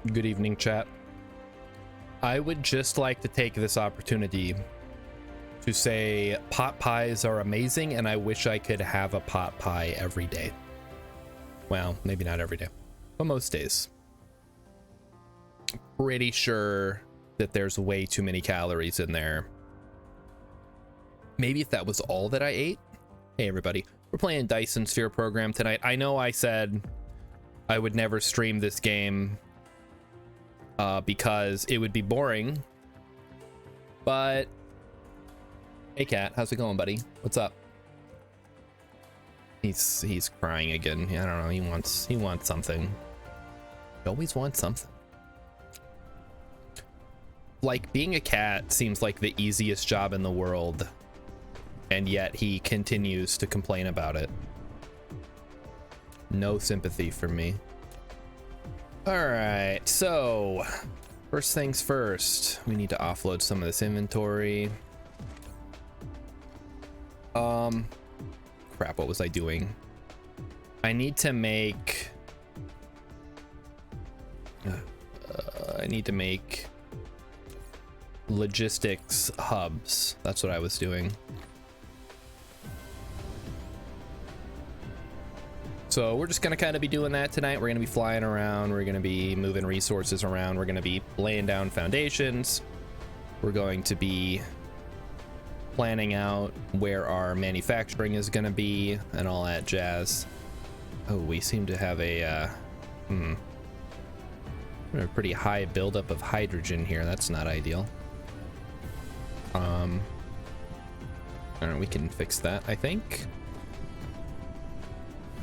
Good evening, chat. I would just like to take this opportunity to say pot pies are amazing, and I wish I could have a pot pie every day. Well, maybe not every day, but most days. Pretty sure that there's way too many calories in there. Maybe if that was all that I ate. Hey everybody, we're playing Dyson Sphere Program tonight. I know I said I would never stream this game because it would be boring, but hey cat, how's it going, buddy? What's up? He's crying again. I don't know, he wants something. He always wants something. Like, being a cat seems like the easiest job in the world, and yet he continues to complain about it. No sympathy for me. All right, so first things first, we need to offload some of this inventory. Crap, what was I doing? I need to make logistics hubs. That's what I was doing. So we're just gonna kind of be doing that tonight. We're gonna be flying around, we're gonna be moving resources around, we're gonna be laying down foundations, we're going to be planning out where our manufacturing is gonna be and all that jazz. Oh, we seem to have a pretty high buildup of hydrogen here. That's not ideal. I don't know, we can fix that, I think.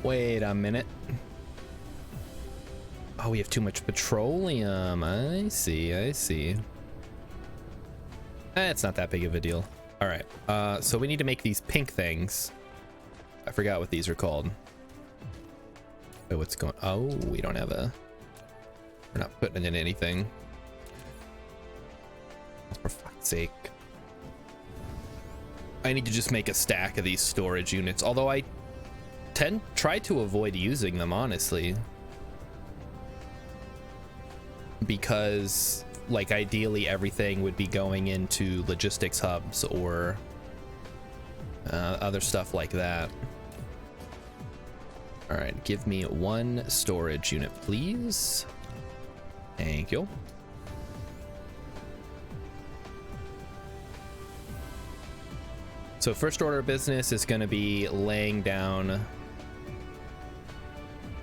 Wait a minute. Oh, we have too much petroleum. I see. It's not that big of a deal. All right. So we need to make these pink things. I forgot what these are called. Oh, what's going? Oh, we don't have a. We're not putting it in anything. For fuck's sake. I need to just make a stack of these storage units. Although I try to avoid using them, honestly, because like ideally everything would be going into logistics hubs or other stuff like that. All right, give me one storage unit, please. Thank you. So first order of business is going to be laying down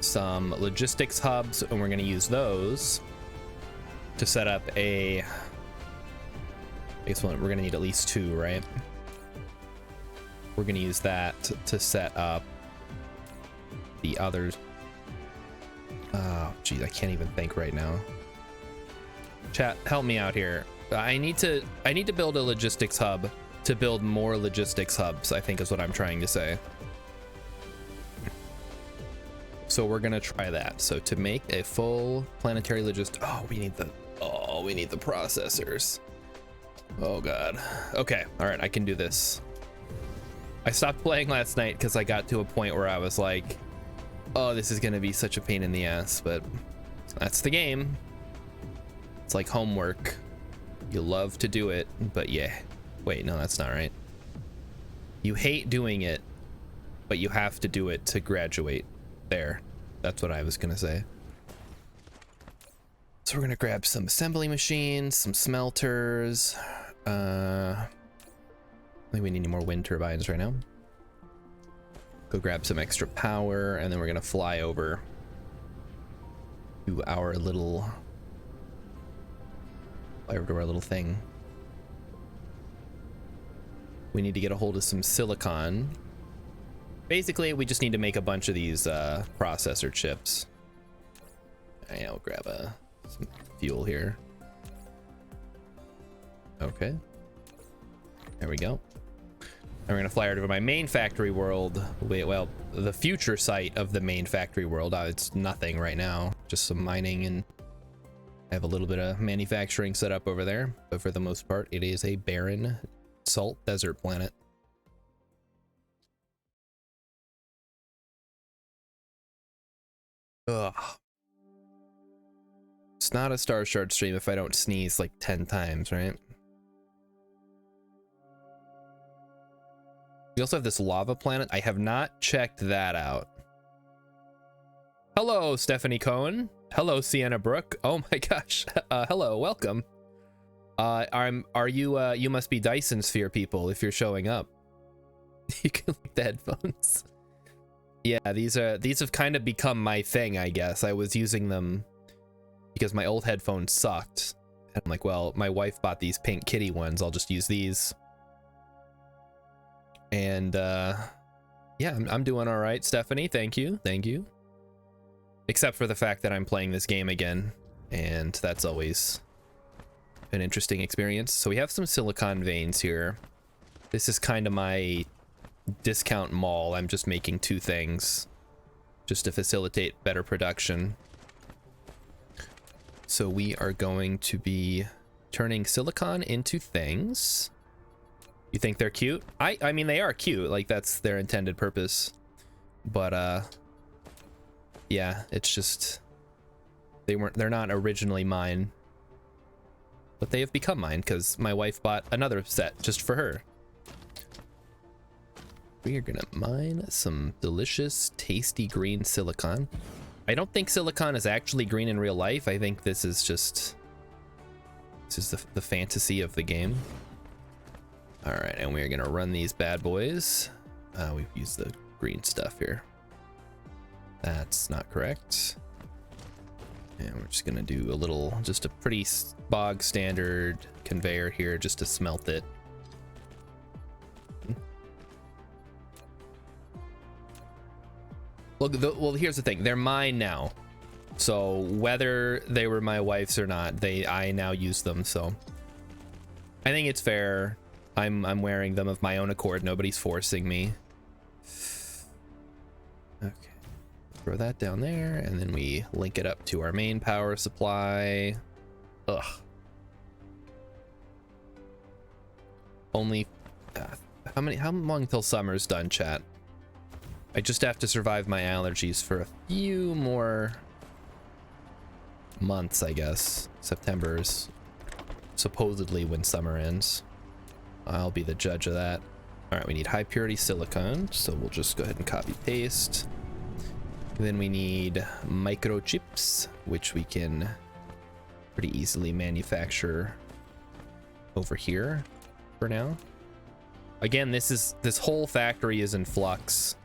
some logistics hubs, and we're going to use those to set up a, I guess we're going to need at least two, right? We're going to use that to set up the others. Oh geez, I can't even think right now. Chat, help me out here. I need to build a logistics hub to build more logistics hubs, I think is what I'm trying to say. So we're gonna try that. So to make a full planetary we need the processors. Oh god. Okay, all right, I can do this. I stopped playing last night because I got to a point where I was like, oh, this is gonna be such a pain in the ass, but that's the game. It's like homework. You love to do it, but yeah. Wait, no, that's not right. You hate doing it, but you have to do it to graduate. There, that's what I was gonna say. So we're gonna grab some assembly machines, some smelters. I think we need more wind turbines right now. Go grab some extra power, and then we're gonna fly over to our little thing. We need to get a hold of some silicon. Basically, we just need to make a bunch of these processor chips. I'll grab some fuel here. Okay. There we go. And we're gonna fly over to my main factory world. Well, the future site of the main factory world. It's nothing right now, just some mining, and I have a little bit of manufacturing set up over there. But for the most part, it is a barren salt desert planet. Ugh. It's not a Star Shard stream if I don't sneeze like 10 times, right? We also have this lava planet. I have not checked that out. Hello, Stephanie Cohen. Hello, Sienna Brooke. Oh my gosh. Hello, welcome. Are you, you must be Dyson Sphere people if you're showing up. You can like the headphones. Yeah, these have kind of become my thing, I guess. I was using them because my old headphones sucked. And I'm like, well, my wife bought these pink kitty ones. I'll just use these. And yeah, I'm doing all right, Stephanie. Thank you. Thank you. Except for the fact that I'm playing this game again, and that's always an interesting experience. So we have some silicon veins here. This is kind of my discount mall. I'm just making 2 things just to facilitate better production. So we are going to be turning silicon into things. You think they're cute? I mean, they are cute. Like, that's their intended purpose. But yeah, it's just they're not originally mine, but they have become mine because my wife bought another set just for her. We are gonna mine some delicious, tasty green silicon. I don't think silicon is actually green in real life. I think this is the fantasy of the game. All right, and we're gonna run these bad boys. We've used the green stuff here. That's not correct. And we're just gonna do a little, just a pretty bog standard conveyor here just to smelt it. Look, well, here's the thing. They're mine now. So whether they were my wife's or not, I now use them. So I think it's fair. I'm wearing them of my own accord. Nobody's forcing me. Okay. Throw that down there, and then we link it up to our main power supply. Ugh. Only how long till summer's done, chat? I just have to survive my allergies for a few more months, I guess. September's supposedly when summer ends. I'll be the judge of that. All right, we need high purity silicon, so we'll just go ahead and copy paste. Then we need microchips, which we can pretty easily manufacture over here for now. Again, this whole factory is in flux.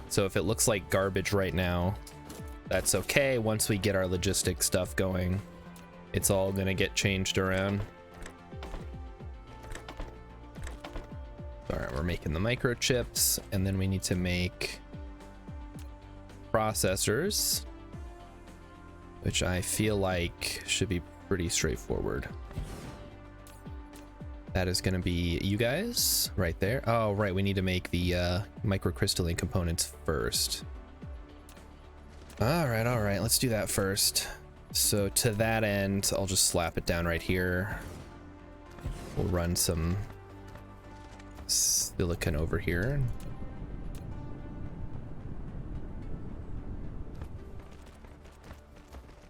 So if it looks like garbage right now, that's okay. Once we get our logistics stuff going, it's all gonna get changed around. All right, we're making the microchips, and then we need to make processors, which I feel like should be pretty straightforward. That is going to be you guys right there. Oh, right. We need to make the microcrystalline components first. All right. Let's do that first. So to that end, I'll just slap it down right here. We'll run some silicon over here.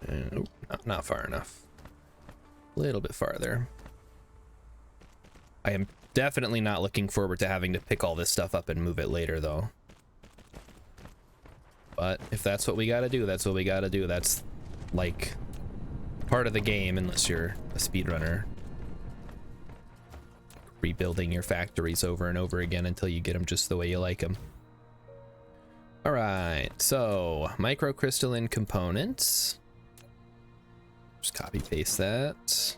Oh, not far enough. A little bit farther. I am definitely not looking forward to having to pick all this stuff up and move it later, though. But if that's what we gotta do, that's what we gotta do. That's like part of the game, unless you're a speedrunner. Rebuilding your factories over and over again until you get them just the way you like them. All right, so microcrystalline components. Just copy paste that.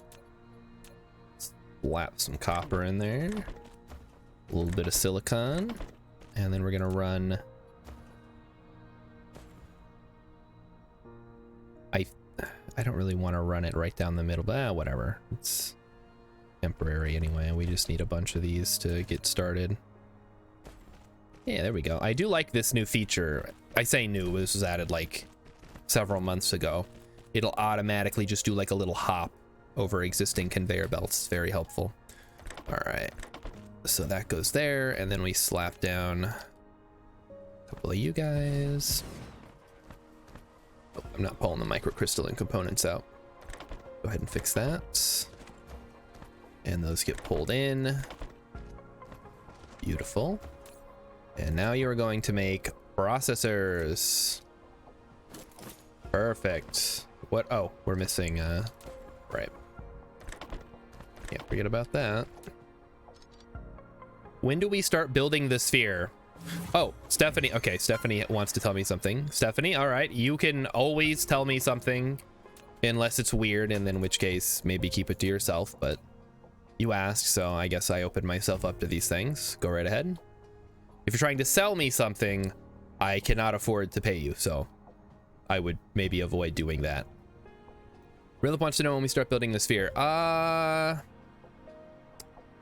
Slap some copper in there. A little bit of silicon. And then we're gonna run. I don't really want to run it right down the middle, but whatever. It's temporary anyway. We just need a bunch of these to get started. Yeah, there we go. I do like this new feature. I say new, this was added like several months ago. It'll automatically just do like a little hop over existing conveyor belts. It's very helpful. All right, so that goes there, and then we slap down a couple of you guys. Oh, I'm not pulling the microcrystalline components out. Go ahead and fix that. And those get pulled in. Beautiful. And now you are going to make processors. Perfect. What? Oh, we're missing, right. Can't forget about that. When do we start building the sphere? Oh, Stephanie. Okay, Stephanie wants to tell me something. Stephanie, all right. You can always tell me something unless it's weird, and in which case maybe keep it to yourself, but you asked, so I guess I open myself up to these things. Go right ahead. If you're trying to sell me something, I cannot afford to pay you, so I would maybe avoid doing that. Rilip wants to know when we start building the sphere.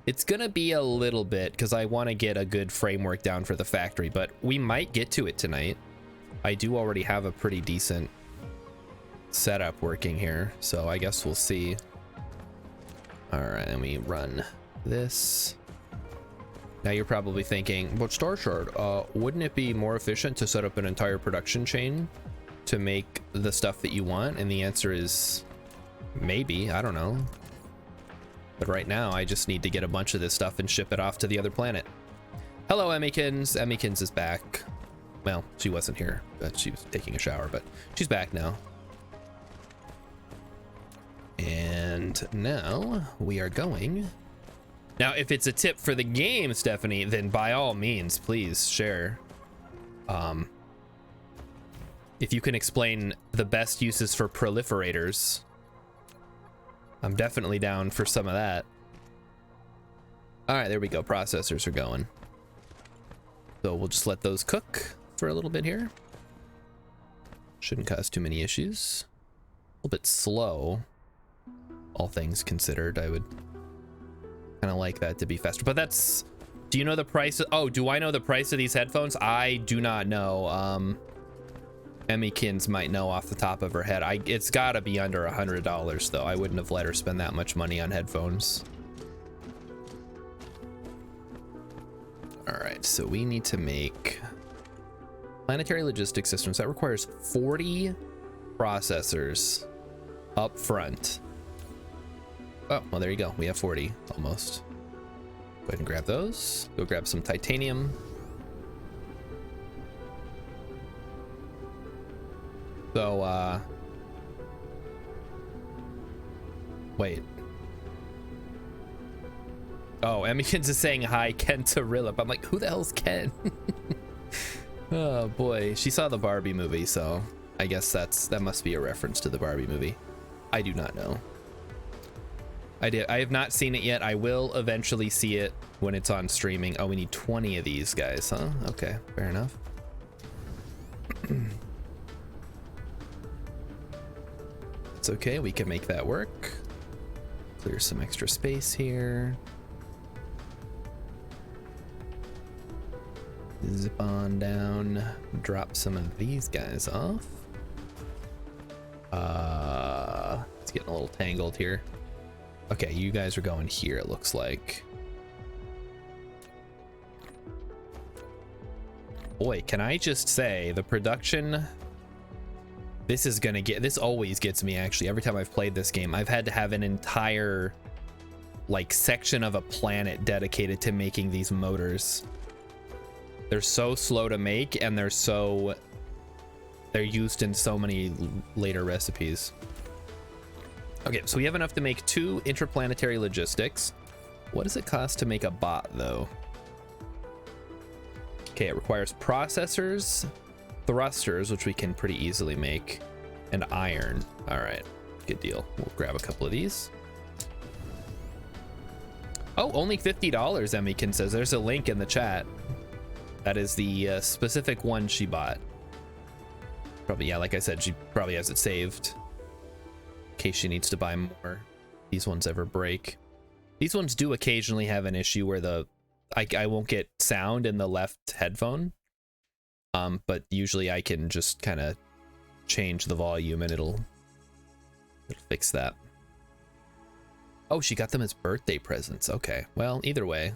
It's gonna be a little bit because I want to get a good framework down for the factory, but we might get to it tonight. I do already have a pretty decent setup working here, so I guess we'll see. All right, and we run this. Now you're probably thinking, but Starshard, wouldn't it be more efficient to set up an entire production chain to make the stuff that you want? And the answer is maybe, I don't know. But right now I just need to get a bunch of this stuff and ship it off to the other planet. Hello, Emmykins. Emmykins is back. Well, she wasn't here, but she was taking a shower, but she's back now. And now we are going. Now, if it's a tip for the game, Stephanie, then by all means, please share. If you can explain the best uses for proliferators, I'm definitely down for some of that. All right, there we go. Processors are going. So we'll just let those cook for a little bit here. Shouldn't cause too many issues. A little bit slow, all things considered. I would kind of like that to be faster, but that's, do you know the price? Oh, do I know the price of these headphones? I do not know. Emmykins might know off the top of her head. It's gotta be under $100 though. I wouldn't have let her spend that much money on headphones. All right, so we need to make planetary logistics systems. That requires 40 processors up front. Oh, well, there you go. We have 40 almost. Go ahead and grab those. Go grab some titanium. So, wait. Oh, Emmykins is saying hi, Ken to Rilip. I'm like, who the hell's Ken? Oh boy, she saw the Barbie movie, so I guess that must be a reference to the Barbie movie. I do not know. I have not seen it yet. I will eventually see it when it's on streaming. Oh, we need 20 of these guys, huh? Okay, fair enough. It's okay, we can make that work. Clear some extra space here. Zip on down, drop some of these guys off. It's getting a little tangled here. Okay, you guys are going here, it looks like. Boy, can I just say, the production, this always gets me actually. Every time I've played this game, I've had to have an entire like section of a planet dedicated to making these motors. They're so slow to make, and they're used in so many later recipes. Okay, so we have enough to make 2 interplanetary logistics. What does it cost to make a bot though? Okay, it requires processors, thrusters, which we can pretty easily make, and iron. All right, good deal. We'll grab a couple of these. Oh, only $50, Emmykin says. There's a link in the chat. That is the specific one she bought. Probably, yeah, like I said, she probably has it saved in case she needs to buy more. These ones ever break. These ones do occasionally have an issue where I won't get sound in the left headphone. But usually I can just kind of change the volume and it'll fix that. Oh, she got them as birthday presents. Okay, well, either way.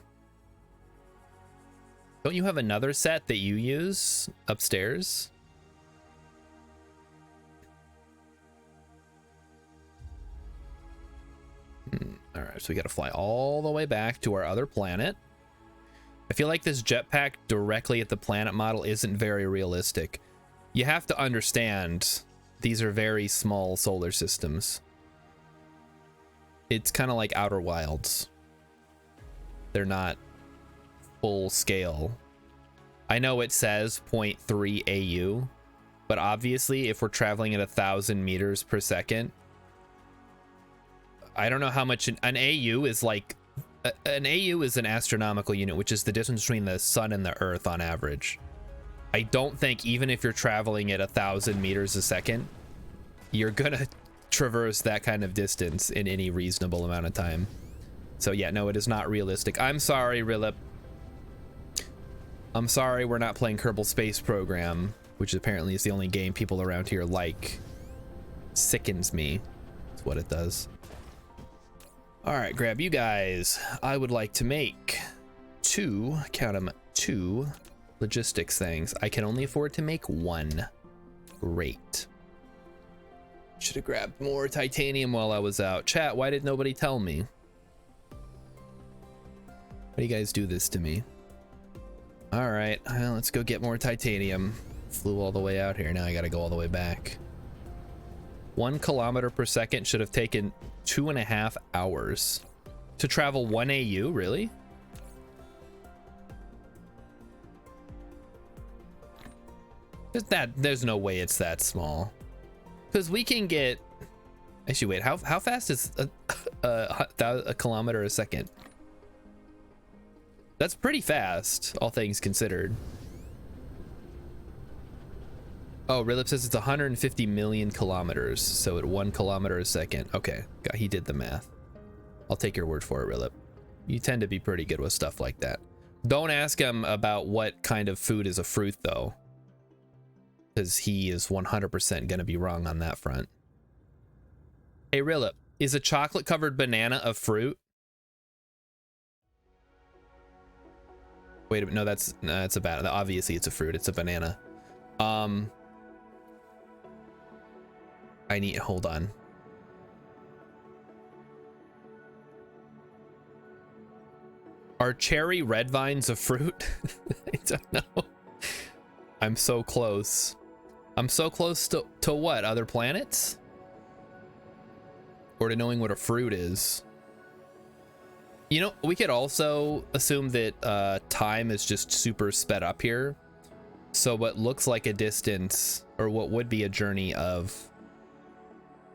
Don't you have another set that you use upstairs? All right, so we got to fly all the way back to our other planet. I feel like this jetpack directly at the planet model isn't very realistic. You have to understand these are very small solar systems. It's kind of like Outer Wilds. They're not full scale. I know it says 0.3 AU, but obviously if we're traveling at 1,000 meters per second, I don't know how much an AU is. Like an AU is an astronomical unit, which is the distance between the sun and the earth on average. I don't think even if you're traveling at 1,000 meters a second, you're gonna traverse that kind of distance in any reasonable amount of time. So yeah, no, it is not realistic. I'm sorry, Rilip. I'm sorry we're not playing Kerbal Space Program, which apparently is the only game people around here like. Sickens me. That's what it does. All right, grab you guys. I would like to make two, count them, two logistics things. I can only afford to make one. Great. Should have grabbed more titanium while I was out. Chat, why did nobody tell me? Why do you guys do this to me? All right, well, let's go get more titanium. Flew all the way out here. Now I got to go all the way back. 1 kilometer per second should have taken 2.5 hours to travel 1 AU. Really? There's no way it's that small. Because we can get. Actually, wait. How fast is a kilometer a second? That's pretty fast, all things considered. Oh, Rilip says it's 150 million kilometers, so at 1 kilometer a second. Okay, God, he did the math. I'll take your word for it, Rilip. You tend to be pretty good with stuff like that. Don't ask him about what kind of food is a fruit, though, because he is 100% going to be wrong on that front. Hey, Rilip, is a chocolate-covered banana a fruit? Wait a minute, no, that's a banana. Obviously, it's a fruit. It's a banana. Hold on. Are cherry red vines a fruit? I don't know. I'm so close. I'm so close to what? Other planets? Or to knowing what a fruit is? You know, we could also assume that time is just super sped up here. So what looks like a distance, or what would be a journey of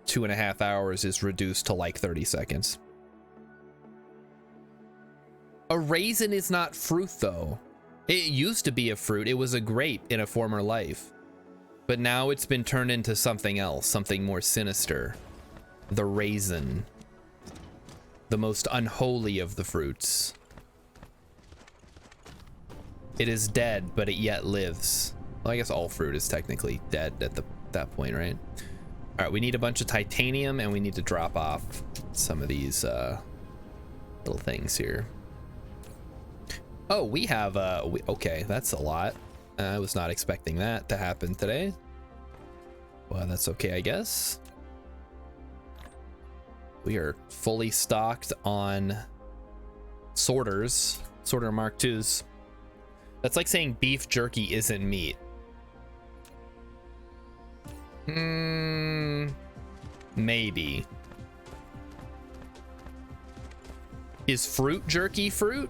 2.5 hours, is reduced to like 30 seconds. A raisin is not fruit, though. It used to be a fruit. It was a grape in a former life. But now it's been turned into something else, something more sinister. The raisin. The most unholy of the fruits. It is dead, but it yet lives. Well, I guess all fruit is technically dead at that point, right? All right, we need a bunch of titanium, and we need to drop off some of these little things here. Oh, we have okay, that's a lot. I was not expecting that to happen today. Well, that's okay, I guess. We are fully stocked on sorters, sorter Mark IIs. That's like saying beef jerky isn't meat. Maybe. Is fruit jerky fruit?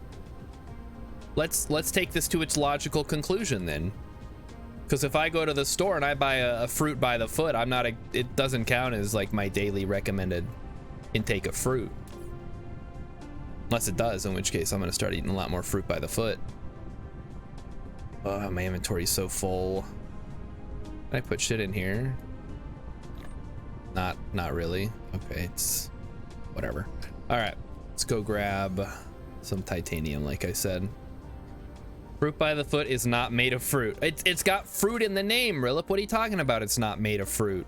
Let's take this to its logical conclusion then. Because if I go to the store and I buy a fruit by the foot, it doesn't count as like my daily recommended intake of fruit. Unless it does, in which case I'm gonna start eating a lot more fruit by the foot. Oh, my inventory is so full. Can I put shit in here? Not really. Okay, it's whatever. All right, let's go grab some titanium, like I said. Fruit by the foot is not made of fruit. It's got fruit in the name, Rilip. What are you talking about? It's not made of fruit.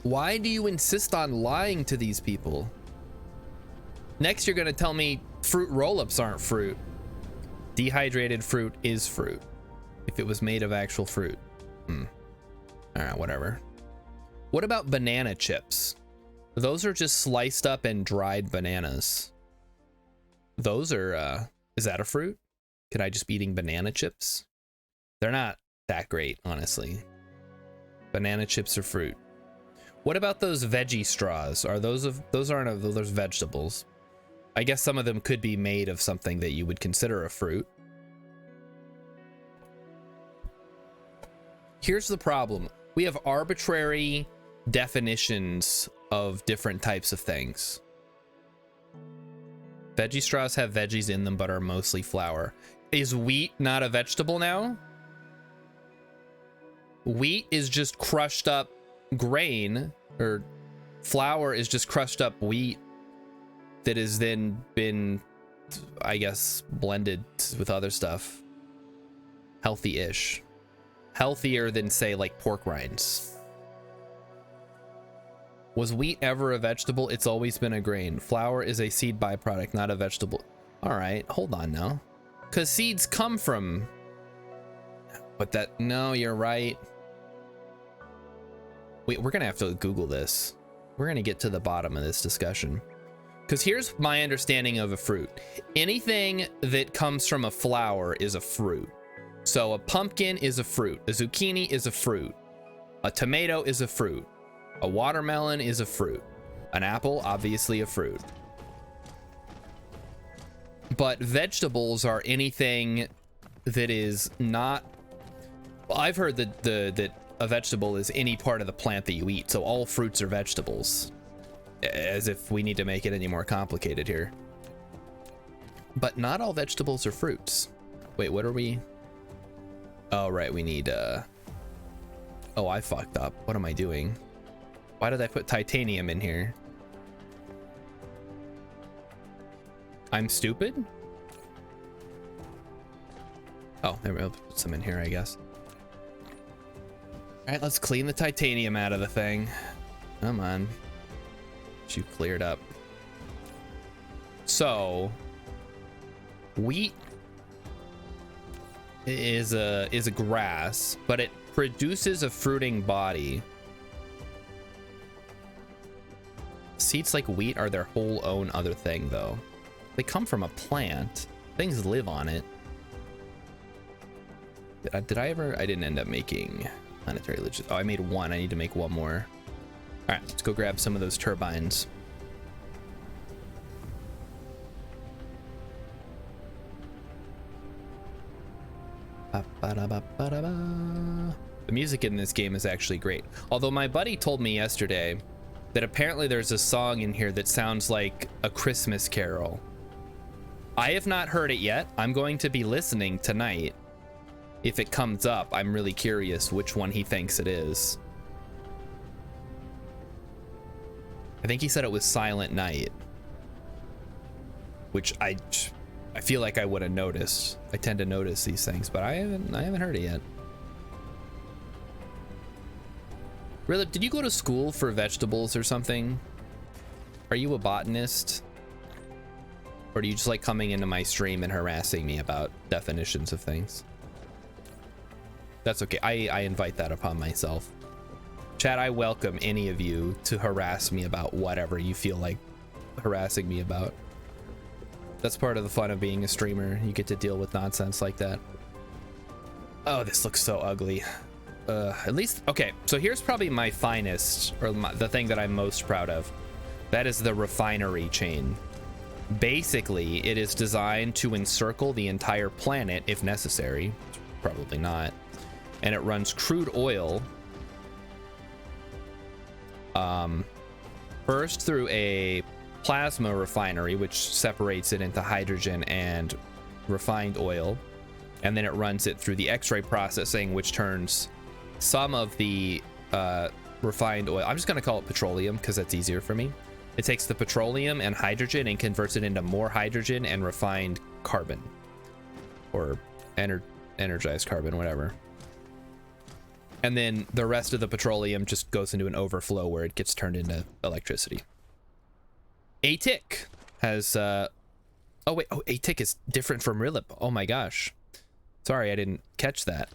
Why do you insist on lying to these people? Next, you're gonna tell me fruit roll-ups aren't fruit. Dehydrated fruit is fruit. If it was made of actual fruit. All right, whatever. What about banana chips? Those are just sliced up and dried bananas. Those are, is that a fruit? Could I just be eating banana chips? They're not that great, honestly. Banana chips are fruit. What about those veggie straws? Are those aren't those vegetables? I guess some of them could be made of something that you would consider a fruit. Here's the problem. We have arbitrary definitions of different types of things. Veggie straws have veggies in them but are mostly flour. Is wheat not a vegetable now? Wheat is just crushed up grain, or flour is just crushed up wheat that has then been, I guess, blended with other stuff. Healthy-ish. Healthier than, say, like pork rinds. Was wheat ever a vegetable? It's always been a grain. Flour is a seed byproduct, not a vegetable. All right, hold on now. Because seeds come from... But that... No, you're right. Wait, we're going to have to Google this. We're going to get to the bottom of this discussion. Because here's my understanding of a fruit. Anything that comes from a flower is a fruit. So a pumpkin is a fruit. A zucchini is a fruit. A tomato is a fruit. A watermelon is a fruit. An apple, obviously a fruit. But vegetables are anything that is not... Well, I've heard that a vegetable is any part of the plant that you eat. So all fruits are vegetables. As if we need to make it any more complicated here. But not all vegetables are fruits. Wait, what are we... Oh, right, we need, Oh, I fucked up. What am I doing? Why did I put titanium in here? I'm stupid? Oh, there we go. Put some in here, I guess. All right, let's clean the titanium out of the thing. Come on. You cleared up. So, wheat is a grass, but it produces a fruiting body. Seeds like wheat are their whole own other thing, though. They come from a plant. Things live on it. Did I ever? I didn't end up making planetary legit. Oh, I made one. I need to make one more. All right, let's go grab some of those turbines. The music in this game is actually great. Although my buddy told me yesterday that apparently there's a song in here that sounds like a Christmas carol. I have not heard it yet. I'm going to be listening tonight. If it comes up, I'm really curious which one he thinks it is. I think he said it was Silent Night, which I feel like I would have noticed. I tend to notice these things, but I haven't heard it yet. Really, did you go to school for vegetables or something? Are you a botanist? Or do you just like coming into my stream and harassing me about definitions of things? That's okay. I invite that upon myself. Chat, I welcome any of you to harass me about whatever you feel like harassing me about. That's part of the fun of being a streamer. You get to deal with nonsense like that. Oh, this looks so ugly. At least, okay, so here's probably my finest, or the thing that I'm most proud of. That is the refinery chain. Basically, it is designed to encircle the entire planet if necessary. Probably not. And it runs crude oil first through a plasma refinery, which separates it into hydrogen and refined oil, and then it runs it through the X-ray processing, which turns some of the refined oil, I'm just going to call it petroleum because that's easier for me. It takes the petroleum and hydrogen and converts it into more hydrogen and refined carbon, or energized carbon, whatever. And then the rest of the petroleum just goes into an overflow where it gets turned into electricity. ATIC has, oh wait, oh, ATIC is different from RILIP. Oh my gosh. Sorry, I didn't catch that.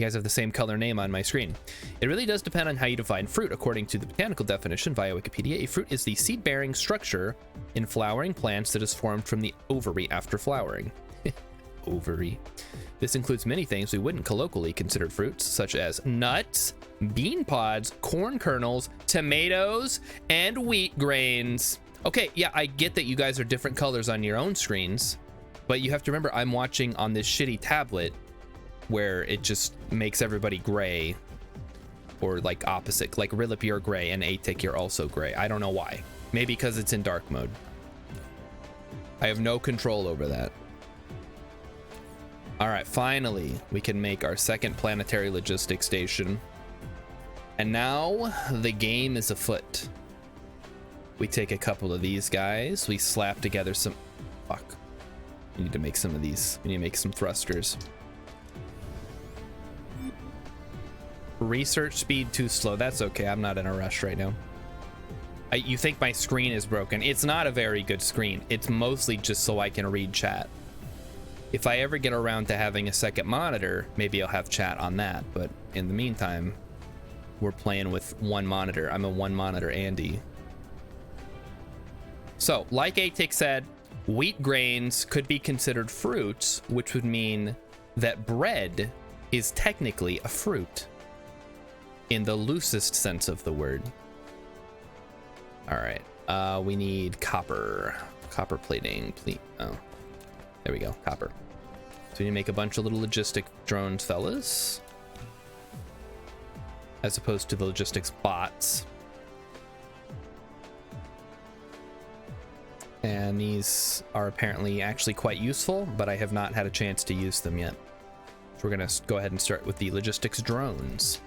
You guys have the same color name on my screen. It really does depend on how you define fruit. According to the botanical definition via Wikipedia, a fruit is the seed-bearing structure in flowering plants that is formed from the ovary after flowering. Ovary. This includes many things we wouldn't colloquially consider fruits, such as nuts, bean pods, corn kernels, tomatoes, and wheat grains. Okay, yeah, I get that you guys are different colors on your own screens, but you have to remember I'm watching on this shitty tablet where it just makes everybody gray, or like opposite, like Rilip, you're gray, and Atik, you're also gray. I don't know why. Maybe because it's in dark mode. I have no control over that. All right, finally, we can make our second planetary logistics station. And now the game is afoot. We take a couple of these guys, we slap together some, fuck. We need to make some of these. We need to make some thrusters. Research speed too slow. That's okay. I'm not in a rush right now. You think my screen is broken? It's not a very good screen. It's mostly just so I can read chat. If I ever get around to having a second monitor, maybe I'll have chat on that. But in the meantime, we're playing with one monitor. I'm a one monitor Andy. So, like Atik said, wheat grains could be considered fruits, which would mean that bread is technically a fruit in the loosest sense of the word. All right, we need copper plating. Oh, there we go, copper. So we need to make a bunch of little logistic drones, fellas, as opposed to the logistics bots. And these are apparently actually quite useful, but I have not had a chance to use them yet. So we're gonna go ahead and start with the logistics drones.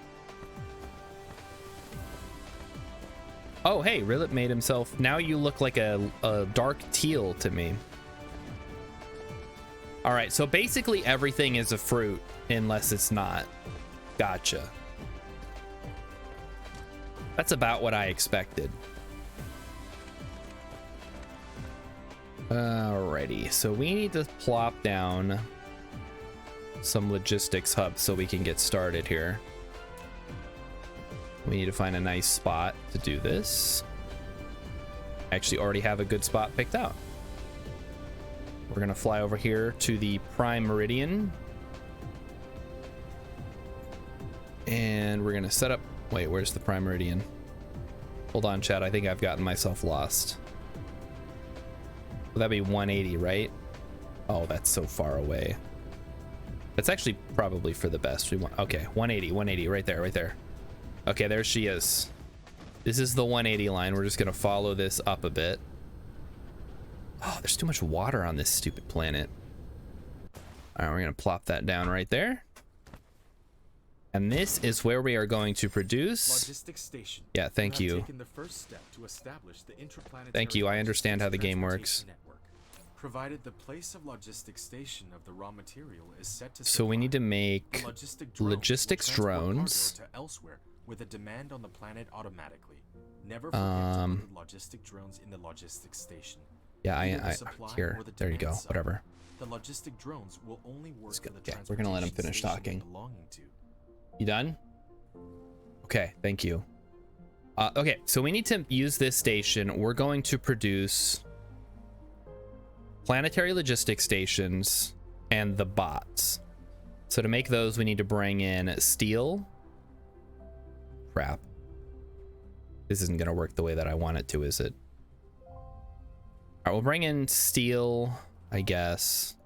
Oh, hey, Rilip made himself. Now you look like a dark teal to me. All right, so basically everything is a fruit unless it's not. Gotcha. That's about what I expected. Alrighty, so we need to plop down some logistics hubs so we can get started here. We need to find a nice spot to do this. I actually already have a good spot picked out. We're gonna fly over here to the Prime Meridian. And we're gonna set up, wait, where's the Prime Meridian? Hold on, chat, I think I've gotten myself lost. Well, that'd be 180, right? Oh, that's so far away. That's actually probably for the best. We want, okay, 180, right there, right there. Okay, there she is. This is the 180 line. We're just gonna follow this up a bit. Oh, there's too much water on this stupid planet. All right, we're gonna plop that down right there. And this is where we are going to produce. Logistics station. Yeah, thank you. The first step to establish the thank you. I understand how the game works. Network, provided the place of logistics station of the raw material is set to. So we need to make logistics drones. To elsewhere with a demand on the planet automatically. Never forget to put logistic drones in the logistics station. Yeah, I here. There you go. Side. Whatever. The logistic drones will only work for the yeah, we're gonna let him finish talking. You done? Okay, thank you. Okay, so we need to use this station. We're going to produce planetary logistics stations and the bots. So to make those, we need to bring in steel. Crap. This isn't gonna work the way that I want it to, is it? All right, we'll bring in steel, I guess.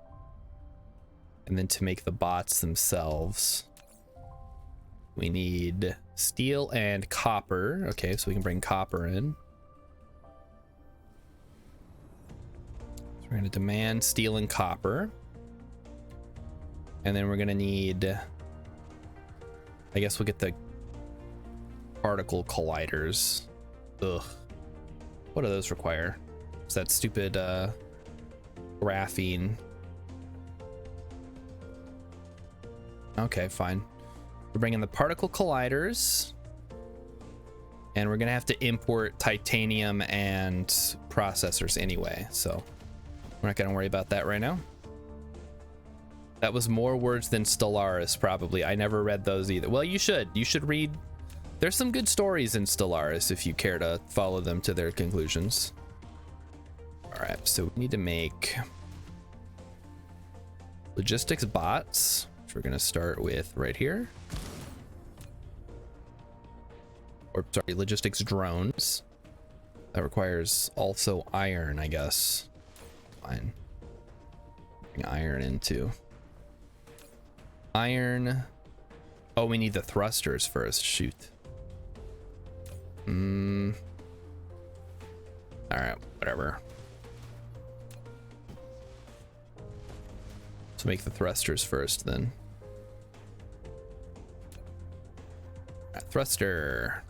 And then to make the bots themselves, we need steel and copper. Okay, so we can bring copper in. So we're gonna demand steel and copper. And then we're gonna need, I guess we'll get the particle colliders. Ugh. What do those require? Is that stupid graphene? Okay, fine. We're bringing the particle colliders, and we're gonna have to import titanium and processors anyway, so we're not gonna worry about that right now. That was more words than Stellaris, probably. I never read those either. Well, you should. You should read. There's some good stories in Stellaris if you care to follow them to their conclusions. All right, so we need to make logistics bots, which we're gonna start with right here. Or sorry, logistics drones. That requires also iron, I guess. Fine. Bring iron into. Iron. Oh, we need the thrusters first. Shoot. All right, whatever. Let's make the thrusters first then. All right, thruster.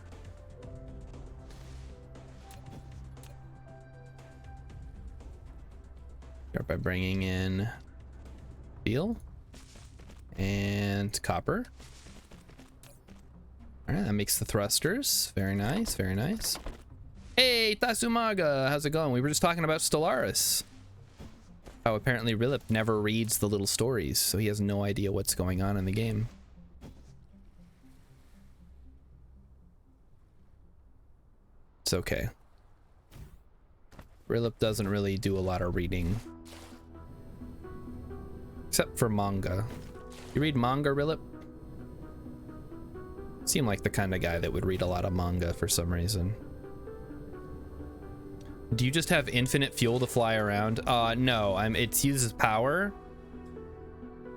Start by bringing in steel and copper. All right, that makes the thrusters. Very nice, very nice. Hey, Tasumaga, how's it going? We were just talking about Stellaris. Oh, apparently Rilip never reads the little stories, so he has no idea what's going on in the game. It's okay. Rilip doesn't really do a lot of reading. Except for manga. You read manga, Rilip? Seem like the kind of guy that would read a lot of manga for some reason. Do you just have infinite fuel to fly around? No, it uses power.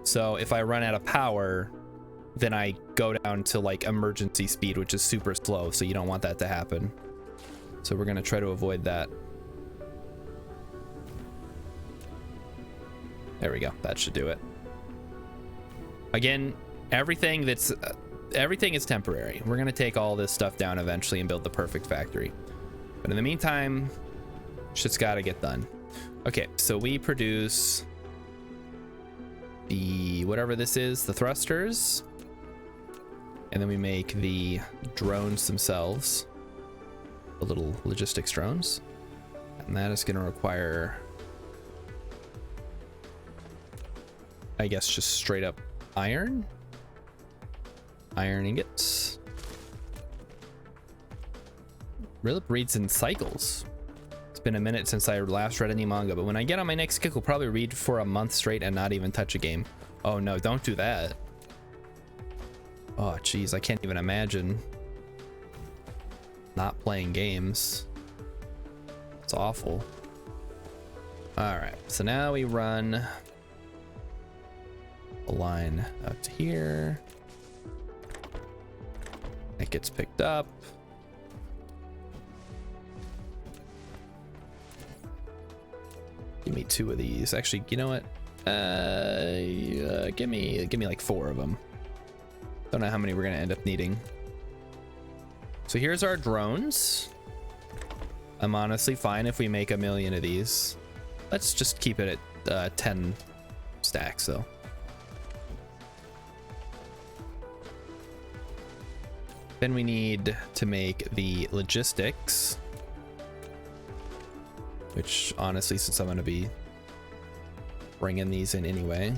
So if I run out of power, then I go down to like emergency speed, which is super slow, so you don't want that to happen. So we're gonna try to avoid that. There we go, that should do it. Again, everything is temporary. We're gonna take all this stuff down eventually and build the perfect factory. But in the meantime, shit's gotta get done. Okay, so we produce the, whatever this is, the thrusters. And then we make the drones themselves, the little logistics drones. And that is gonna require, I guess, just straight up iron ingots. Rilip reads in cycles. It's been a minute since I last read any manga, but when I get on my next kick, I'll probably read for a month straight and not even touch a game. Oh no, don't do that. Oh geez, I can't even imagine not playing games. It's awful. All right, so now we run a line out to here. It gets picked up. Give me 2 of these. Actually, you know what? Give me like 4 of them. Don't know how many we're gonna end up needing. So here's our drones. I'm honestly fine if we make 1 million of these. Let's just keep it at 10 stacks though. Then we need to make the logistics, which honestly, since I'm going to be bringing these in anyway.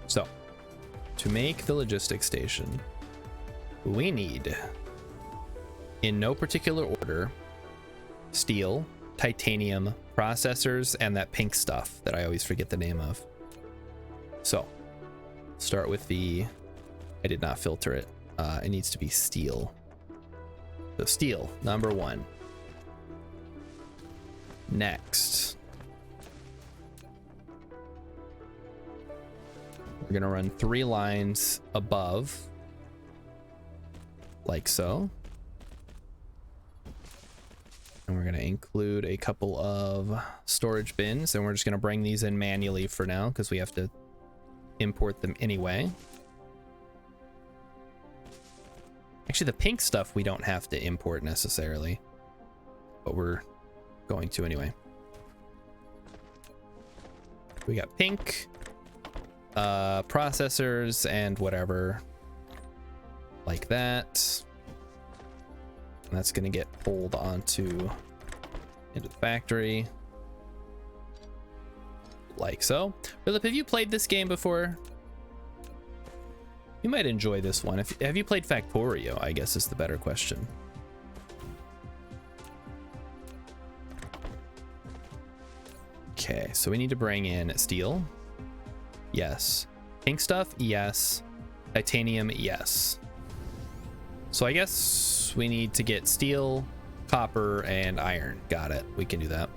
So to make the logistics station, we need, in no particular order, steel, titanium, processors, and that pink stuff that I always forget the name of. So start with the, I did not filter it. It needs to be steel. So steel, number 1. Next, we're gonna run 3 lines above, like so. And we're gonna include a couple of storage bins, and we're just gonna bring these in manually for now because we have to import them anyway. Actually, the pink stuff we don't have to import necessarily, but we're going to anyway. We got pink, processors, and whatever like that. And that's gonna get pulled onto into the factory. like so. Philip, have you played this game before? You might enjoy this one. Have you played Factorio, I guess is the better question. Okay, so we need to bring in steel. Yes. Pink stuff, yes. Titanium, yes. So I guess we need to get steel, copper, and iron. Got it. We can do that.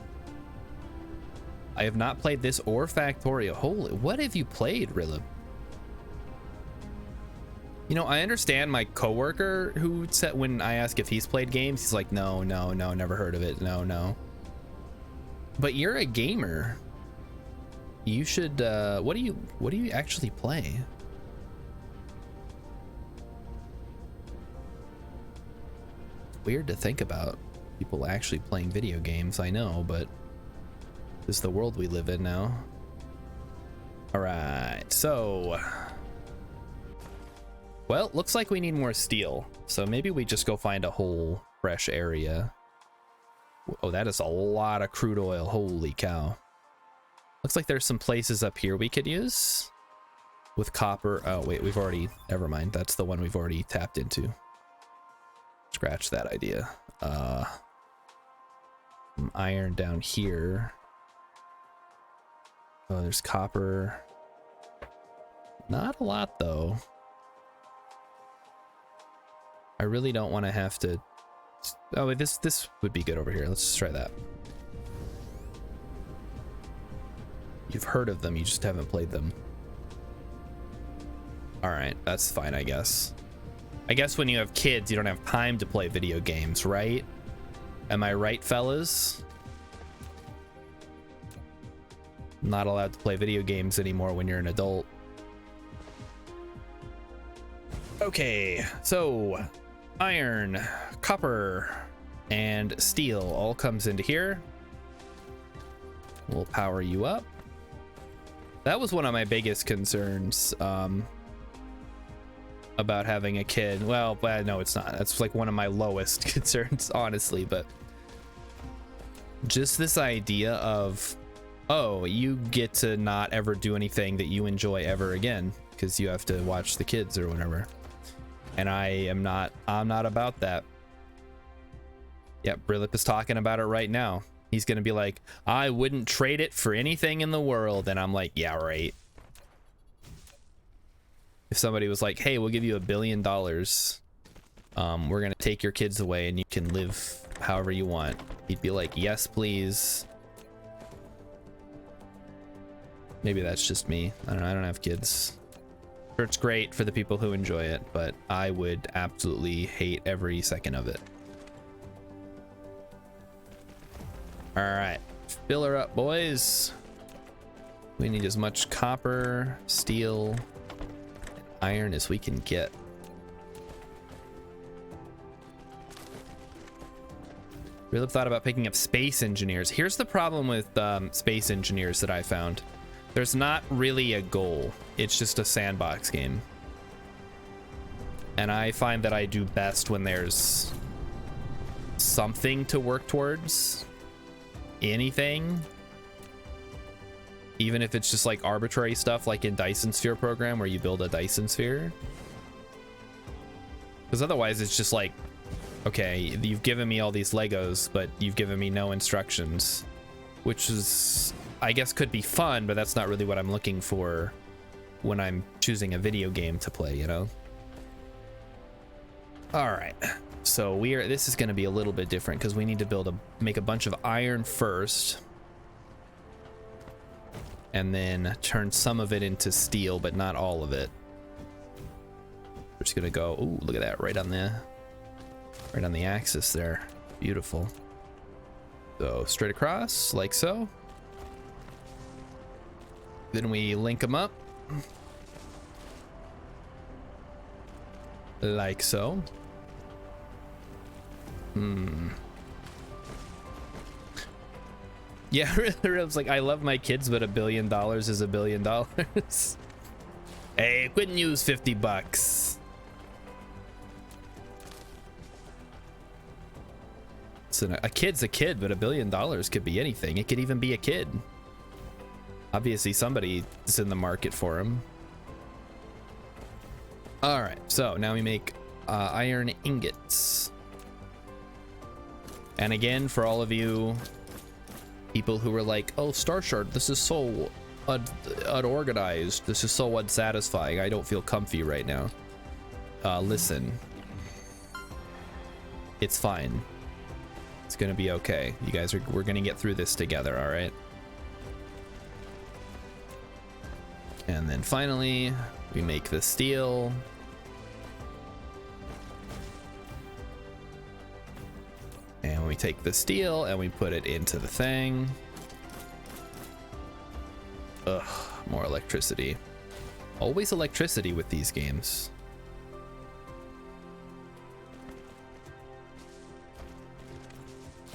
I have not played this or Factorio. Holy, what have you played, Rilib? You know, I understand my coworker who said when I ask if he's played games, he's like, no, never heard of it. No. But you're a gamer. You should, what do you actually play? Weird to think about people actually playing video games, I know, but this is the world we live in now. All right, so, well, looks like we need more steel. So maybe we just go find a whole fresh area. Oh, that is a lot of crude oil. Holy cow. Looks like there's some places up here we could use with copper. Oh, wait, we've already, never mind. That's the one we've already tapped into. Scratch that idea. Some iron down here. Oh, there's copper. Not a lot, though. I really don't want to have to... Oh, this would be good over here. Let's just try that. You've heard of them, you just haven't played them. All right, that's fine, I guess. I guess when you have kids, you don't have time to play video games, right? Am I right, fellas? Not allowed to play video games anymore when you're an adult. Okay, so iron, copper, and steel all comes into here. We'll power you up. That was one of my biggest concerns about having a kid. Well, no, it's not. That's like one of my lowest concerns, honestly. But just this idea of, oh, you get to not ever do anything that you enjoy ever again because you have to watch the kids or whatever. And I'm not about that. Yep, Brilip is talking about it right now. He's gonna be like, I wouldn't trade it for anything in the world. And I'm like, yeah, right. If somebody was like, hey, we'll give you $1 billion. We're gonna take your kids away and you can live however you want. He'd be like, yes, please. Maybe that's just me. I don't know, I don't have kids. Sure, it's great for the people who enjoy it, but I would absolutely hate every second of it. All right, fill her up, boys. We need as much copper, steel, and iron as we can get. Really thought about picking up space engineers. Here's the problem with space engineers that I found. There's not really a goal. It's just a sandbox game. And I find that I do best when there's something to work towards. Anything. Even if it's just like arbitrary stuff like in Dyson Sphere program where you build a Dyson sphere. Because otherwise it's just like, okay, you've given me all these Legos, but you've given me no instructions. Which is, I guess, could be fun, but that's not really what I'm looking for when I'm choosing a video game to play, you know? All right, so this is gonna be a little bit different because we need to make a bunch of iron first. And then turn some of it into steel, but not all of it. We're just gonna go, ooh, look at that, right on the axis there. Beautiful. So straight across, like so. Then we link them up. Like so. Yeah, really, was like, I love my kids, but $1 billion is $1 billion. Hey, couldn't use 50 bucks. So a kid's a kid, but $1 billion could be anything. It could even be a kid. Obviously somebody is in the market for them. All right, so now we make iron ingots. And again, for all of you people who were like, oh, Star Shard, this is so unorganized, this is so unsatisfying, I don't feel comfy right now. Listen, it's fine. It's gonna be okay. You guys we're gonna get through this together, all right? And then finally, we make the steel. And we take the steel and we put it into the thing. Ugh, more electricity. Always electricity with these games.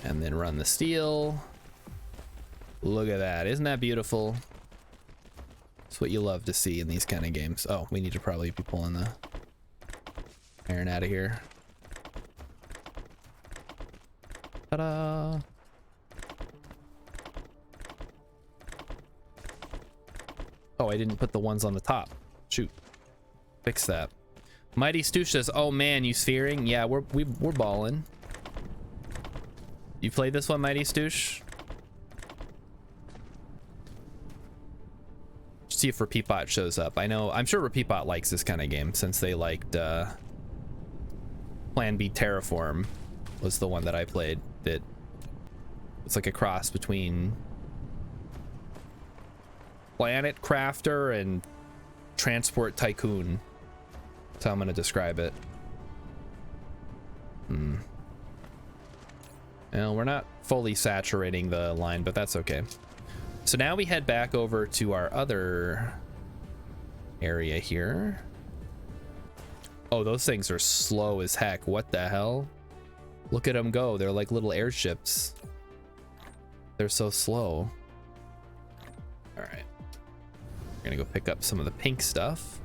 And then run the steel. Look at that. Isn't that beautiful? It's what you love to see in these kind of games. Oh, we need to probably be pulling the iron out of here. Ta-da! Oh, I didn't put the ones on the top. Shoot. Fix that. Mighty Stoosh says, oh man, you sphering? Yeah, we're balling. You played this one, Mighty Stoosh? See if Repeatbot shows up. I'm sure Repeatbot likes this kind of game since they liked Plan B Terraform was the one that I played. That it's like a cross between Planet Crafter and Transport Tycoon. That's how I'm gonna describe it. Well, we're not fully saturating the line, but that's okay. So now we head back over to our other area here. Oh, those things are slow as heck. What the hell? Look at them go. They're like little airships. They're so slow. All right. We're gonna go pick up some of the pink stuff.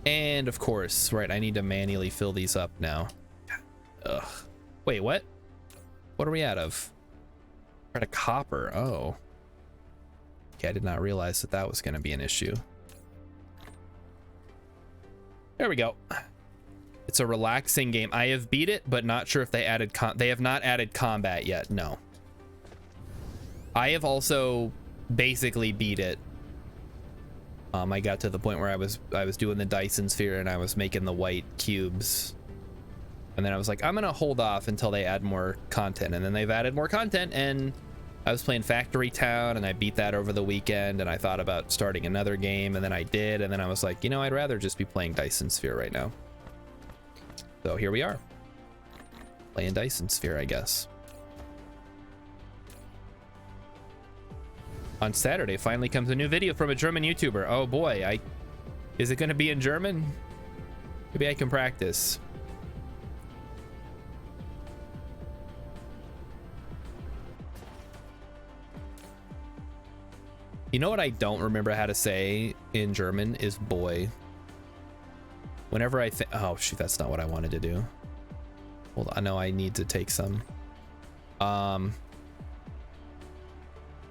And of course, right, I need to manually fill these up now. Ugh. Wait, what? What are we out of? We're out of copper. Oh. Okay, I did not realize that that was gonna be an issue. There we go. It's a relaxing game. I have beat it, but not sure if they added they have not added combat yet. No. I have also basically beat it. I got to the point where I was doing the Dyson sphere and I was making the white cubes. And then I was like, I'm gonna hold off until they add more content. And then they've added more content, and I was playing Factory Town and I beat that over the weekend, and I thought about starting another game, and then I did, and then I was like, you know, I'd rather just be playing Dyson Sphere right now. So here we are. Playing Dyson Sphere, I guess. On Saturday finally comes a new video from a German YouTuber. Oh boy, is it gonna be in German? Maybe I can practice. You know what I don't remember how to say in German is boy. Whenever I think, oh shoot, that's not what I wanted to do. Hold on, no, I need to take some. Why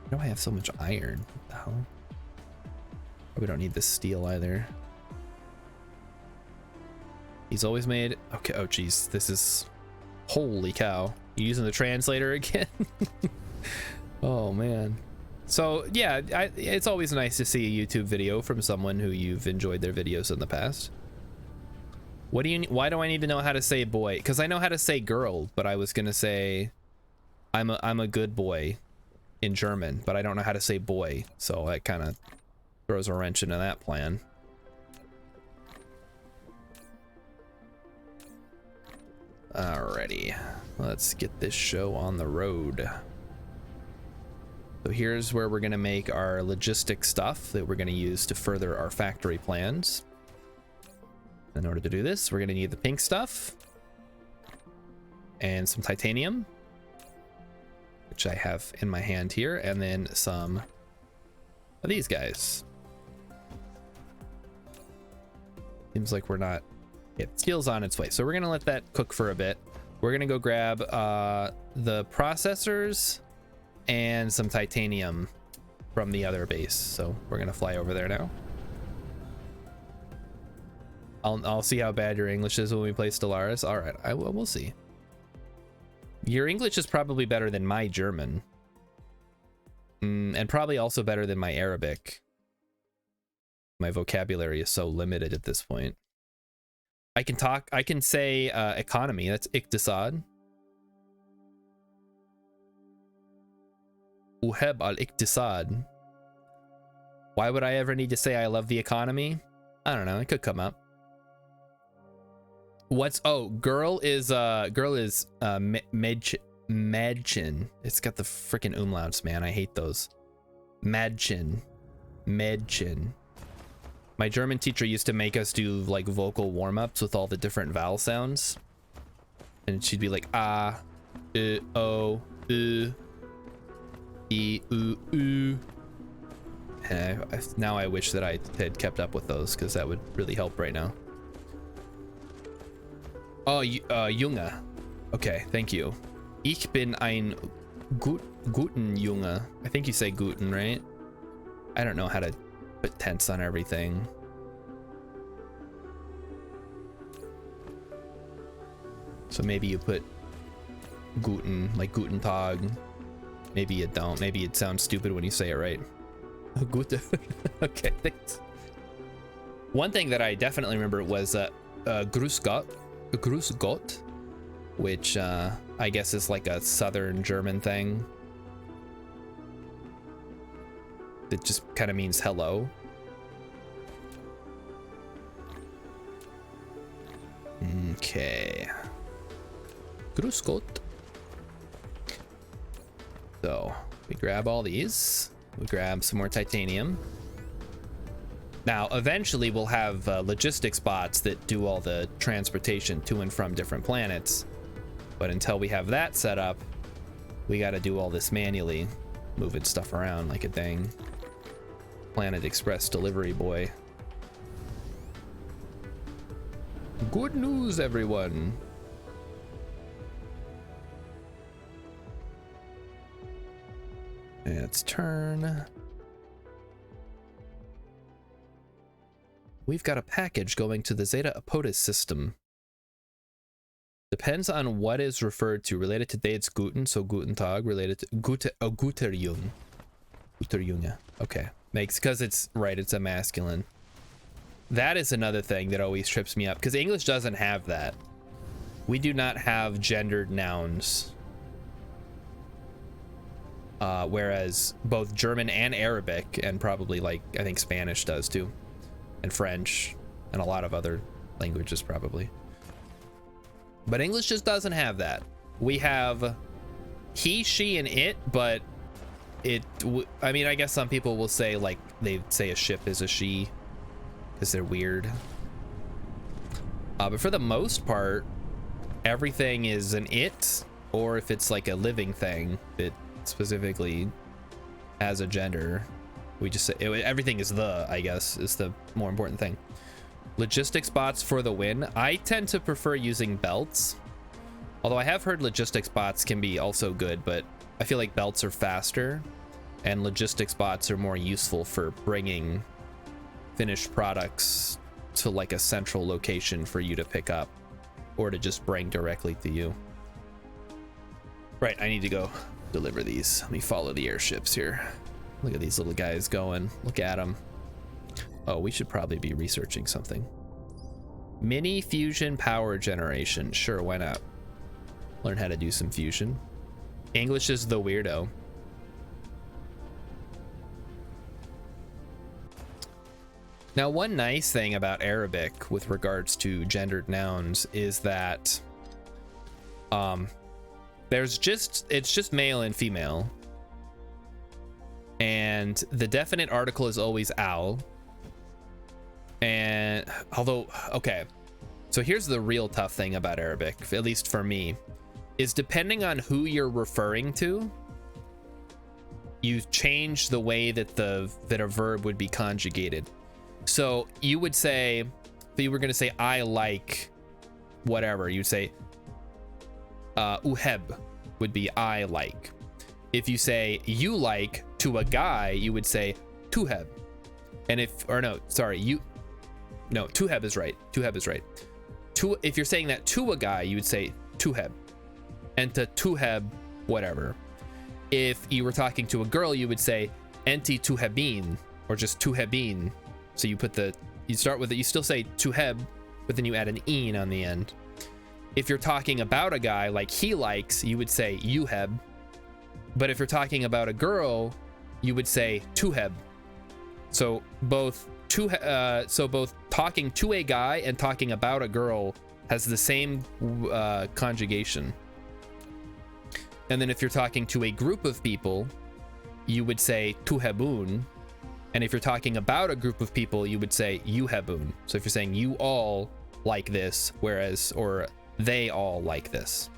do I have so much iron? What the hell? We don't need this steel either. He's always made, okay, oh geez, this is, holy cow. You using the translator again? Oh man. So yeah, it's always nice to see a YouTube video from someone who you've enjoyed their videos in the past. Why do I need to know how to say boy? Because I know how to say girl, but I was gonna say I'm a good boy in German, but I don't know how to say boy, so that kind of throws a wrench into that plan. Alrighty, let's get this show on the road. So here's where we're gonna make our logistic stuff that we're gonna use to further our factory plans. In order to do this, we're gonna need the pink stuff and some titanium, which I have in my hand here, and then some of these guys. Seems like we're not, steel's on its way, so we're gonna let that cook for a bit. We're gonna go grab the processors and some titanium from the other base. So we're gonna fly over there now. I'll see how bad your English is when we play Stellaris. All right, we'll see. Your English is probably better than my German. And probably also better than my Arabic. My vocabulary is so limited at this point. I can say economy. That's iktisad. Uheb al-iktisad. Why would I ever need to say I love the economy? I don't know. It could come up. Girl is Madchen. It's got the freaking umlauts, man. I hate those. Madchen. My German teacher used to make us do like vocal warm-ups with all the different vowel sounds. And she'd be like ah, o, e, u. And now I wish that I had kept up with those because that would really help right now. Oh, Junge. Okay, thank you. Ich bin ein guten Junge. I think you say guten, right? I don't know how to put tense on everything. So maybe you put guten, like guten Tag. Maybe you don't. Maybe it sounds stupid when you say it right. Gute. Okay, thanks. One thing that I definitely remember was Grüß Gott, which I guess is like a southern German thing. It just kind of means hello. Okay. Grüß Gott. So we grab all these. We grab some more titanium. Now, eventually we'll have logistics bots that do all the transportation to and from different planets. But until we have that set up, we got to do all this manually, moving stuff around like a dang Planet Express delivery boy. Good news, everyone. Let's turn. We've got a package going to the Zeta Apotis system. Depends on what is referred to. Related to it's Guten, so Guten Tag. Related to Guter Jung. Guter Junge. Okay. Makes, because it's right, it's a masculine. That is another thing that always trips me up, because English doesn't have that. We do not have gendered nouns. Whereas both German and Arabic, and probably like, I think Spanish does too. And French, and a lot of other languages probably. But English just doesn't have that. We have he, she, and it, but I mean, I guess some people will say like, they say a ship is a she, because they're weird. But for the most part, everything is an it, or if it's like a living thing that specifically has a gender, we just say everything is I guess is the more important thing. Logistics bots for the win. I tend to prefer using belts, although I have heard logistics bots can be also good, but I feel like belts are faster and logistics bots are more useful for bringing finished products to like a central location for you to pick up or to just bring directly to you. Right, I need to go deliver these. Let me follow the airships here. Look at these little guys going. Look at them. Oh, we should probably be researching something. Mini fusion power generation. Sure, why not? Learn how to do some fusion. English is the weirdo. Now, one nice thing about Arabic with regards to gendered nouns is that it's just male and female. And the definite article is always al. And although, okay, so here's the real tough thing about Arabic, at least for me, is depending on who you're referring to, you change the way that a verb would be conjugated. So you would say, if you were going to say I like whatever, you'd say uheb would be I like. If you say you like to a guy, you would say tuheb. And tuheb is right. Tuheb is right. If you're saying that to a guy, you would say tuheb. And to tuheb, whatever. If you were talking to a girl, you would say enti tuhebin, or just tuhebin. So you start with it, you still say tuheb, but then you add an een on the end. If you're talking about a guy, like he likes, you would say yuheb. But if you're talking about a girl, you would say tuheb. So both talking to a guy and talking about a girl has the same conjugation. And then if you're talking to a group of people, you would say tuhebun. And if you're talking about a group of people, you would say yuhebun. So if you're saying you all like this, or they all like this.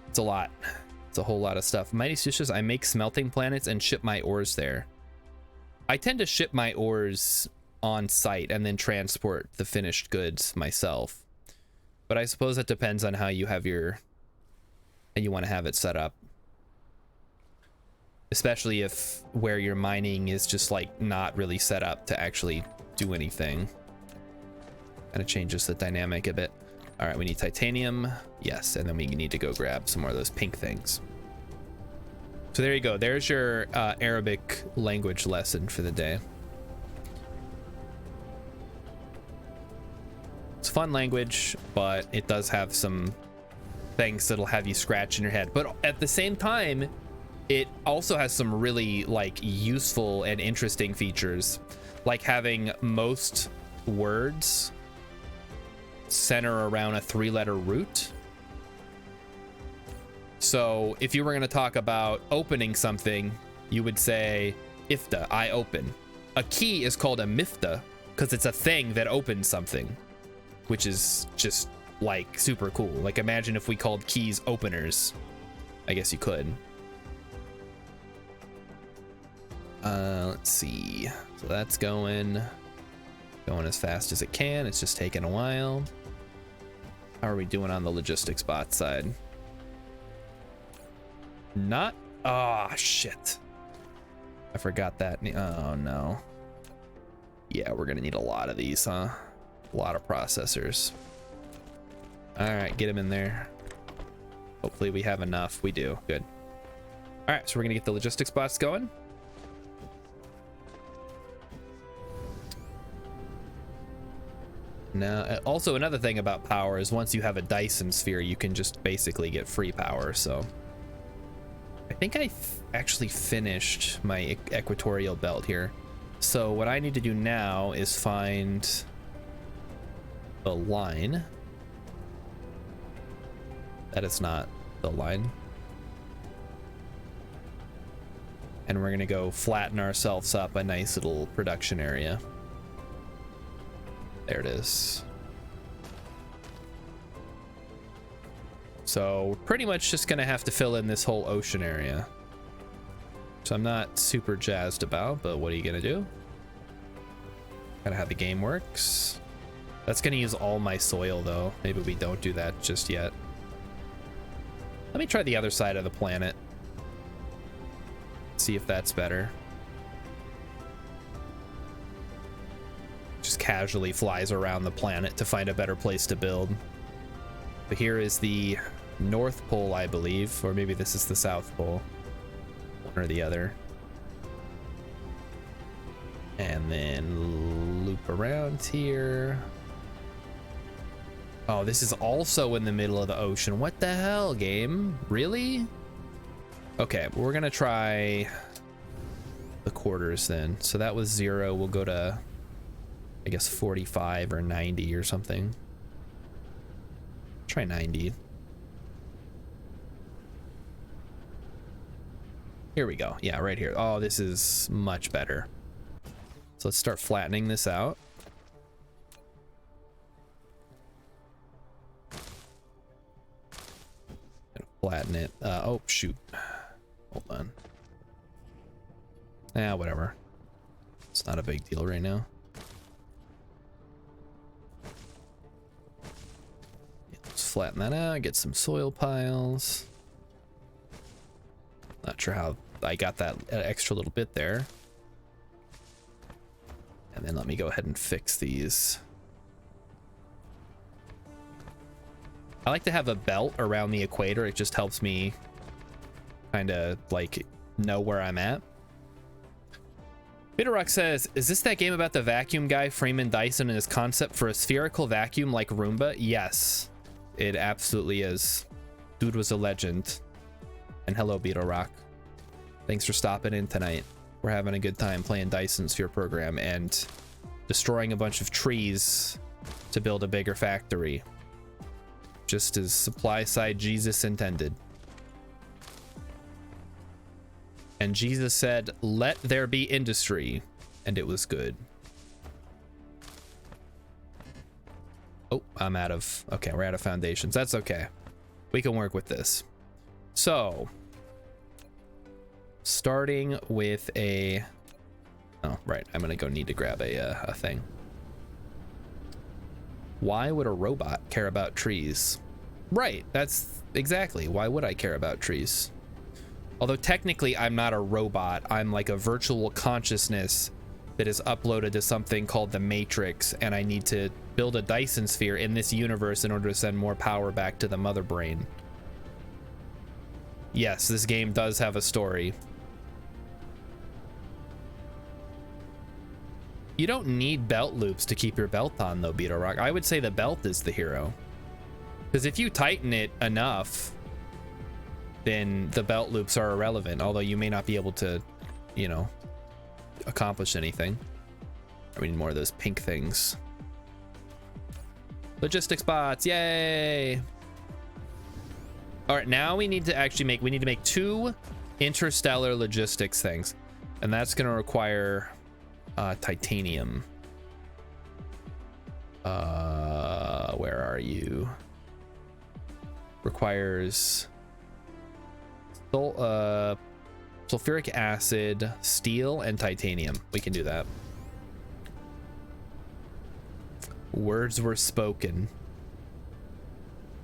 It's a lot. It's a whole lot of stuff. Mighty Sushas, I make smelting planets and ship my ores there. I tend to ship my ores on site and then transport the finished goods myself. But I suppose that depends on how you want to have it set up. Especially if where you're mining is just like not really set up to actually do anything. Kind of changes the dynamic a bit. All right, we need titanium. Yes, and then we need to go grab some more of those pink things. So there you go. There's your Arabic language lesson for the day. It's a fun language, but it does have some things that'll have you scratch in your head. But at the same time, it also has some really like useful and interesting features, like having most words center around a 3-letter root. So if you were going to talk about opening something, you would say ifta, I open. A key is called a mifta because it's a thing that opens something, which is just like super cool. Like imagine if we called keys openers. I guess you could. Let's see. So that's going as fast as it can. It's just taking a while. How are we doing on the logistics bot side? Not. Oh shit, I forgot that. Oh no. Yeah, we're gonna need a lot of these, huh? A lot of processors. All right, get them in there. Hopefully we have enough. We do. Good. All right, so we're gonna get the logistics bots going. Now, also another thing about power is once you have a Dyson sphere, you can just basically get free power. So I think I actually finished my equatorial belt here. So what I need to do now is find the line. That is not the line. And we're gonna go flatten ourselves up a nice little production area. There it is. So we're pretty much just gonna have to fill in this whole ocean area. So I'm not super jazzed about, but what are you gonna do? Kind of how the game works. That's gonna use all my soil though. Maybe we don't do that just yet. Let me try the other side of the planet. See if that's better. Just casually flies around the planet to find a better place to build. But here is the North Pole, I believe, or maybe this is the South Pole. One or the other. And then loop around here. Oh, this is also in the middle of the ocean. What the hell, game? Really? Okay, we're gonna try the quarters then. So that was 0. We'll go to, I guess, 45 or 90 or something. Try 90. Here we go. Yeah, right here. Oh, this is much better. So let's start flattening this out. Gonna flatten it. Oh, shoot. Hold on. Yeah, whatever. It's not a big deal right now. Let's flatten that out, get some soil piles. Not sure how I got that extra little bit there. And then let me go ahead and fix these. I like to have a belt around the equator. It just helps me kind of like know where I'm at. Bitterrock says, is this that game about the vacuum guy, Freeman Dyson, and his concept for a spherical vacuum like Roomba? Yes, it absolutely is. Dude was a legend. And hello, Bitterrock. Thanks for stopping in tonight. We're having a good time playing Dyson Sphere Program and destroying a bunch of trees to build a bigger factory. Just as supply side Jesus intended. And Jesus said, let there be industry. And it was good. Oh, I'm out of... Okay, we're out of foundations. That's okay. We can work with this. So, starting with a... Oh, right. I'm going to go need to grab a thing. Why would a robot care about trees? Right. That's exactly. Why would I care about trees? Although technically I'm not a robot, I'm like a virtual consciousness that is uploaded to something called the Matrix, and I need to build a Dyson sphere in this universe in order to send more power back to the mother brain. Yes, this game does have a story. You don't need belt loops to keep your belt on though, Beetle-Rock. I would say the belt is the hero. Because if you tighten it enough, then the belt loops are irrelevant, although you may not be able to, you know, accomplish anything. I mean, more of those pink things. Logistics bots, yay! All right, now we need to actually make 2 interstellar logistics things, and that's going to require titanium. Where are you? Requires sulfuric acid, steel, and titanium. We can do that. Words were spoken.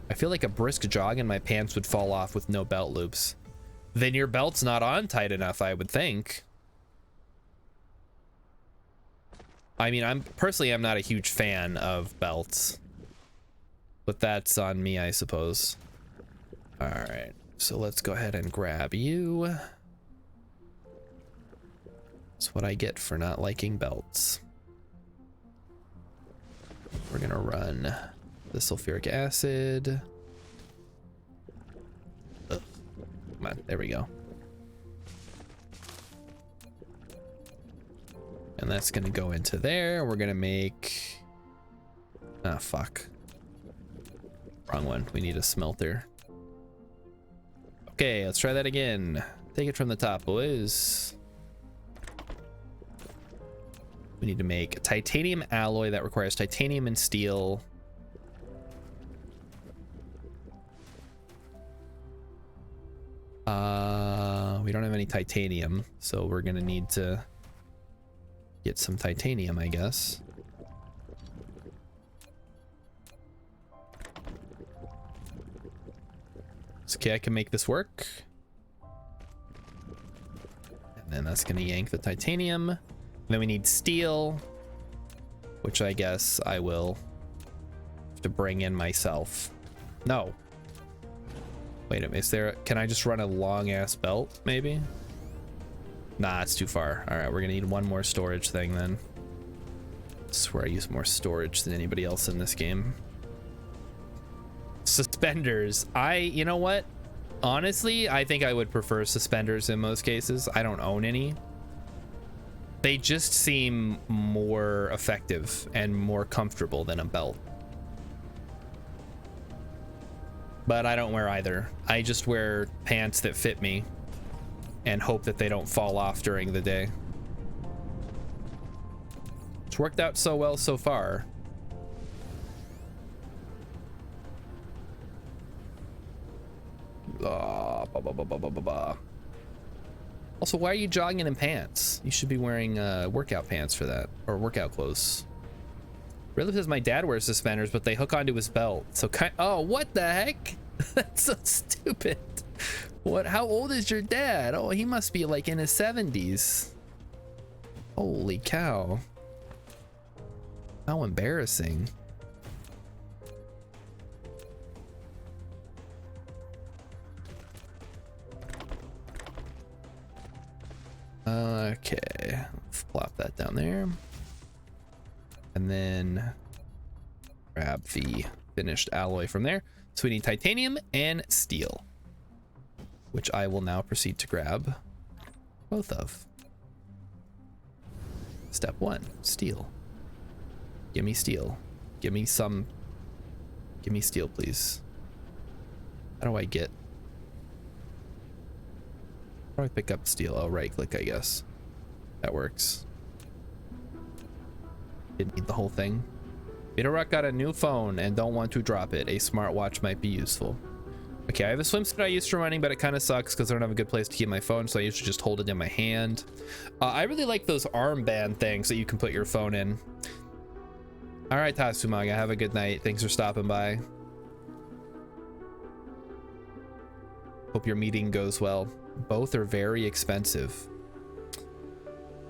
I feel like a brisk jog and my pants would fall off with no belt loops. Then your belt's not on tight enough, I would think. I mean, I'm not a huge fan of belts, but that's on me, I suppose. All right. So let's go ahead and grab you. That's what I get for not liking belts. We're gonna run the sulfuric acid. Ugh. Come on, there we go. And that's gonna go into there. We're gonna make... Ah, fuck. Wrong one. We need a smelter. Okay, let's try that again. Take it from the top, boys. We need to make a titanium alloy that requires titanium and steel. We don't have any titanium, so we're gonna need to get some titanium, I guess. It's okay, I can make this work. And then that's gonna yank the titanium. And then we need steel, which I guess I will have to bring in myself. No. Wait a minute, can I just run a long ass belt, maybe? Nah, it's too far. All right, we're gonna need one more storage thing then. I swear I use more storage than anybody else in this game. Suspenders. You know what? Honestly, I think I would prefer suspenders in most cases. I don't own any. They just seem more effective and more comfortable than a belt. But I don't wear either. I just wear pants that fit me and hope that they don't fall off during the day. It's worked out so well so far. Also, why are you jogging in pants? You should be wearing workout pants for that, or workout clothes. Really says my dad wears suspenders, but they hook onto his belt. So oh, what the heck? That's so stupid. What? How old is your dad? Oh, he must be like in his 70s. Holy cow. How embarrassing. Okay, let's plop that down there. And then grab the finished alloy from there. So we need titanium and steel, which I will now proceed to grab both of. Step 1, steel. Give me steel. Give me some. Give me steel, please. How do I get? How do I pick up steel? Oh, right click, I guess. That works. Didn't need the whole thing. Vitorak got a new phone and don't want to drop it. A smartwatch might be useful. Okay, I have a swimsuit I use for running, but it kind of sucks because I don't have a good place to keep my phone, so I usually just hold it in my hand. I really like those armband things that you can put your phone in. All right, Tatsumaga, have a good night. Thanks for stopping by. Hope your meeting goes well. Both are very expensive.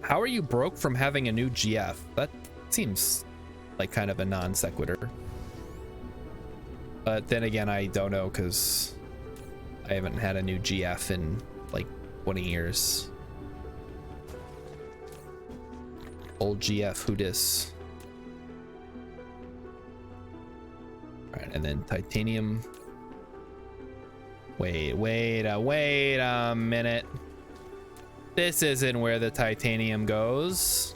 How are you broke from having a new GF? That seems like kind of a non sequitur. But then again, I don't know because I haven't had a new GF in like 20 years. Old GF, who dis? All right, and then titanium. Wait a minute. This isn't where the titanium goes.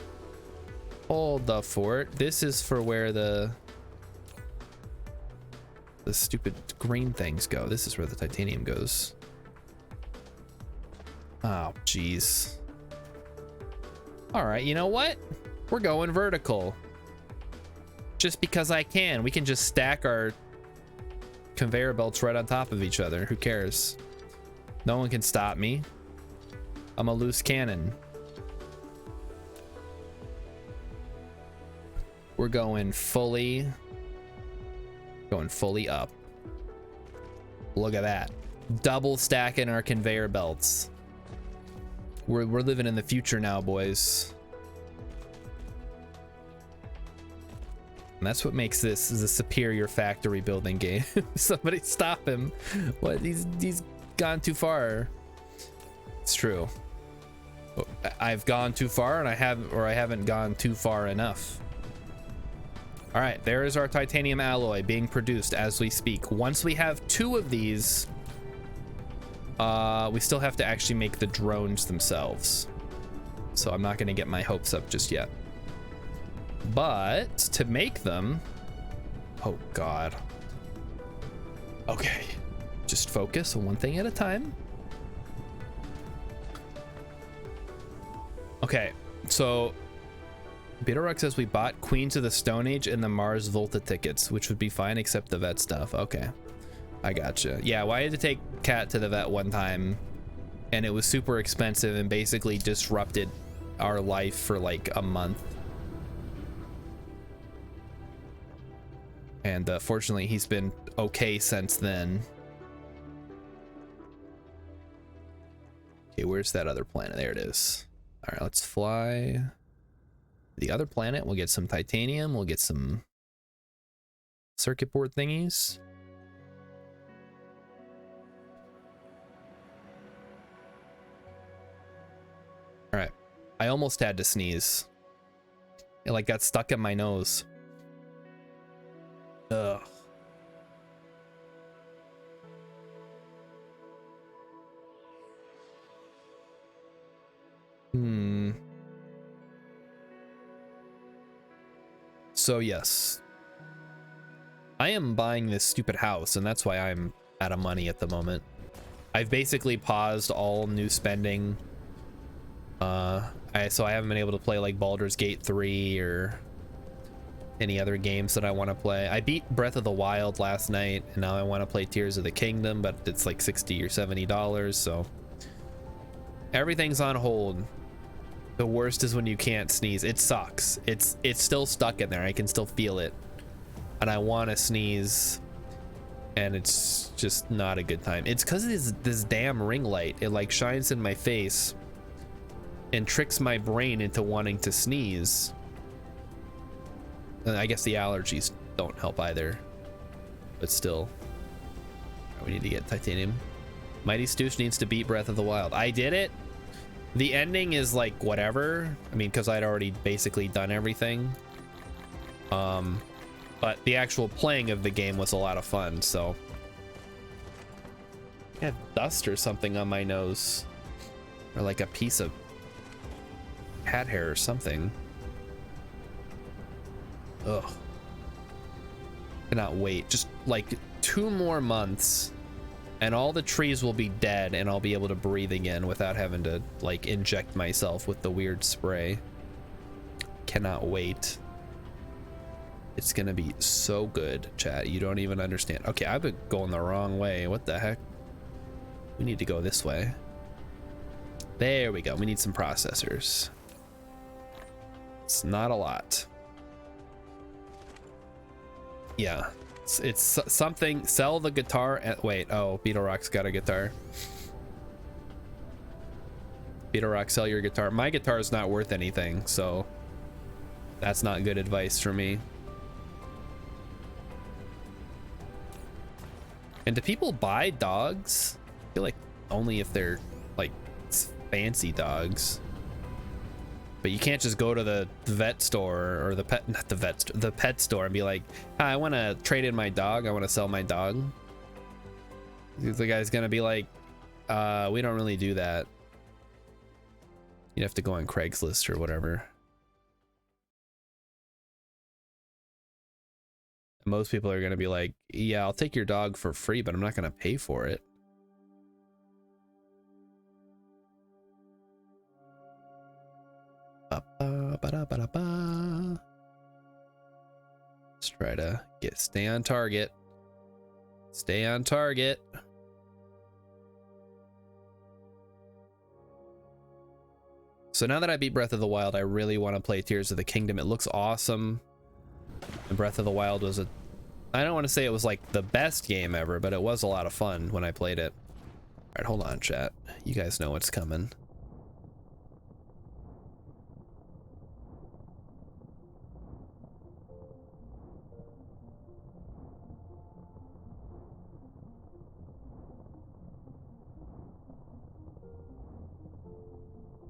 Hold the fort. This is for where the stupid green things go. This is where the titanium goes. Oh, jeez. All right, you know what? We're going vertical. Just because I can. We can just stack our conveyor belts right on top of each other. Who cares? No one can stop me. I'm a loose cannon. We're going fully up. Look at that. Double stacking our conveyor belts. We're living in the future now, boys. And that's what makes this a superior factory building game. Somebody stop him. What? He's gone too far. It's true. I've gone too far and I haven't gone too far enough. All right, there is our titanium alloy being produced as we speak. Once we have 2 of these, we still have to actually make the drones themselves. So I'm not gonna get my hopes up just yet. But to make them, oh God. Okay, just focus on one thing at a time. Okay, so Beetlorux says we bought Queens of the Stone Age and the Mars Volta tickets, which would be fine except the vet stuff. Okay, I gotcha. Yeah, well, I had to take Kat to the vet one time and it was super expensive and basically disrupted our life for like a month. And fortunately, he's been okay since then. Okay, where's that other planet? There it is. All right, let's fly to the other planet. We'll get some titanium. We'll get some circuit board thingies. All right, I almost had to sneeze. It like got stuck in my nose. Ugh. So yes, I am buying this stupid house and that's why I'm out of money at the moment. I've basically paused all new spending. So I haven't been able to play like Baldur's Gate 3 or any other games that I want to play. I beat Breath of the Wild last night and now I want to play Tears of the Kingdom, but it's like $60 or $70, so everything's on hold. The worst is when you can't sneeze. It sucks. It's still stuck in there. I can still feel it and I want to sneeze and it's just not a good time. It's because of this damn ring light. It like shines in my face and tricks my brain into wanting to sneeze. And I guess the allergies don't help either, but still. We need to get titanium. Mighty Stoosh needs to beat Breath of the Wild. I did it. The ending is like whatever. I mean, because I'd already basically done everything. But the actual playing of the game was a lot of fun, so. I have dust or something on my nose. Or like a piece of cat hair or something. Ugh. Cannot wait. Just like 2 more months and all the trees will be dead and I'll be able to breathe again without having to like inject myself with the weird spray. Cannot wait. It's gonna be so good, chat. You don't even understand. Okay, I've been going the wrong way. What the heck? We need to go this way. There we go. We need some processors. It's not a lot. Yeah, it's something. Sell the guitar and wait. Oh, Beetle Rock's got a guitar. Beetle Rock, sell your guitar. My guitar is not worth anything, so that's not good advice for me. And do people buy dogs? I feel like only if they're like fancy dogs. But you can't just go to the vet store or the pet store and be like, hi, I want to trade in my dog. I want to sell my dog. The guy's gonna be like, we don't really do that. You'd have to go on Craigslist or whatever. Most people are gonna be like, yeah, I'll take your dog for free, but I'm not gonna pay for it. Let's try to stay on target. Stay on target. So now that I beat Breath of the Wild, I really want to play Tears of the Kingdom. It looks awesome. And Breath of the Wild was I don't want to say it was like the best game ever, but it was a lot of fun when I played it. All right, hold on, chat. You guys know what's coming.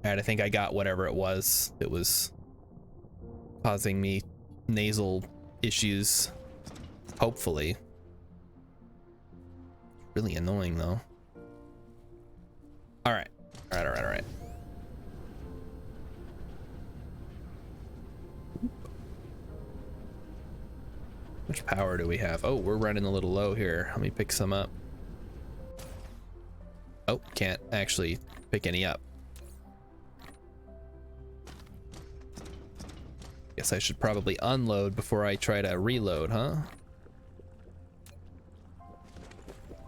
All right, I think I got whatever it was. It was causing me nasal issues. Hopefully. Really annoying though. All right. All right. How much power do we have? Oh, we're running a little low here. Let me pick some up. Oh, can't actually pick any up. Guess I should probably unload before I try to reload, huh?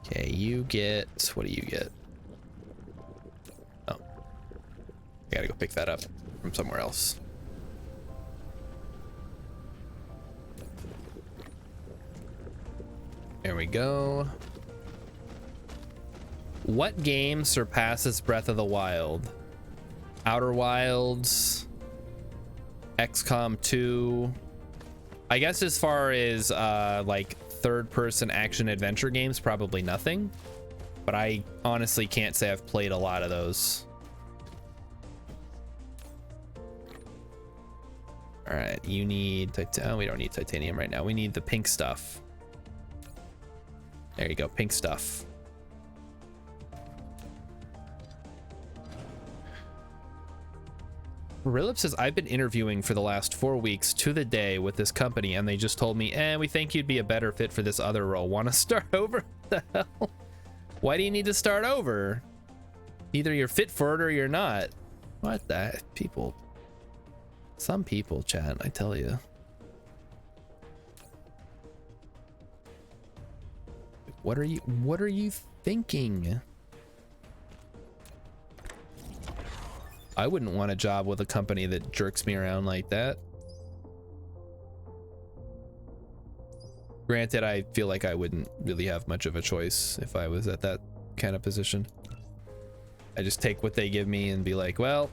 Okay, you get, what do you get? Oh, I gotta go pick that up from somewhere else. There we go. What game surpasses Breath of the Wild? Outer Wilds, XCOM 2. I guess as far as like third-person action adventure games, probably nothing. But I honestly can't say I've played a lot of those. All right, you need titanium. We don't need titanium right now. We need the pink stuff. There you go, pink stuff. Rilip says, I've been interviewing for the last 4 weeks to the day with this company, and they just told me, we think you'd be a better fit for this other role. Want to start over? What the hell? Why do you need to start over? Either you're fit for it or you're not. What the people? Some people, chat, I tell you. What are you thinking? I wouldn't want a job with a company that jerks me around like that. Granted, I feel like I wouldn't really have much of a choice if I was at that kind of position. I just take what they give me and be like, well,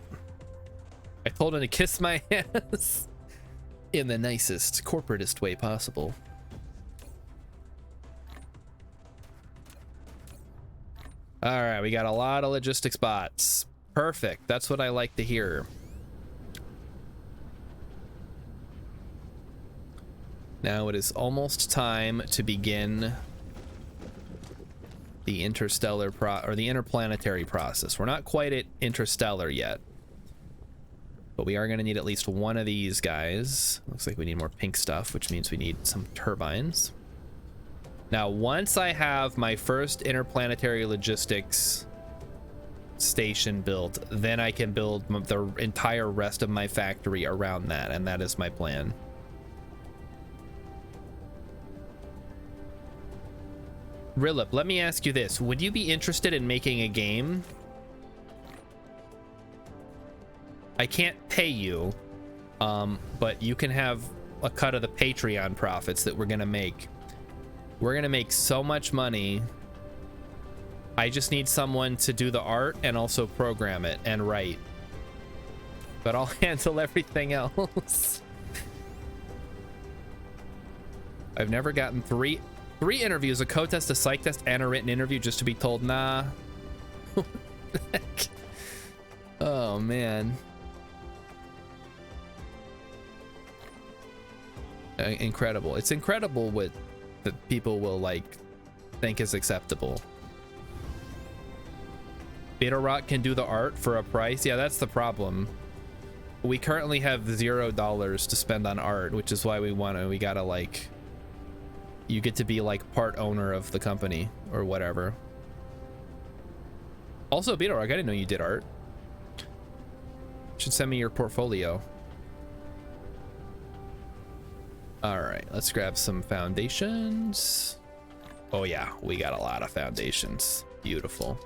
I told him to kiss my ass in the nicest, corporatist way possible. All right, we got a lot of logistics bots. Perfect. That's what I like to hear. Now it is almost time to begin the the interplanetary process. We're not quite at interstellar yet, but we are going to need at least one of these guys. Looks like we need more pink stuff, which means we need some turbines. Now, once I have my first interplanetary logistics station built, then I can build the entire rest of my factory around that, and that is my plan. Rilip, let me ask you this. Would you be interested in making a game? I can't pay you, but you can have a cut of the Patreon profits that we're gonna make. We're gonna make so much money. I just need someone to do the art and also program it and write. But I'll handle everything else. I've never gotten three interviews, a code test, a psych test, and a written interview just to be told, nah. Oh, man. Incredible. It's incredible what that people will, like, think is acceptable. Beta Rock can do the art for a price. Yeah, that's the problem. We currently have $0 to spend on art, which is why we gotta, like... You get to be like part owner of the company or whatever. Also, Beetle Rock, I didn't know you did art. Should send me your portfolio. All right, let's grab some foundations. Oh yeah, we got a lot of foundations. Beautiful.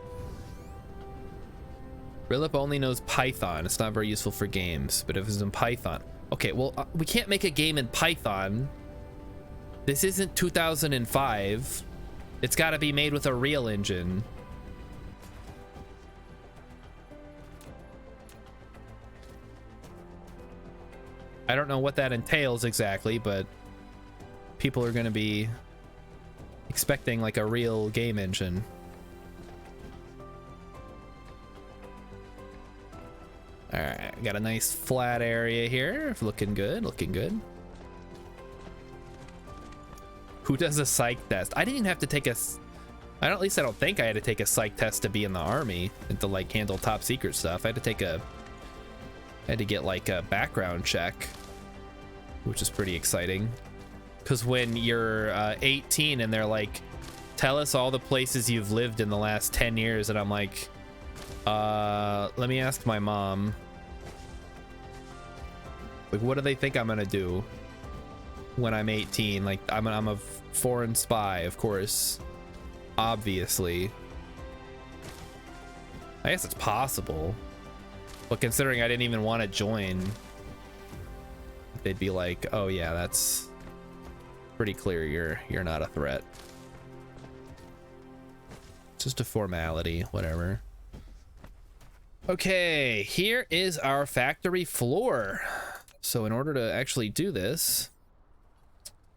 Rilip only knows Python. It's not very useful for games, but if it's in Python. Okay, well, we can't make a game in Python. This isn't 2005. It's got to be made with a real engine. I don't know what that entails exactly, but people are going to be expecting like a real game engine. All right, got a nice flat area here. Looking good, looking good. Who does a psych test? I didn't even have to take at least I don't think I had to take a psych test to be in the army and to like handle top secret stuff. I had to get like a background check, which is pretty exciting. Because when you're 18 and they're like, tell us all the places you've lived in the last 10 years. And I'm like, let me ask my mom. Like, what do they think I'm gonna do when I'm 18? Like, I'm a foreign spy, of course, obviously. I guess it's possible, but considering I didn't even want to join, they'd be like, oh yeah, that's pretty clear you're not a threat. Just a formality, whatever. Okay, here is our factory floor. So in order to actually do this,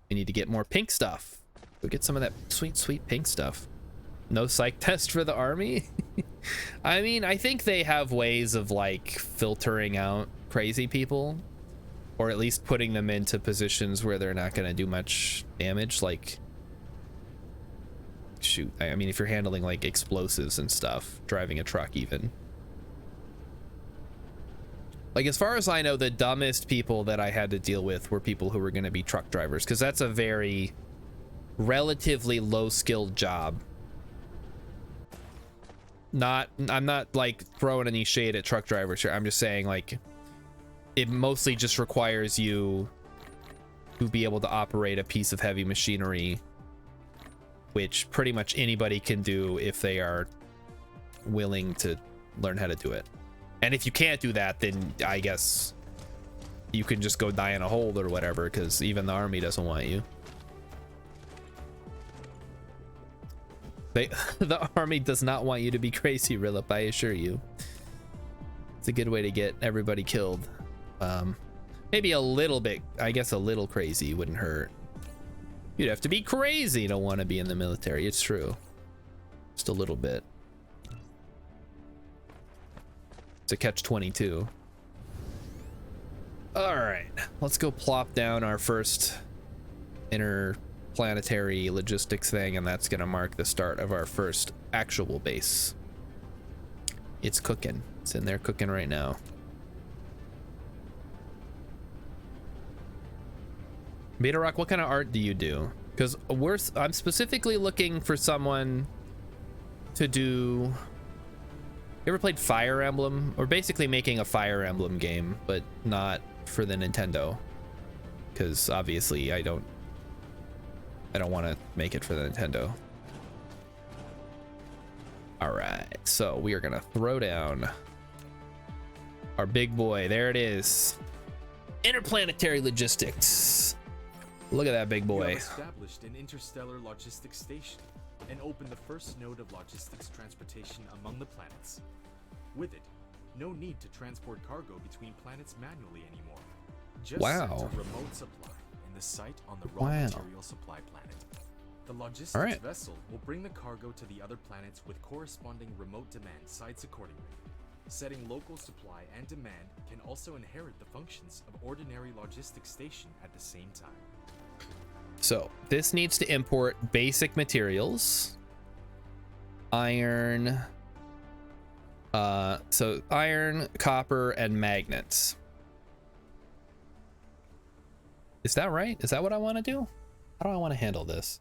we need to get more pink stuff. Go get some of that sweet, sweet pink stuff. No psych test for the army? I mean, I think they have ways of like filtering out crazy people, or at least putting them into positions where they're not going to do much damage. Like, shoot, I mean, if you're handling like explosives and stuff, driving a truck even. Like, as far as I know, the dumbest people that I had to deal with were people who were going to be truck drivers, because that's a very relatively low-skilled job. I'm not like throwing any shade at truck drivers here. I'm just saying, like, it mostly just requires you to be able to operate a piece of heavy machinery, which pretty much anybody can do if they are willing to learn how to do it. And if you can't do that, then I guess you can just go die in a hole or whatever, because even the army doesn't want you. They, the army does not want you to be crazy, Rilip, I assure you. It's a good way to get everybody killed. Maybe a little bit, I guess a little crazy wouldn't hurt. You'd have to be crazy to want to be in the military. It's true. Just a little bit. It's a catch-22. All right, let's go plop down our first interplanetary logistics thing, and that's gonna mark the start of our first actual base. It's cooking. It's in there cooking right now. Beta Rock, what kind of art do you do? Because I'm specifically looking for someone to do. You ever played Fire Emblem? We're basically making a Fire Emblem game, but not for the Nintendo. Because obviously I don't want to make it for the Nintendo. All right, so we are gonna throw down our big boy. There it is. Interplanetary logistics. Look at that big boy. We have established an interstellar logistics station and opened the first node of logistics transportation among the planets. With it, no need to transport cargo between planets manually anymore. Just wow. send a remote supply in the site on the raw material supply planet. The logistics vessel will bring the cargo to the other planets with corresponding remote demand sites accordingly. Setting local supply and demand can also inherit the functions of ordinary logistics station at the same time. So this needs to import basic materials, iron, so iron, copper, and magnets. Is that right? Is that what I want to do? How do I want to handle this?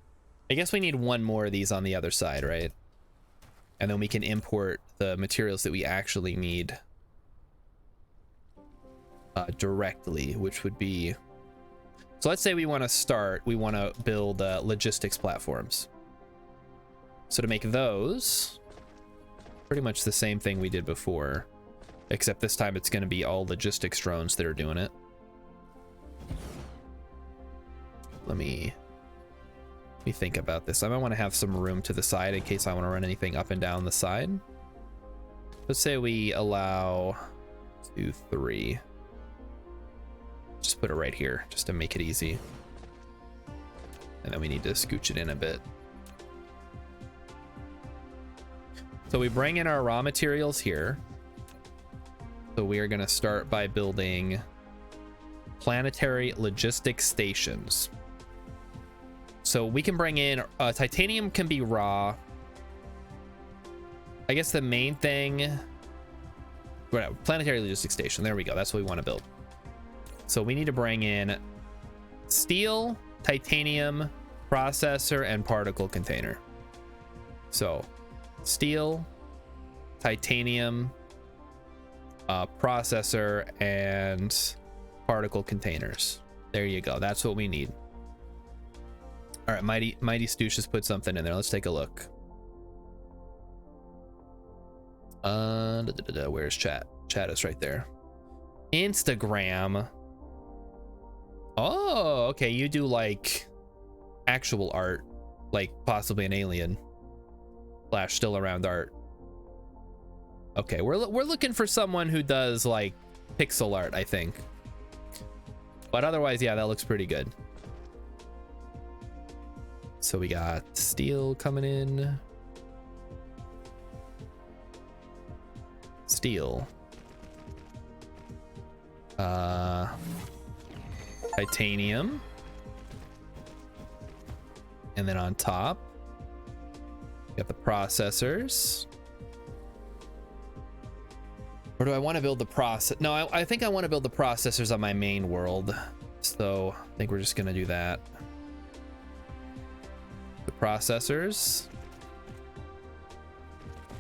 I guess we need one more of these on the other side, right? And then we can import the materials that we actually need directly, which would be... So let's say we want to build logistics platforms. So to make those, pretty much the same thing we did before, except this time it's going to be all logistics drones that are doing it. Let me think about this. I might want to have some room to the side in case I want to run anything up and down the side. Let's say we allow 2, 3. Just put it right here just to make it easy. And then we need to scooch it in a bit. So we bring in our raw materials here. So we are going to start by building planetary logistics stations. So we can bring in titanium can be raw. I guess the main thing, whatever, planetary logistics station. There we go. That's what we want to build. So we need to bring in steel, titanium, processor, and particle container. So steel, titanium, processor, and particle containers. There you go. That's what we need. All right, Mighty Stoosh has put something in there. Let's take a look. Where's chat? Chat is right there. Instagram. Oh, okay. You do like actual art, like possibly an alien / still around art. Okay, we're looking for someone who does like pixel art, I think. But otherwise, yeah, that looks pretty good. So we got steel coming in. Steel. Titanium. And then on top, we got the processors. Or do I want to build the process? No, I think I want to build the processors on my main world. So I think we're just going to do that. The processors.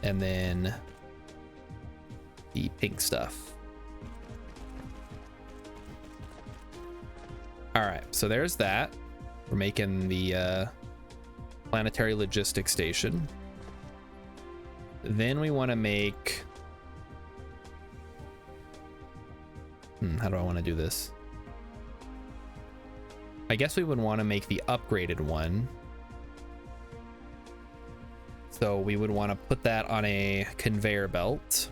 And then the pink stuff. All right, so there's that. We're making the planetary logistics station. Then we want to make... how do I want to do this? I guess we would want to make the upgraded one So we would want to put that on a conveyor belt.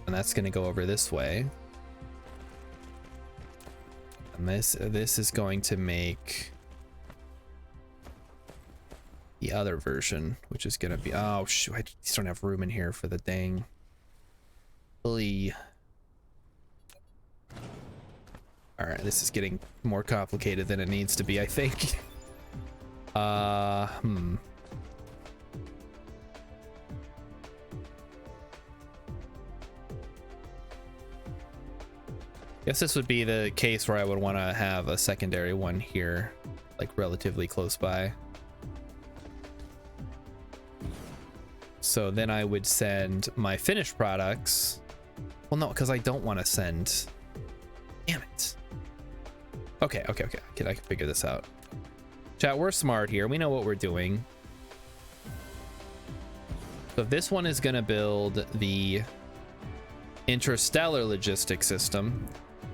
And that's going to go over this way. And this is going to make the other version, which is going to be, oh shoot, I just don't have room in here for the dang. All right, this is getting more complicated than it needs to be, I think. Guess this would be the case where I would want to have a secondary one here, like relatively close by. So then I would send my finished products. Well, no, because I don't want to send. Damn it. Okay. I can figure this out. Chat, we're smart here. We know what we're doing. So this one is going to build the interstellar logistics system.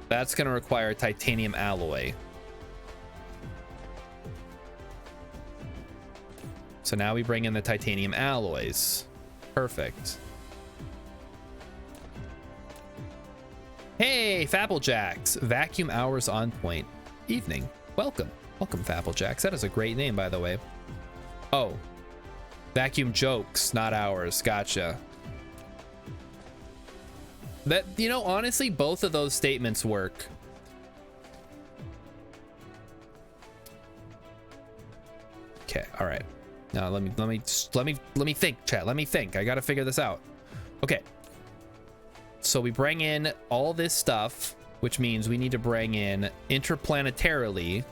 That's going to require titanium alloy. So now we bring in the titanium alloys. Perfect. Hey, Fapplejacks. Vacuum hours on point. Evening. Welcome. Welcome, Fapplejacks. That is a great name, by the way. Oh. Vacuum jokes, not hours. Gotcha. That, you know, honestly, both of those statements work. Okay, all right. Now let me think, chat. Let me think. I gotta figure this out. Okay. So we bring in all this stuff, which means we need to bring in interplanetarily.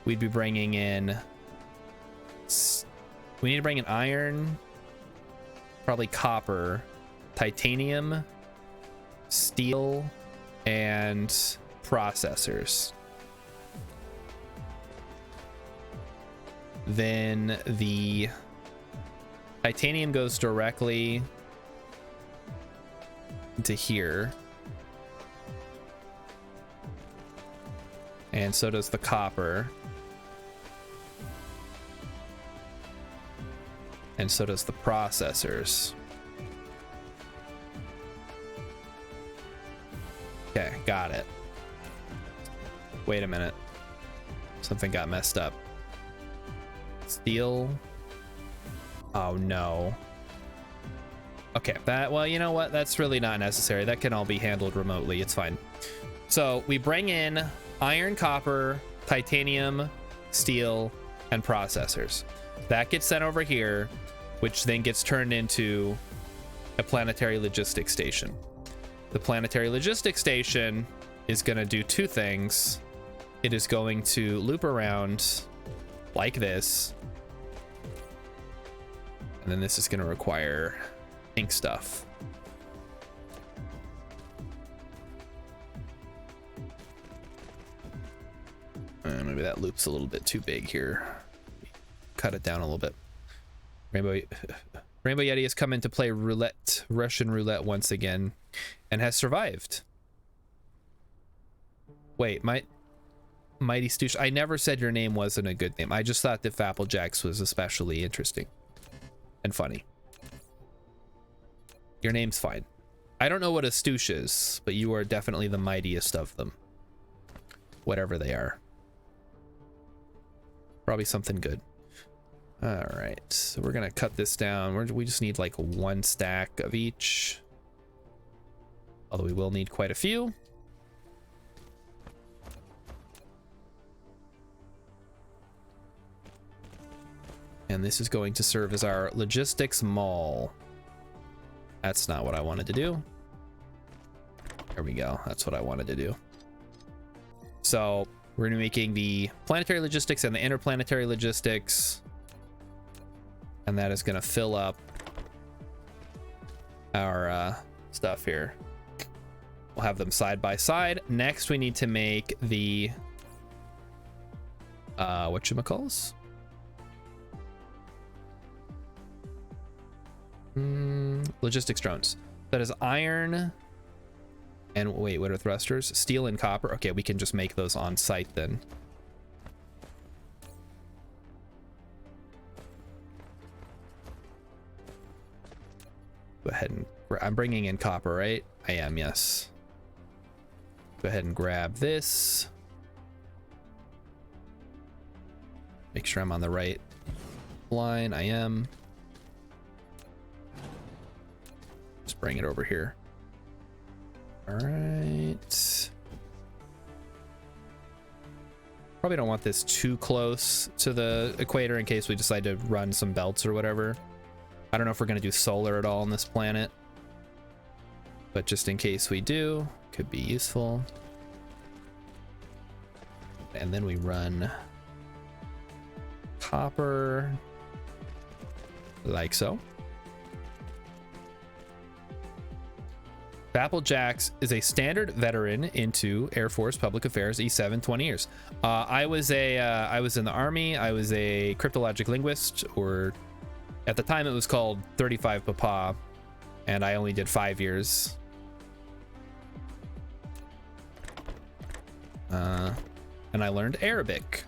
We'd be bringing in. We need to bring in iron, probably copper, titanium, steel, and processors. Then the titanium goes directly into here, and so does the copper, and so does the processors. Okay, got it. Wait a minute. Something got messed up. Steel. Oh no. Okay, well, you know what? That's really not necessary. That can all be handled remotely. It's fine. So we bring in iron, copper, titanium, steel, and processors. That gets sent over here, which then gets turned into a planetary logistics station. The planetary logistics station is going to do two things. It is going to loop around like this. And then this is going to require ink stuff. Maybe that loop's a little bit too big here. Cut it down a little bit. Rainbow Yeti has come in to play Russian roulette once again, and has survived. Wait, Mighty Stoosh. I never said your name wasn't a good name. I just thought that Fapplejacks was especially interesting and funny. Your name's fine. I don't know what a Stoosh is, but you are definitely the mightiest of them. Whatever they are. Probably something good. All right, so we're gonna cut this down. We just need like one stack of each, although we will need quite a few. And this is going to serve as our logistics mall. That's not what I wanted to do. There we go. That's what I wanted to do. So we're gonna be making the planetary logistics and the interplanetary logistics. And that is going to fill up our stuff here. We'll have them side by side. Next, we need to make the whatchamacalls? Logistics drones. That is iron. And wait, what are thrusters? Steel and copper. Okay, we can just make those on site then. ahead and I'm bringing in copper, right? I am, yes. Go ahead and grab this. Make sure I'm on the right line. I am. Just bring it over here. All right. Probably don't want this too close to the equator in case we decide to run some belts or whatever. I don't know if we're going to do solar at all on this planet, but just in case we do, could be useful. And then we run copper like so. Applejacks is a standard veteran into Air Force Public Affairs E7, 20 years. I was in the Army. I was a cryptologic linguist, or at the time it was called 35 Papa, and I only did 5 years. And I learned Arabic.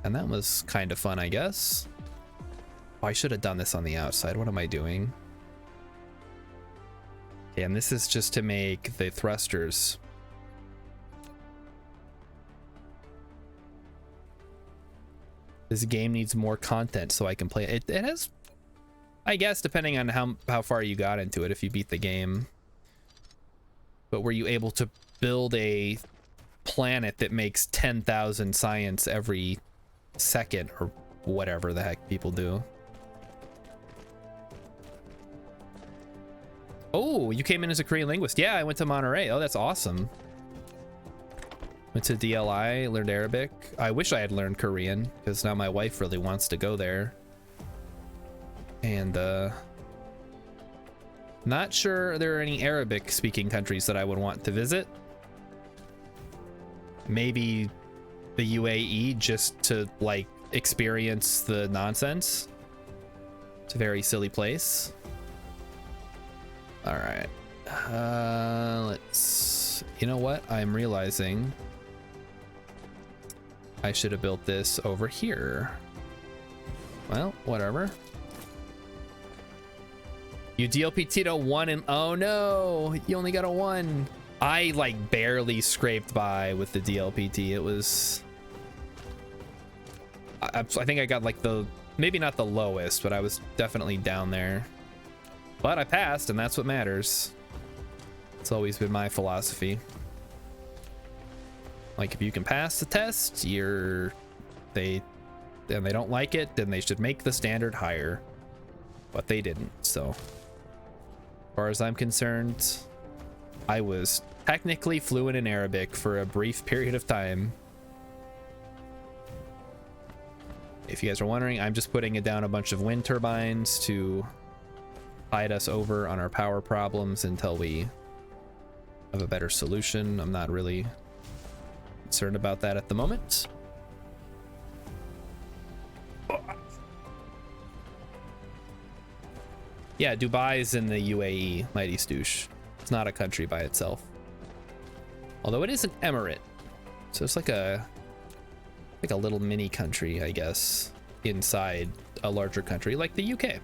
And that was kind of fun, I guess. Oh, I should have done this on the outside. What am I doing? Okay, and this is just to make the thrusters. This game needs more content so I can play it. It has, I guess, depending on how far you got into it, if you beat the game. But were you able to build a planet that makes 10,000 science every second, or whatever the heck people do? Oh, you came in as a Korean linguist. Yeah, I went to Monterey. Oh, that's awesome. Went to DLI, learned Arabic. I wish I had learned Korean, because now my wife really wants to go there. And not sure there are any Arabic speaking countries that I would want to visit. Maybe the UAE, just to like experience the nonsense. It's a very silly place. All right, let's, you know what? I'm realizing I should have built this over here. Well, whatever. You DLPT'd a 1 and oh no, you only got a 1. I like barely scraped by with the DLPT. It was, I think I got like the, maybe not the lowest, but I was definitely down there. But I passed, and that's what matters. It's always been my philosophy. Like, if you can pass the test, and they don't like it, then they should make the standard higher. But they didn't, so. As far as I'm concerned, I was technically fluent in Arabic for a brief period of time. If you guys are wondering, I'm just putting it down a bunch of wind turbines to tide us over on our power problems until we have a better solution. I'm not really concerned about that at the moment. Yeah, Dubai's in the UAE, Mighty Stoosh. It's not a country by itself. Although it is an emirate. So it's like a little mini country, I guess, inside a larger country like the UK.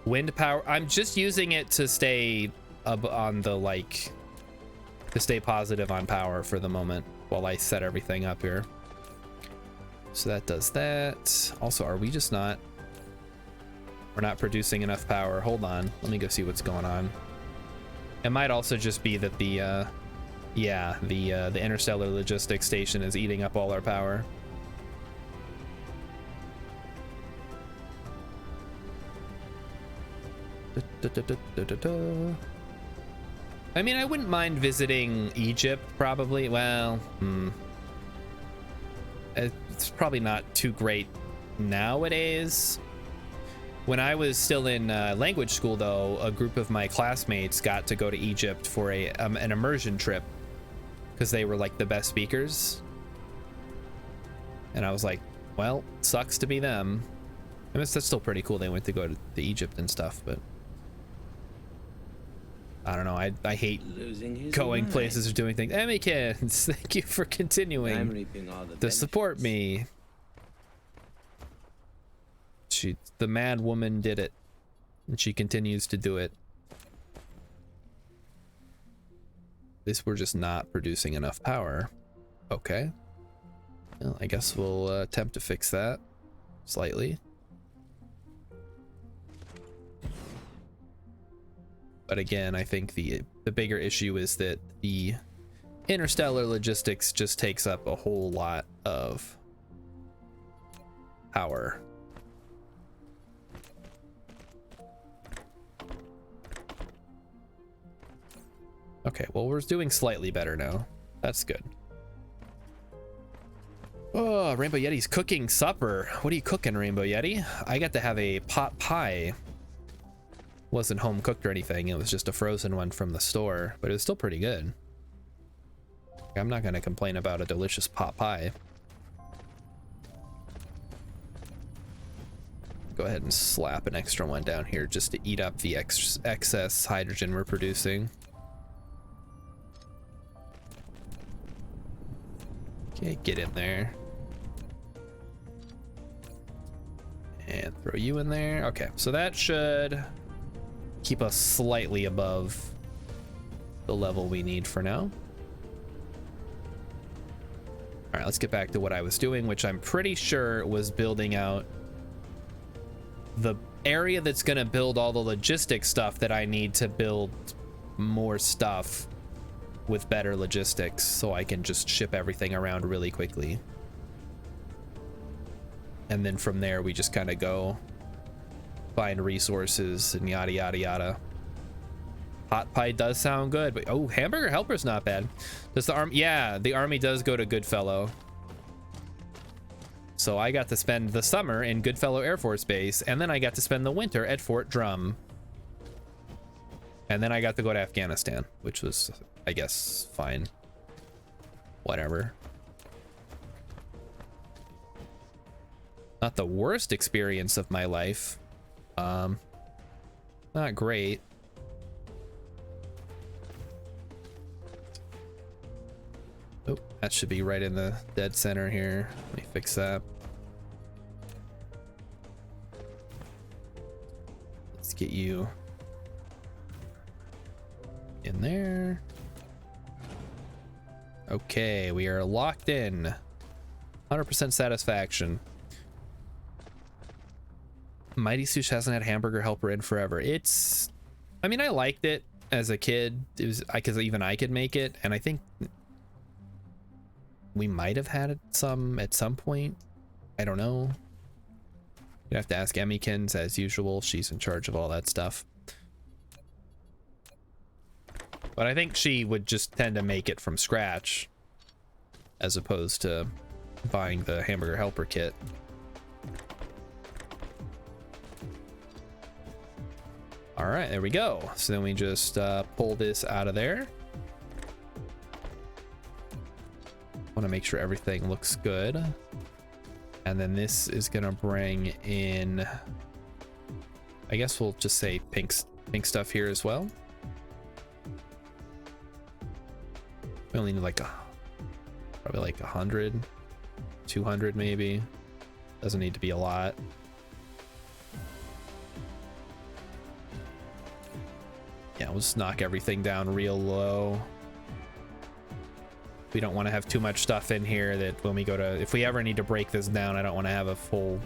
Wind power, I'm just using it to stay up on the, like, to stay positive on power for the moment while I set everything up here. So that does that. Also, are we just not, we're not producing enough power? Hold on, let me go see what's going on. It might also just be that the the interstellar logistics station is eating up all our power. I mean, I wouldn't mind visiting Egypt, probably. Well, it's probably not too great nowadays. When I was still in language school, though, a group of my classmates got to go to Egypt for an immersion trip because they were like the best speakers. And I was like, well, sucks to be them. I mean, that's still pretty cool. They went to go to Egypt and stuff, but I don't know. I hate going places or doing things. Emmykins, thank you for continuing to support me. The mad woman did it. and she continues to do it. This we're just not producing enough power. Okay. Well, I guess we'll attempt to fix that slightly. But again, I think the bigger issue is that the interstellar logistics just takes up a whole lot of power. Okay, well, we're doing slightly better now. That's good. Oh, Rainbow Yeti's cooking supper. What are you cooking, Rainbow Yeti? I got to have a pot pie. Wasn't home cooked or anything. It was just a frozen one from the store, but it was still pretty good. I'm not gonna complain about a delicious pot pie. Go ahead and slap an extra one down here just to eat up the excess hydrogen we're producing. Okay, get in there. And throw you in there. Okay, so that should keep us slightly above the level we need for now. All right, let's get back to what I was doing, which I'm pretty sure was building out the area that's gonna build all the logistics stuff that I need to build more stuff with better logistics, so I can just ship everything around really quickly. And then from there, we just kind of go find resources and yada, yada, yada. Hot pie does sound good, but oh, hamburger helper's not bad. Does the army? Yeah, the army does go to Goodfellow. So I got to spend the summer in Goodfellow Air Force Base, and then I got to spend the winter at Fort Drum. And then I got to go to Afghanistan, which was, I guess, fine. Whatever. Not the worst experience of my life. Not great. Oh, that should be right in the dead center here. Let me fix that. Let's get you in there. Okay, we are locked in. 100% satisfaction. Mighty Sush hasn't had hamburger helper in forever. It's, I mean, I liked it as a kid. It was, because even I could make it, and I think we might have had it some at some point. I don't know. You have to ask Emmykins as usual. She's in charge of all that stuff. But I think she would just tend to make it from scratch as opposed to buying the hamburger helper kit. All right, there we go. So then we just pull this out of there. Want to make sure everything looks good. And then this is gonna bring in, I guess we'll just say pink stuff here as well. We only need like probably like 100, 200 maybe. Doesn't need to be a lot. Yeah, we'll just knock everything down real low. We don't want to have too much stuff in here that when we go to, if we ever need to break this down, I don't want to have a full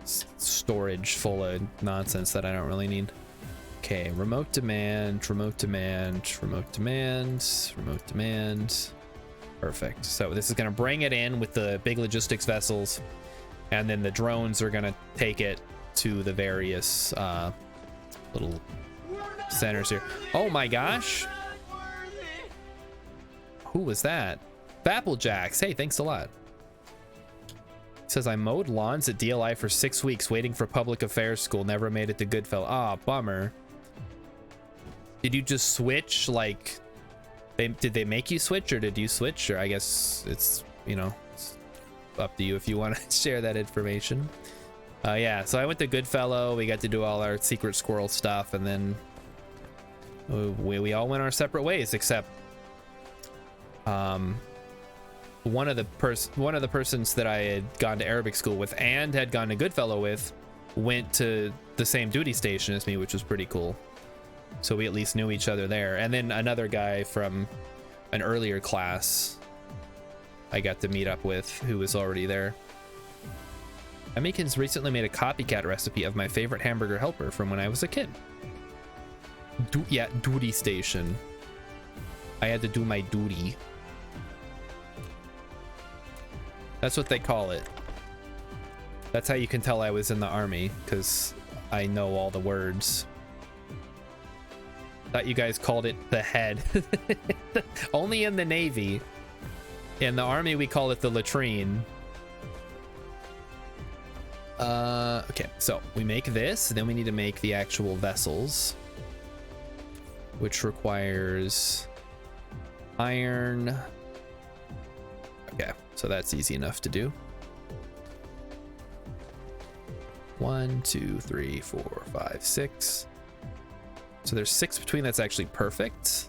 storage full of nonsense that I don't really need. Okay, remote demand, remote demand, remote demand, remote demand. Perfect. So this is going to bring it in with the big logistics vessels, and then the drones are going to take it to the various little centers here. Oh my gosh. Who was that? Applejacks. Hey, thanks a lot. It says I mowed lawns at DLI for 6 weeks waiting for public affairs school. Never made it to Goodfellow. Ah, bummer. Did you just switch? Like, did they make you switch, or did you switch? Or I guess it's, you know, it's up to you if you want to share that information. Yeah, so I went to Goodfellow. We got to do all our secret squirrel stuff, and then we all went our separate ways, except one of the persons that I had gone to Arabic school with and had gone to Goodfellow with went to the same duty station as me, which was pretty cool. So we at least knew each other there. And then another guy from an earlier class I got to meet up with who was already there. Amikins recently made a copycat recipe of my favorite hamburger helper from when I was a kid. Yeah, duty station. I had to do my duty. That's what they call it. That's how you can tell I was in the army, because I know all the words. Thought you guys called it the head. Only in the Navy. In the army, we call it the latrine. Okay, so we make this, then we need to make the actual vessels, which requires iron. Okay, so that's easy enough to do. 1, 2, 3, 4, 5, 6. So there's 6 between. That's actually perfect.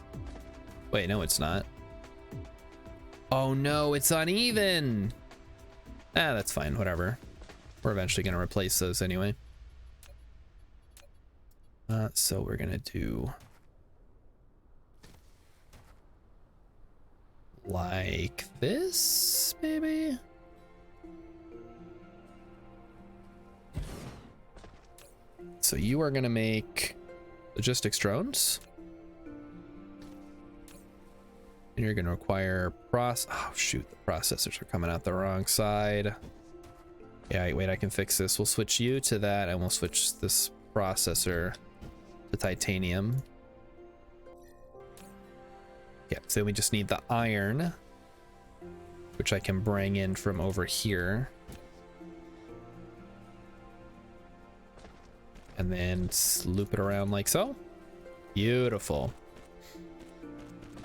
Wait, no, it's not. Oh no, it's uneven. Ah, that's fine, whatever. We're eventually gonna replace those anyway. So we're gonna do like this, maybe. So you are gonna make logistics drones. And you're gonna require oh shoot, the processors are coming out the wrong side. Yeah, wait, I can fix this. We'll switch you to that, and we'll switch this processor to titanium. Yeah, so we just need the iron, which I can bring in from over here. And then loop it around like so. Beautiful.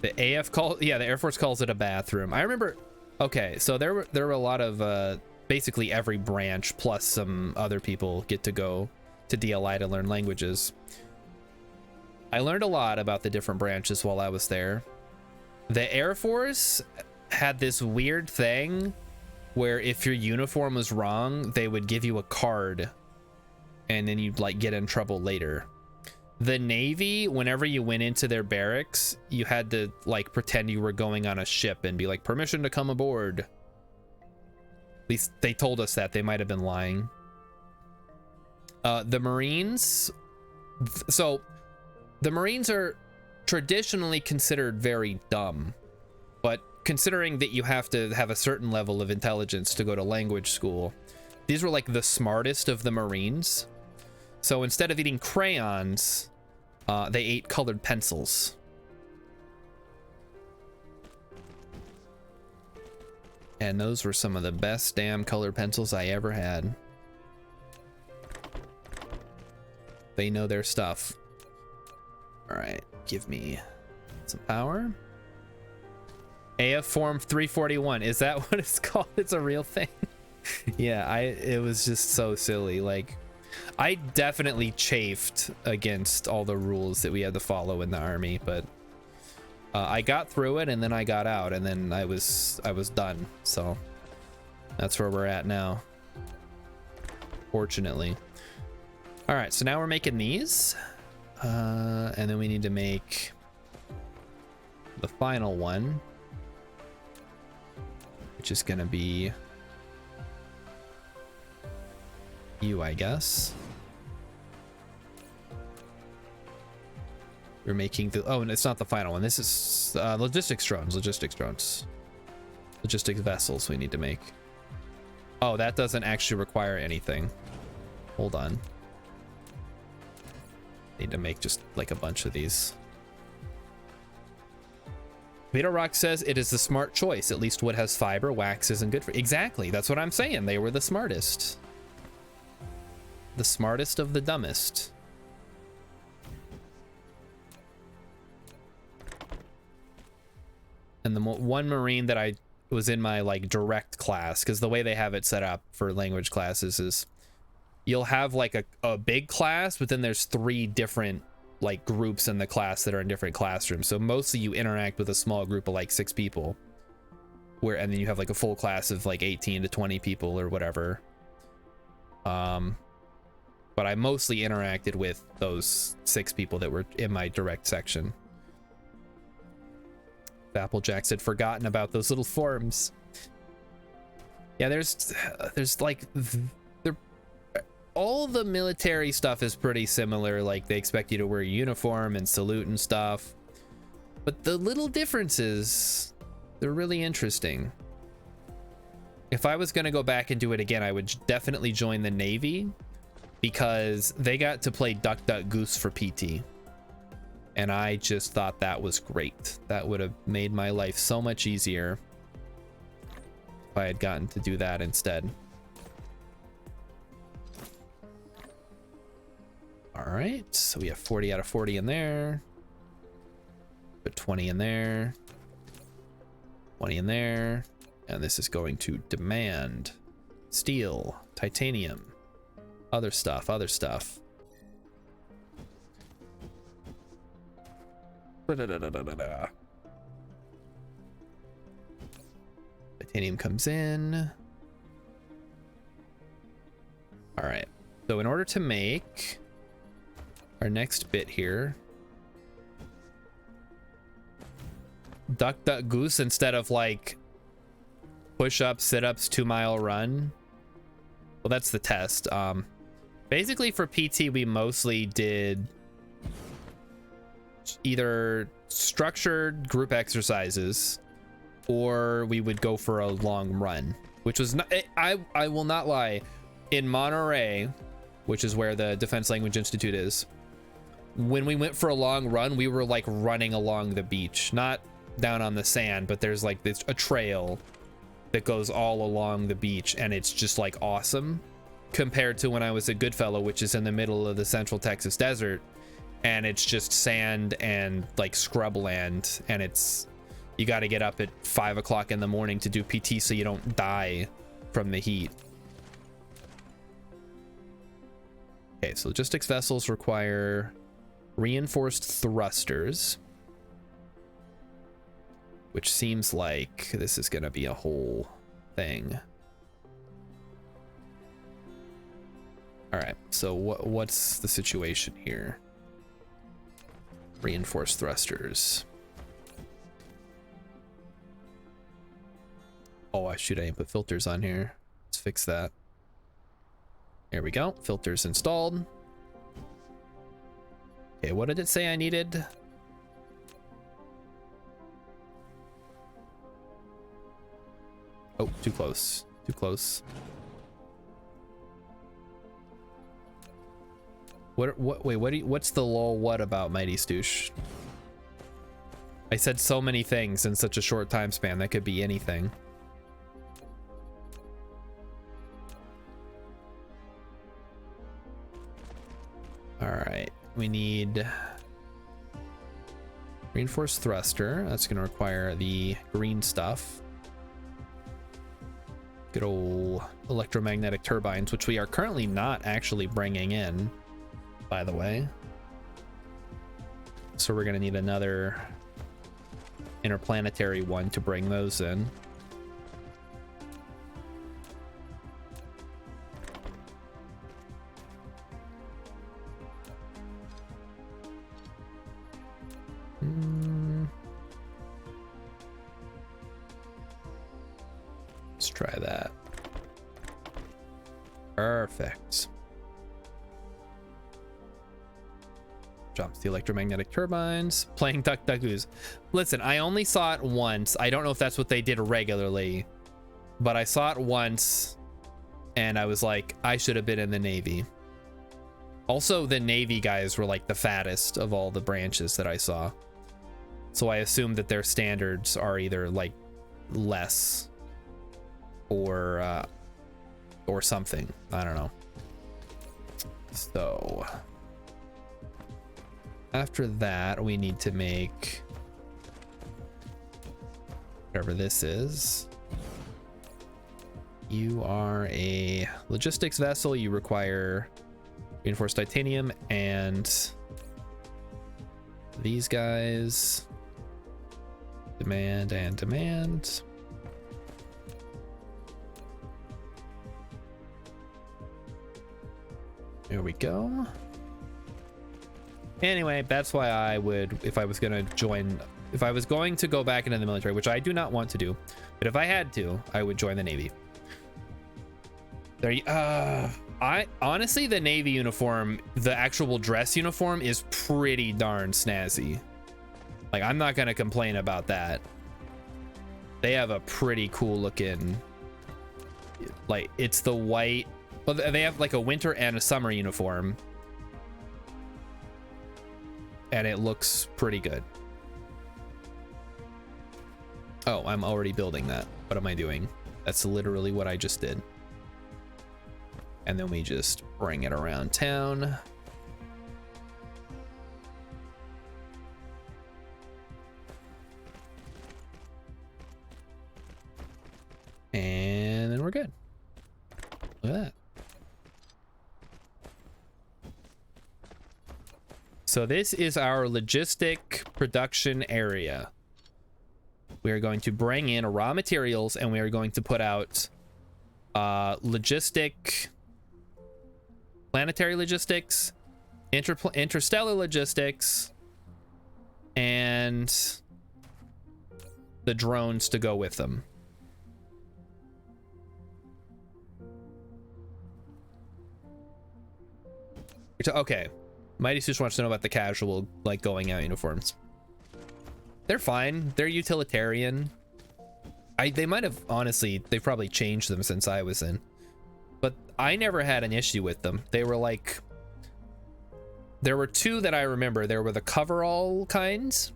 The AF call, yeah, the Air Force calls it a bathroom. I remember, okay, so there were a lot of basically every branch plus some other people get to go to DLI to learn languages. I learned a lot about the different branches while I was there. The Air Force had this weird thing where if your uniform was wrong, they would give you a card and then you'd like get in trouble later. The Navy, whenever you went into their barracks, you had to like pretend you were going on a ship and be like, permission to come aboard. At least they told us that. They might have been lying. The Marines. So the Marines are traditionally considered very dumb, but considering that you have to have a certain level of intelligence to go to language school, these were like the smartest of the Marines. So instead of eating crayons, they ate colored pencils. And those were some of the best damn colored pencils I ever had. They know their stuff. All right, give me some power. AF Form 341, is that what it's called? It's a real thing. Yeah, it was just so silly. Like, I definitely chafed against all the rules that we had to follow in the army, but I got through it and then I got out and then I was done. So that's where we're at now, fortunately. All right, so now we're making these, and then we need to make the final one, which is gonna be you, I guess. We're making the, oh, and it's not the final one. This is logistics drones, logistic vessels we need to make. Oh, that doesn't actually require anything. Hold on. Need to make just like a bunch of these. Vito Rock says it is the smart choice. At least wood has fiber, wax isn't good for. Exactly, that's what I'm saying. They were the smartest. The smartest of the dumbest. And the one Marine that I was in my like direct class, because the way they have it set up for language classes is you'll have like a big class, but then there's 3 different like groups in the class that are in different classrooms. So mostly you interact with a small group of like 6 people, and then you have like a full class of like 18 to 20 people or whatever. but I mostly interacted with those 6 people that were in my direct section. Applejacks had forgotten about those little forms. Yeah, there's like all the military stuff is pretty similar. Like they expect you to wear a uniform and salute and stuff, but the little differences, they're really interesting. If I was gonna go back and do it again, I would definitely join the Navy because they got to play Duck Duck Goose for PT. And I just thought that was great. That would have made my life so much easier if I had gotten to do that instead. All right, so we have 40 out of 40 in there. Put 20 in there. 20 in there. And this is going to demand steel, titanium, other stuff, other stuff. Titanium comes in. All right, so in order to make our next bit here, Duck Duck Goose, instead of like push-ups, sit-ups, 2-mile run, well, that's the test. Basically for PT we mostly did either structured group exercises or we would go for a long run, which was not, I will not lie, in Monterey, which is where the Defense Language Institute is, when we went for a long run, we were like running along the beach, not down on the sand, but there's like this a trail that goes all along the beach, and it's just like awesome compared to when I was at Goodfellow, which is in the middle of the Central Texas desert, and it's just sand and like scrubland, and it's, you got to get up at 5 o'clock in the morning to do PT so you don't die from the heat. Okay, so logistics vessels require reinforced thrusters, which seems like this is going to be a whole thing. All right, so what's the situation here? Reinforced thrusters. Oh, shoot, I didn't put filters on here. Let's fix that. There we go, filters installed. Okay, what did it say I needed? Oh, too close, too close. What's the lol what about, Mighty Stoosh? I said so many things in such a short time span, that could be anything. All right, we need reinforced thruster. That's going to require the green stuff. Good old electromagnetic turbines, which we are currently not actually bringing in, by the way. So we're going to need another interplanetary one to bring those in. Let's try that. Perfect. Jumps the electromagnetic turbines. Playing Duck Duck Goose. Listen, I only saw it once. I don't know if that's what they did regularly, but I saw it once and I was like, I should have been in the Navy. Also, the Navy guys were like the fattest of all the branches that I saw. So I assume that their standards are either like less or something. I don't know. So after that, we need to make whatever this is. You are a logistics vessel. You require reinforced titanium, and these guys demand and demand. There we go. Anyway, that's why I would, if I was going to go back into the military, which I do not want to do, but if I had to, I would join the Navy. I honestly, the Navy uniform, the actual dress uniform is pretty darn snazzy. Like, I'm not going to complain about that. They have a pretty cool looking, like, it's the white, well, they have like a winter and a summer uniform. And it looks pretty good. Oh, I'm already building that. What am I doing? That's literally what I just did. And then we just bring it around town. And then we're good. Look at that. So this is our logistic production area. We are going to bring in raw materials and we are going to put out planetary logistics, interstellar logistics, and the drones to go with them. Okay. Mighty Sush wants to know about the casual, like, going out uniforms. They're fine. They're utilitarian. They might have, honestly, they've probably changed them since I was in. But I never had an issue with them. They were like, there were two that I remember. There were the coverall kinds,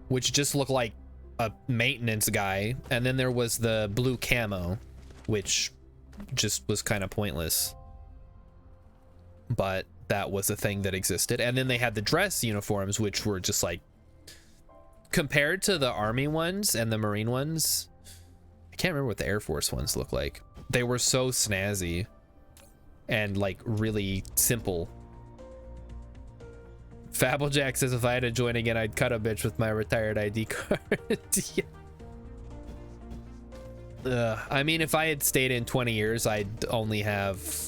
which just looked like a maintenance guy. And then there was the blue camo, which just was kind of pointless. But that was a thing that existed. And then they had the dress uniforms, which were just like, compared to the Army ones and the Marine ones, I can't remember what the Air Force ones look like. They were so snazzy and like really simple. Fabblejack says if I had to join again, I'd cut a bitch with my retired ID card. Yeah. I mean, if I had stayed in 20 years, I'd only have...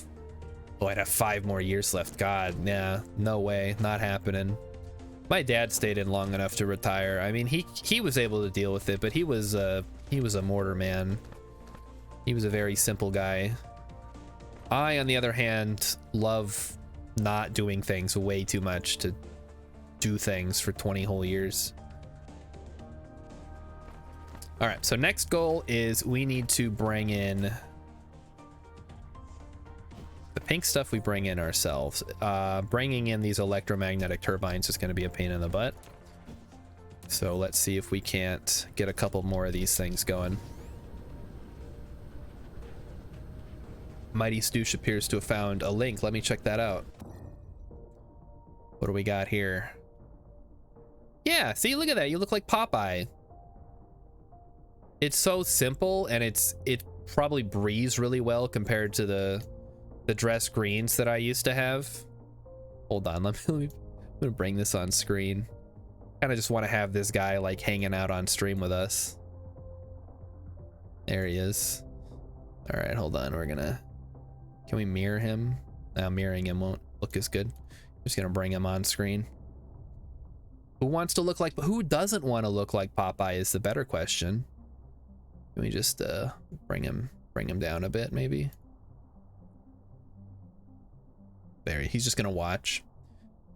Oh, I'd have 5 more years left. God, nah, no way, not happening. My dad stayed in long enough to retire. I mean, he was able to deal with it, but he was a mortar man. He was a very simple guy. I, on the other hand, love not doing things way too much to do things for 20 whole years. All right, so next goal is we need to bring in the pink stuff. We bring in ourselves. Bringing in these electromagnetic turbines is going to be a pain in the butt. So let's see if we can't get a couple more of these things going. Mighty Stoosh appears to have found a link. Let me check that out. What do we got here? Yeah, see, look at that. You look like Popeye. It's so simple, and it probably breathes really well compared to the dress greens that I used to have. Hold on, I'm gonna bring this on screen. Kind of just want to have this guy like hanging out on stream with us. There he is. All right, hold on. Can we mirror him? Now mirroring him won't look as good. I'm just gonna bring him on screen. Who doesn't want to look like Popeye is the better question. Can we just bring him down a bit, maybe? There, he's just gonna watch.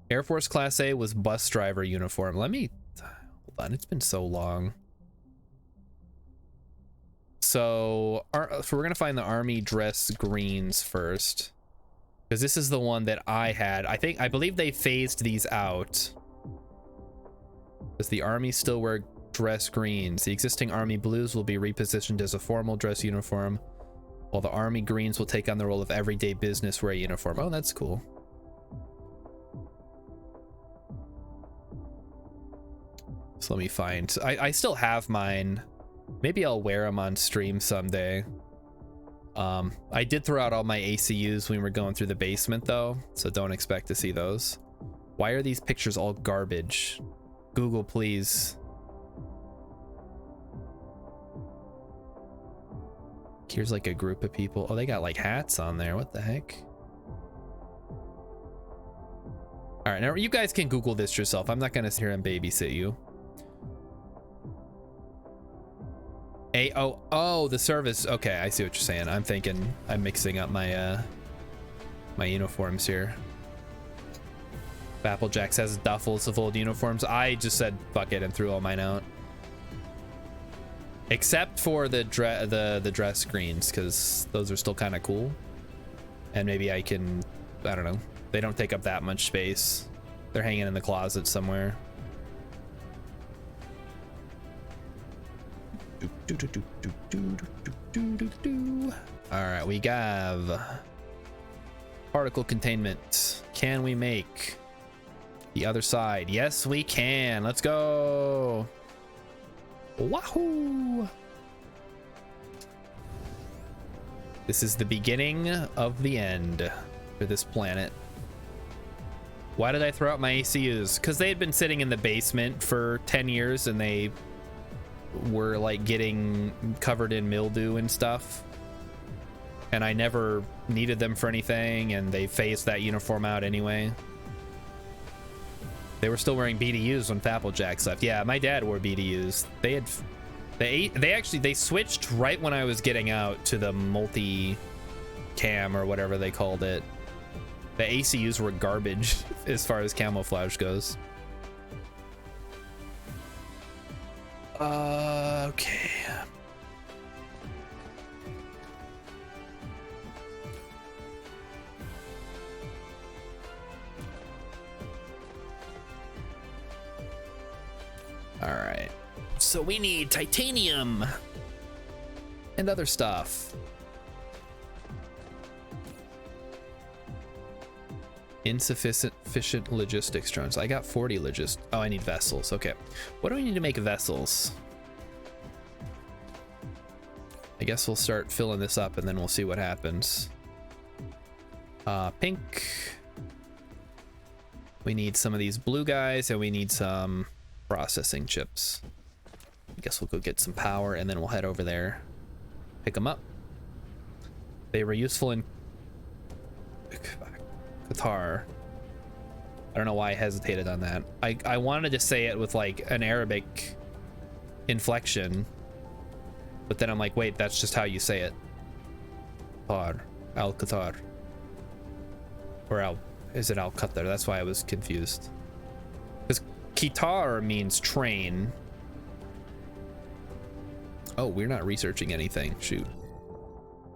Air Force Class A was bus driver uniform. Hold on, it's been so long. So we're gonna find the Army dress greens first, because this is the one that I had. I believe they phased these out. Does the Army still wear dress greens? The existing Army blues will be repositioned as a formal dress uniform, while the Army greens will take on the role of everyday business wear uniform. Oh, that's cool. So let me find. I still have mine. Maybe I'll wear them on stream someday. I did throw out all my ACUs when we were going through the basement though, so don't expect to see those. Why are these pictures all garbage? Google, please. Here's like a group of people. Oh, they got like hats on there. What the heck? All right, now you guys can Google this yourself. I'm not gonna sit here and babysit you. Oh, the service. Okay, I see what you're saying. I'm thinking I'm mixing up my my uniforms here. Applejacks has duffels of old uniforms. I just said fuck it and threw all mine out, except for the dress screens, because those are still kind of cool. And maybe I can, I don't know. They don't take up that much space. They're hanging in the closet somewhere. All right, we have particle containment. Can we make the other side? Yes, we can. Let's go. Wahoo! This is the beginning of the end for this planet. Why did I throw out my ACUs? Because they had been sitting in the basement for 10 years and they were like getting covered in mildew and stuff. And I never needed them for anything, and they phased that uniform out anyway. They were still wearing BDUs when Applejacks left. Yeah, my dad wore BDUs. They switched right when I was getting out to the multi-cam or whatever they called it. The ACUs were garbage as far as camouflage goes. Okay. All right. So we need titanium and other stuff. Insufficient logistics drones. I got 40 Oh, I need vessels. Okay. What do we need to make vessels? I guess we'll start filling this up and then we'll see what happens. Pink. We need some of these blue guys and we need some processing chips. I guess we'll go get some power and then we'll head over there. Pick them up. They were useful in Qatar. I don't know why I hesitated on that. I wanted to say it with like an Arabic inflection, but then I'm like, wait, that's just how you say it. Qatar. Al Qatar. Or is it Al Qatar? That's why I was confused. Because Qatar means train. Oh, we're not researching anything. Shoot.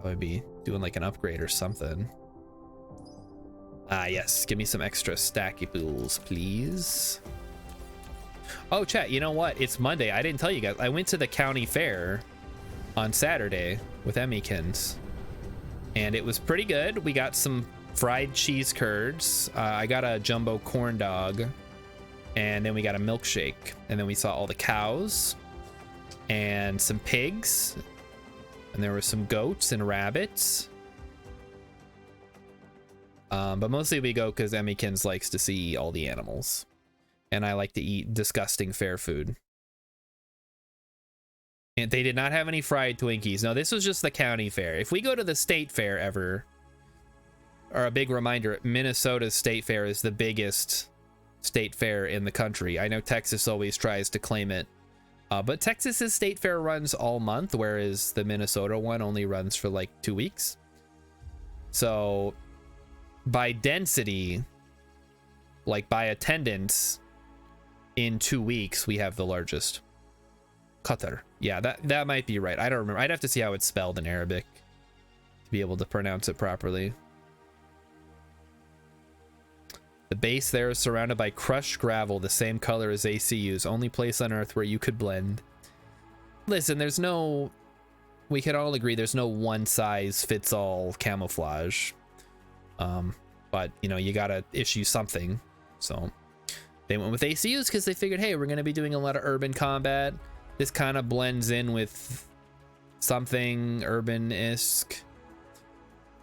I would be doing like an upgrade or something. Ah, yes. Give me some extra stackables, please. Oh, chat, you know what? It's Monday. I didn't tell you guys. I went to the county fair on Saturday with Emmykins, and it was pretty good. We got some fried cheese curds. I got a jumbo corn dog, and then we got a milkshake. And then we saw all the cows and some pigs, and there were some goats and rabbits. But mostly we go because Emmykins likes to see all the animals, and I like to eat disgusting fair food. And they did not have any fried Twinkies. No, this was just the county fair. If we go to the state fair ever, or a big reminder, Minnesota's state fair is the biggest state fair in the country. I know Texas always tries to claim it, but Texas's state fair runs all month, whereas the Minnesota one only runs for like 2 weeks. So by density, like by attendance, in 2 weeks we have the largest. Qatar. Yeah, that might be right. I don't remember. I'd have to see how it's spelled in Arabic to be able to pronounce it properly. The base there is surrounded by crushed gravel, the same color as ACU's, only place on Earth where you could blend. Listen, there's no... We can all agree there's no one-size-fits-all camouflage. But, you know, you gotta issue something. So, they went with ACU's because they figured, hey, we're gonna be doing a lot of urban combat. This kind of blends in with something urban-esque.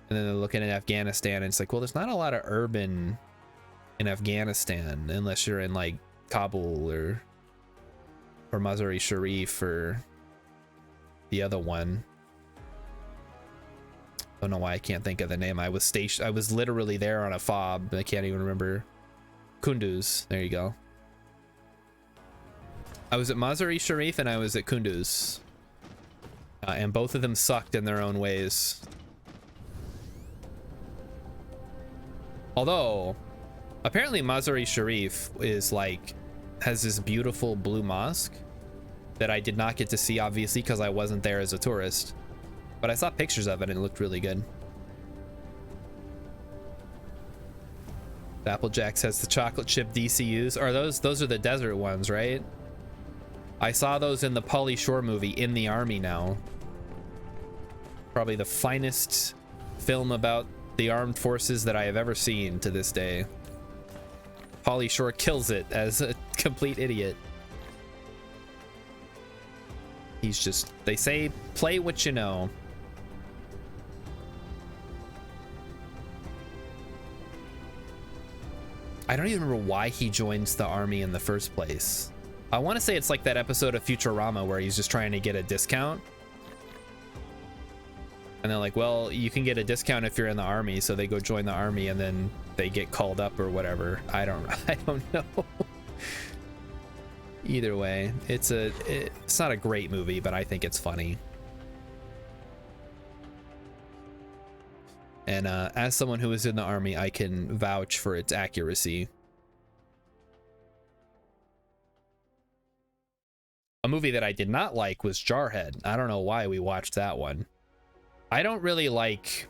And then they're looking at Afghanistan, and it's like, well, there's not a lot of urban in Afghanistan unless you're in like Kabul or Mazar-e Sharif or the other one. Don't know why I can't think of the name. I was literally there on a fob. I can't even remember Kunduz. There you go. I was at Mazar-e Sharif and I was at Kunduz. And both of them sucked in their own ways. Although, apparently Mazar-e Sharif is like, has this beautiful blue mosque that I did not get to see, obviously, because I wasn't there as a tourist. But I saw pictures of it and it looked really good. Applejack has the chocolate chip DCUs. Are those are the desert ones, right? I saw those in the Pauly Shore movie, In the Army Now. Probably the finest film about the armed forces that I have ever seen to this day. Pauly Shore kills it as a complete idiot. He's just, they say, play what you know. I don't even remember why he joins the army in the first place. I want to say it's like that episode of Futurama where he's just trying to get a discount. And they're like, well, you can get a discount if you're in the army. So they go join the army and then they get called up or whatever. I don't know. Either way, it's not a great movie, but I think it's funny. And as someone who was in the army, I can vouch for its accuracy. A movie that I did not like was Jarhead. I don't know why we watched that one. I don't really like,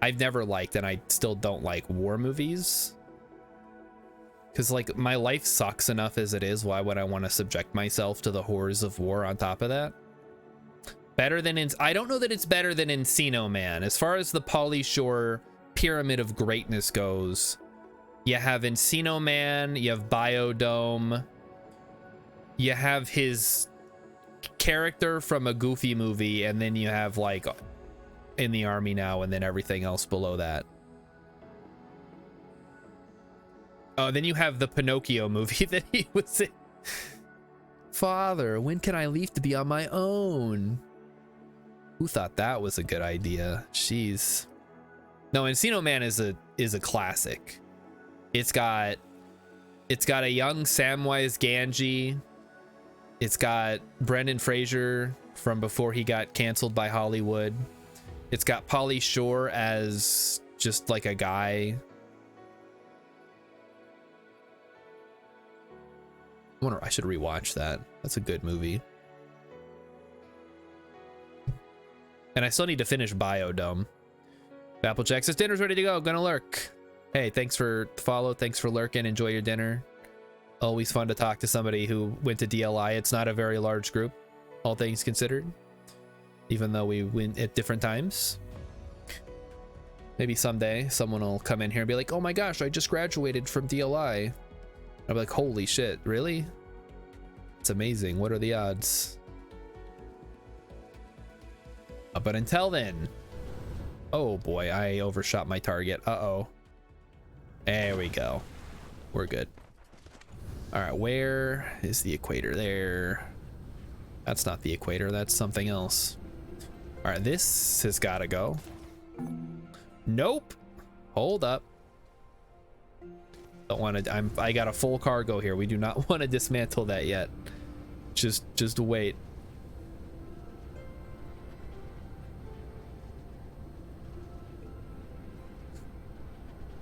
I've never liked, and I still don't like war movies. Because like my life sucks enough as it is. Why would I want to subject myself to the horrors of war on top of that? Better than I don't know that it's better than Encino Man. As far as the Pauly Shore pyramid of greatness goes, you have Encino Man, you have Biodome, you have his character from a Goofy movie, and then you have like In the Army Now, and then everything else below that. Oh, then you have the Pinocchio movie that he was in. Father, when can I leave to be on my own? Who thought that was a good idea? Jeez. No, Encino Man is a classic. It's got a young Samwise Gamgee. It's got Brendan Fraser from before he got canceled by Hollywood. It's got Pauly Shore as just like a guy. I should rewatch that. That's a good movie. And I still need to finish Biodome. Applejack says dinner's ready to go. Gonna lurk. Hey, thanks for the follow. Thanks for lurking. Enjoy your dinner. Always fun to talk to somebody who went to DLI. It's not a very large group, all things considered. Even though we went at different times. Maybe someday someone will come in here and be like, oh my gosh, I just graduated from DLI. I'll be like, holy shit, really? It's amazing. What are the odds? But until then, oh boy, I overshot my target. Uh-oh. There we go. We're good. All right, where is the equator? There. That's not the equator. That's something else. All right, this has got to go. Nope. Hold up. Don't want to. I got a full cargo here. We do not want to dismantle that yet. Just wait.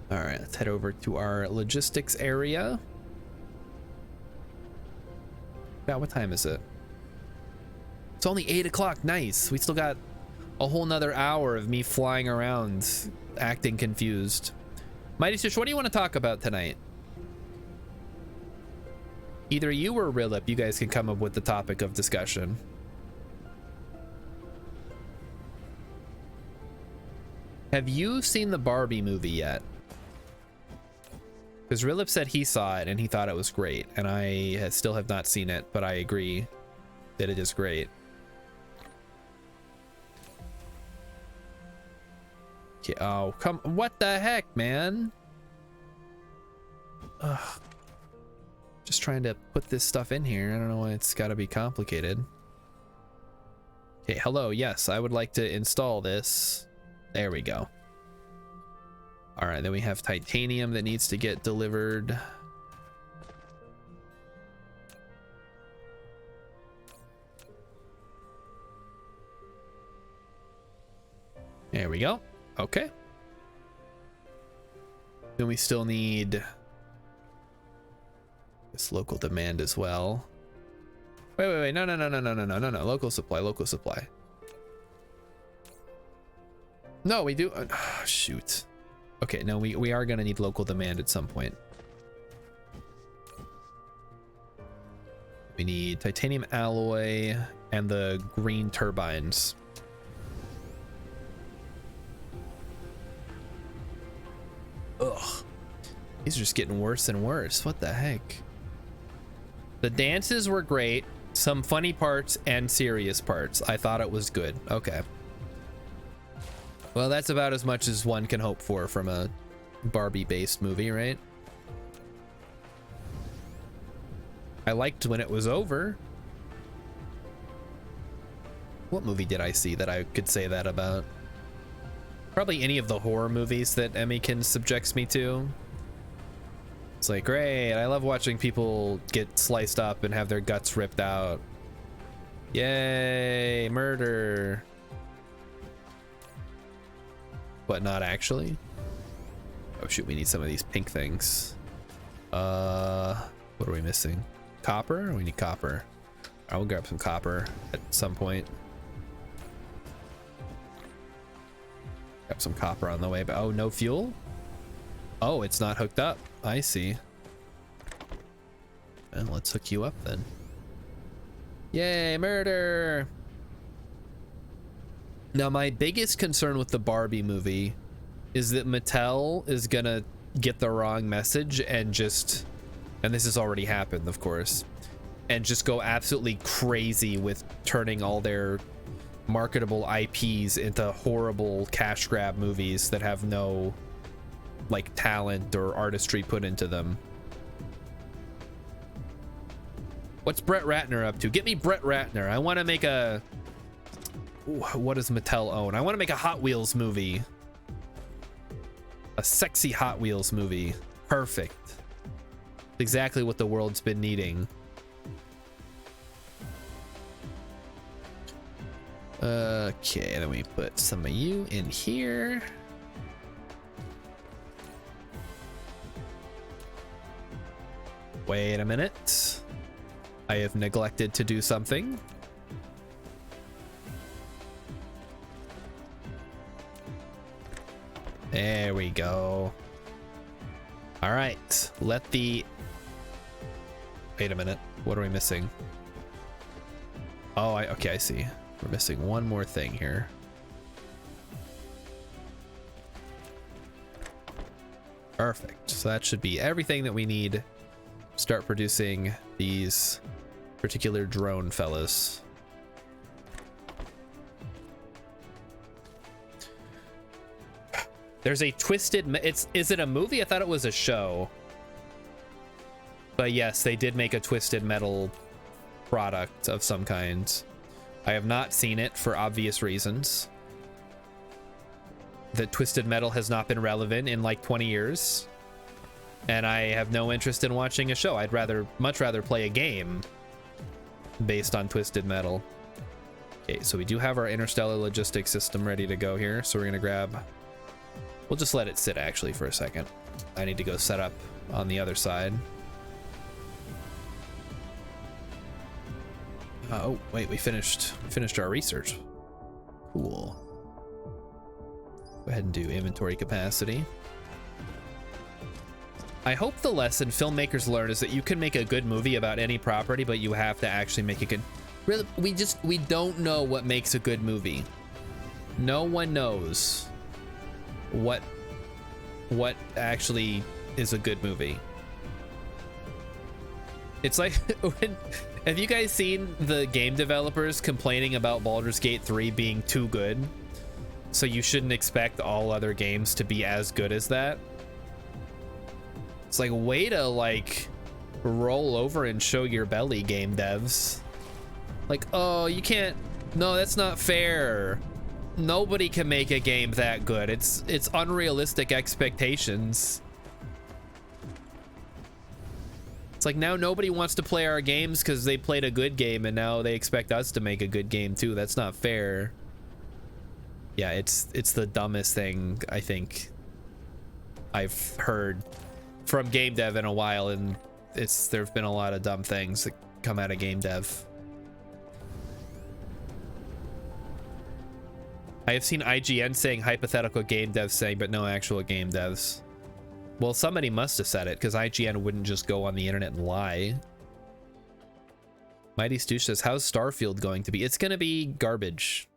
All right, let's head over to our logistics area. Yeah, what time is it? It's only 8 o'clock. Nice. We still got a whole nother hour of me flying around acting confused. Mighty Fish, what do you want to talk about tonight? Either you or Rilip, you guys can come up with the topic of discussion. Have you seen the Barbie movie yet? Because Rilip said he saw it and he thought it was great, and I still have not seen it, but I agree that it is great. Okay, oh, come, what the heck, man? Ugh. Just trying to put this stuff in here. I don't know why it's got to be complicated. Okay, hello, yes, I would like to install this. There we go. All right, then we have titanium that needs to get delivered. There we go. Okay. Then we still need this local demand as well. Wait. No. Local supply. No, we do. Oh, shoot. Okay, no, we are gonna need local demand at some point. We need titanium alloy and the green turbines. Ugh. These are just getting worse and worse. What the heck? The dances were great. Some funny parts and serious parts. I thought it was good. Okay. Well, that's about as much as one can hope for from a Barbie-based movie, right? I liked when it was over. What movie did I see that I could say that about? Probably any of the horror movies that Emmykins subjects me to. It's like, great, I love watching people get sliced up and have their guts ripped out. Yay, murder. But not actually. Oh shoot, we need some of these pink things. What are we missing? Copper? We need copper. I will grab some copper at some point. Grab some copper on the way, but oh, no fuel? Oh, it's not hooked up. I see. And let's hook you up then. Yay, murder! Now, my biggest concern with the Barbie movie is that Mattel is gonna get the wrong message and just, and this has already happened, of course, and just go absolutely crazy with turning all their marketable IPs into horrible cash grab movies that have no like talent or artistry put into them. What's Brett Ratner up to? Get me Brett Ratner. I want to make a... Ooh, what does Mattel own? I want to make a Hot Wheels movie. A sexy Hot Wheels movie. Perfect. Exactly what the world's been needing. Okay, then we put some of you in here. Wait a minute. I have neglected to do something. There we go. All right, let the... Wait a minute. What are we missing? Oh, okay, I see. We're missing one more thing here. Perfect. So that should be everything that we need. Start producing these particular drone fellas. There's a twisted... Is it a movie? I thought it was a show. But yes, they did make a Twisted Metal product of some kind. I have not seen it for obvious reasons. That Twisted Metal has not been relevant in like 20 years. And I have no interest in watching a show. I'd much rather play a game based on Twisted Metal. Okay, so we do have our interstellar logistics system ready to go here. So we're gonna grab... We'll just let it sit actually for a second. I need to go set up on the other side. Oh, wait, we finished our research. Cool. Go ahead and do inventory capacity. I hope the lesson filmmakers learn is that you can make a good movie about any property, but you have to actually make a good... Really, we don't know what makes a good movie. No one knows what actually is a good movie. It's like have you guys seen the game developers complaining about Baldur's Gate 3 being too good? So you shouldn't expect all other games to be as good as that. It's like, way to like roll over and show your belly, game devs. Like, oh, you can't, no, that's not fair. Nobody can make a game that good. It's unrealistic expectations. It's like, now nobody wants to play our games because they played a good game and now they expect us to make a good game too. That's not fair. Yeah, it's the dumbest thing I think I've heard from game dev in a while, and there've been a lot of dumb things that come out of game dev. I have seen IGN saying hypothetical game devs saying, but no actual game devs. Well, somebody must have said it, because IGN wouldn't just go on the internet and lie. Mighty Stoosh says, how's Starfield going to be? It's going to be garbage.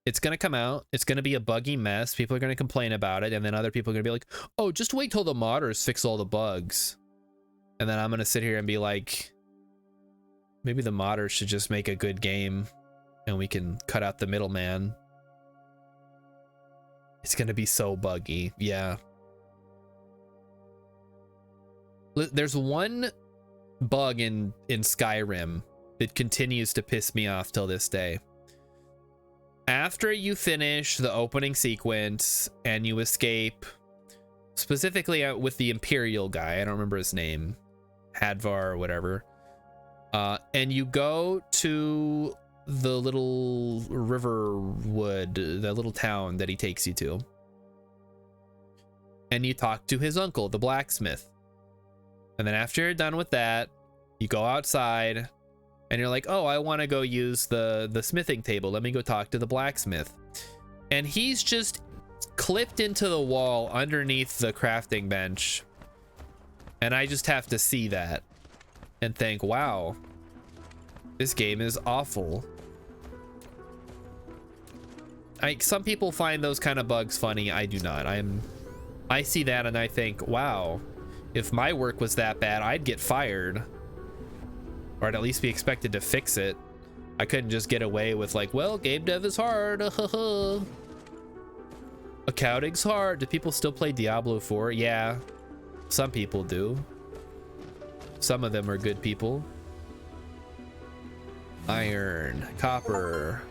It's going to come out. It's going to be a buggy mess. People are going to complain about it. And then other people are going to be like, oh, just wait till the modders fix all the bugs. And then I'm going to sit here and be like, maybe the modders should just make a good game and we can cut out the middleman. It's going to be so buggy. Yeah. There's one bug in Skyrim that continues to piss me off till this day. After you finish the opening sequence and you escape, specifically with the Imperial guy, I don't remember his name, Hadvar or whatever, and you go to the little Riverwood, the little town that he takes you to, and you talk to his uncle, the blacksmith. And then after you're done with that, you go outside and you're like, oh, I want to go use the smithing table. Let me go talk to the blacksmith. And he's just clipped into the wall underneath the crafting bench. And I just have to see that and think, wow, this game is awful. Some people find those kind of bugs funny. I do not. I see that and I think, wow, if my work was that bad, I'd get fired. Or I'd at least be expected to fix it. I couldn't just get away with like, well, game dev is hard. Accounting's hard. Do people still play Diablo 4? Yeah, some people do. Some of them are good people. Iron, copper,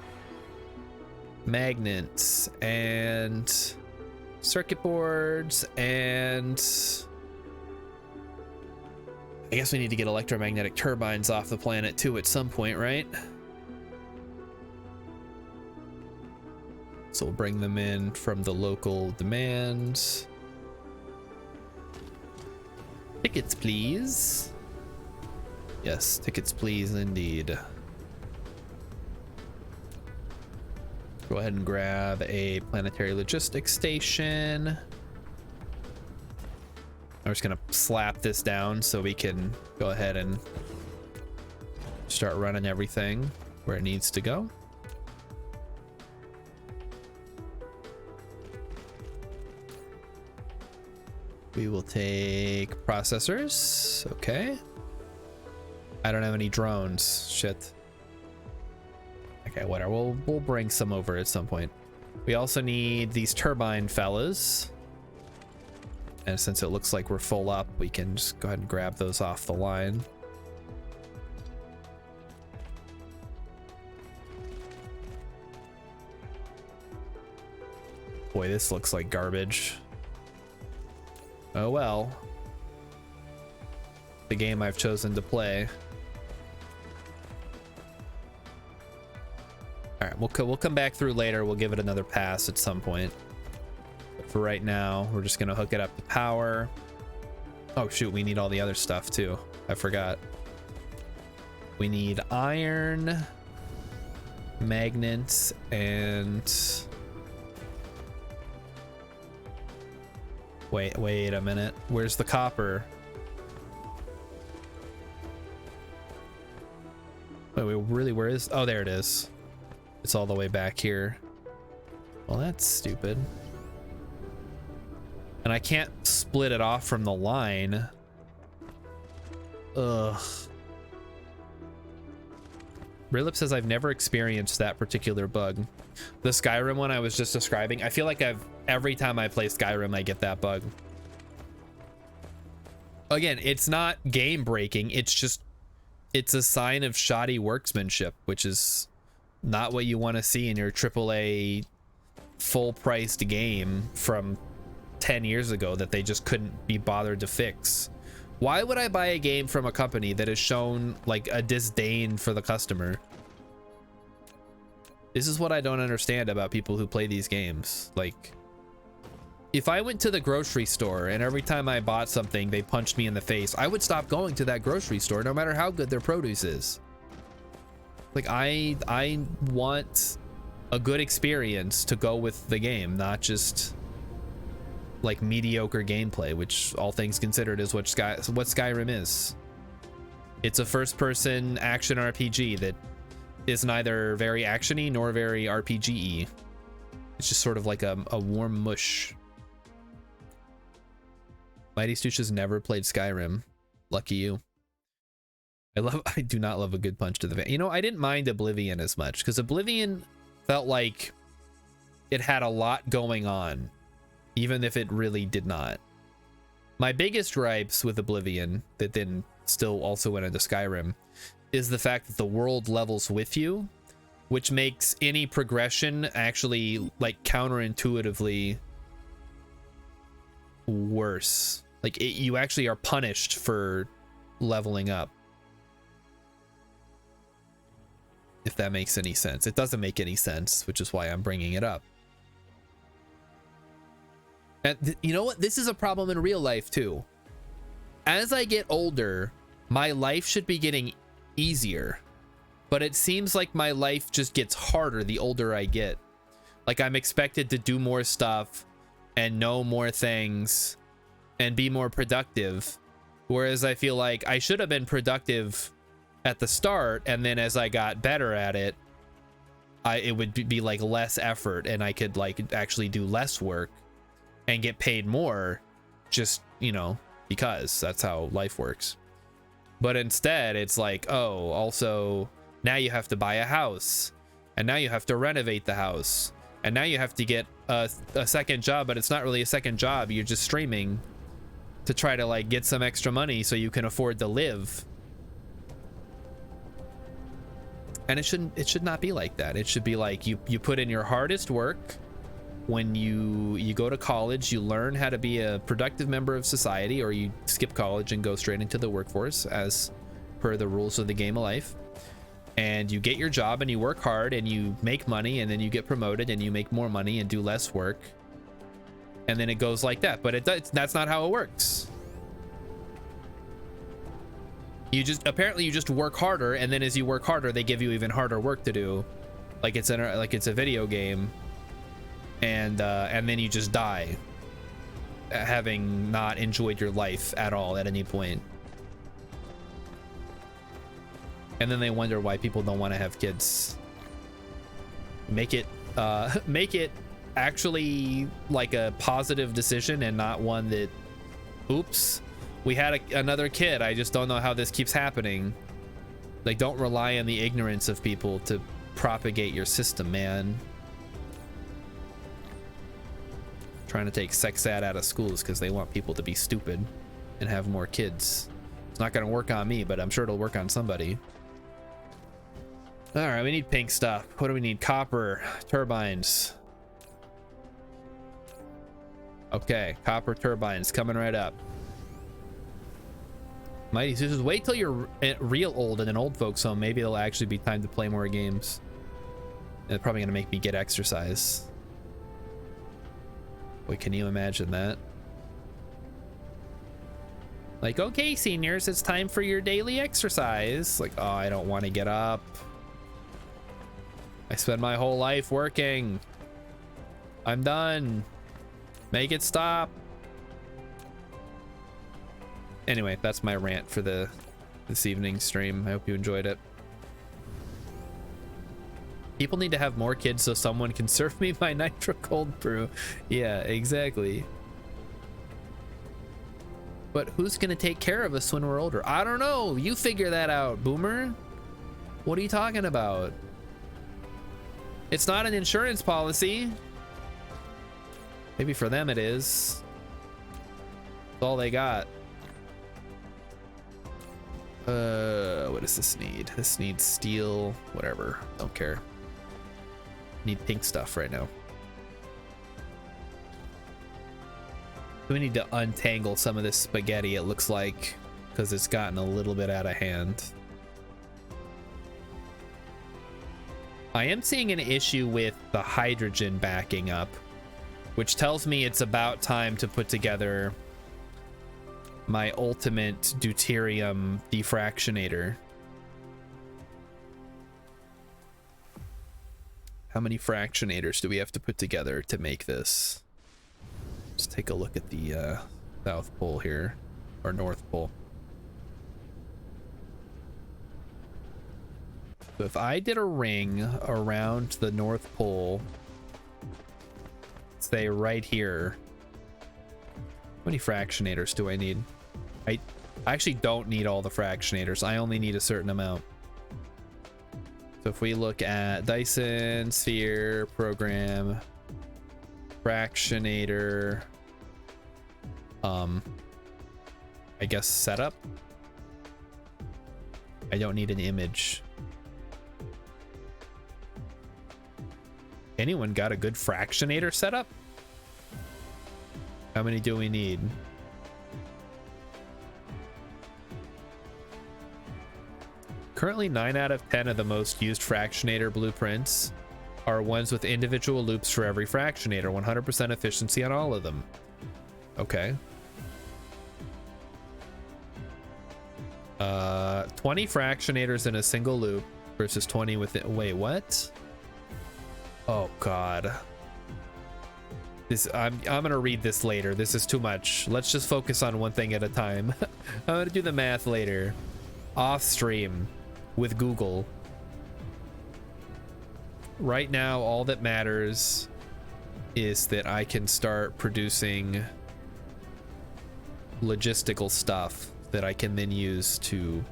magnets, and circuit boards, and I guess we need to get electromagnetic turbines off the planet too at some point, right? So we'll bring them in from the local demands. Tickets, please. Yes, tickets, please, indeed. Go ahead and grab a planetary logistics station. I'm just gonna slap this down so we can go ahead and start running everything where it needs to go. We will take processors. Okay. I don't have any drones. Shit. Okay, whatever. We'll bring some over at some point. We also need these turbine fellas. And since it looks like we're full up, we can just go ahead and grab those off the line. Boy, this looks like garbage. Oh well. The game I've chosen to play. All right, we'll come back through later. We'll give it another pass at some point. But for right now, we're just gonna hook it up to power. Oh shoot, we need all the other stuff too. I forgot. We need iron, magnets, and wait a minute. Where's the copper? Wait, really, where is? Oh, there it is. It's all the way back here. Well, that's stupid. And I can't split it off from the line. Ugh. Rilip says I've never experienced that particular bug. The Skyrim one I was just describing, I feel like every time I play Skyrim, I get that bug. Again, it's not game breaking. It's a sign of shoddy workmanship, which is not what you want to see in your AAA full-priced game from 10 years ago that they just couldn't be bothered to fix. Why would I buy a game from a company that has shown like a disdain for the customer? This is what I don't understand about people who play these games. Like, if I went to the grocery store and every time I bought something, they punched me in the face, I would stop going to that grocery store no matter how good their produce is. Like, I want a good experience to go with the game, not just like mediocre gameplay, which all things considered is what Skyrim is. It's a first-person action RPG that is neither very actiony nor very RPG-y. It's just sort of like a warm mush. Mighty Stoosh has never played Skyrim. Lucky you. I do not love a good punch to the face. You know, I didn't mind Oblivion as much because Oblivion felt like it had a lot going on, even if it really did not. My biggest gripes with Oblivion, that then still also went into Skyrim, is the fact that the world levels with you, which makes any progression actually like counterintuitively worse. Like you actually are punished for leveling up, if that makes any sense. It doesn't make any sense, which is why I'm bringing it up. And you know what? This is a problem in real life too. As I get older, my life should be getting easier, but it seems like my life just gets harder the older I get. Like I'm expected to do more stuff and know more things and be more productive, whereas I feel like I should have been productive at the start, and then as I got better at it, it would be like less effort and I could like actually do less work and get paid more, just, you know, because that's how life works. But instead it's like, oh, also now you have to buy a house, and now you have to renovate the house, and now you have to get a second job, but it's not really a second job, you're just streaming to try to like get some extra money so you can afford to live. And it should not be like that. It should be like you put in your hardest work. When you go to college, you learn how to be a productive member of society, or you skip college and go straight into the workforce as per the rules of the game of life. And you get your job and you work hard and you make money, and then you get promoted and you make more money and do less work. And then it goes like that, but that's not how it works. Apparently you just work harder, and then as you work harder, they give you even harder work to do, like it's a video game, and then you just die, having not enjoyed your life at all at any point. And then they wonder why people don't want to have kids. Make it actually like a positive decision and not one that, oops, we had another kid, I just don't know how this keeps happening. Like, don't rely on the ignorance of people to propagate your system, man. Trying to take sex ed out of schools because they want people to be stupid and have more kids. It's not going to work on me, but I'm sure it'll work on somebody. All right, we need pink stuff. What do we need? Copper, turbines. Okay, copper turbines coming right up. Mighty Zeus, wait till you're real old in an old folks home. Maybe it'll actually be time to play more games. It's probably gonna make me get exercise. Wait, can you imagine that? Like, okay, seniors, it's time for your daily exercise. Like, oh, I don't want to get up. I spend my whole life working. I'm done. Make it stop. Anyway, that's my rant for this evening's stream. I hope you enjoyed it. People need to have more kids so someone can serve me my nitro cold brew. Yeah, exactly. But who's gonna take care of us when we're older? I don't know. You figure that out, boomer. What are you talking about? It's not an insurance policy. Maybe for them it is. That's all they got. What does this need? This needs steel, whatever. Don't care. Need pink stuff right now. We need to untangle some of this spaghetti, it looks like, because it's gotten a little bit out of hand. I am seeing an issue with the hydrogen backing up, which tells me it's about time to put together my ultimate deuterium defractionator. How many fractionators do we have to put together to make this? Let's take a look at the South Pole here, or North Pole. So if I did a ring around the North Pole, say right here, how many fractionators do I need? I actually don't need all the fractionators. I only need a certain amount. So if we look at Dyson, Sphere, Program, Fractionator, I guess Setup. I don't need an image. Anyone got a good fractionator setup? How many do we need? Currently 9 out of 10 of the most used fractionator blueprints are ones with individual loops for every fractionator, 100% efficiency on all of them. Okay. 20 fractionators in a single loop versus 20 with it. Wait, what? Oh god. This I'm gonna read this later. This is too much. Let's just focus on one thing at a time. I'm gonna do the math later. Off stream with Google. Right now, all that matters is that I can start producing logistical stuff that I can then use to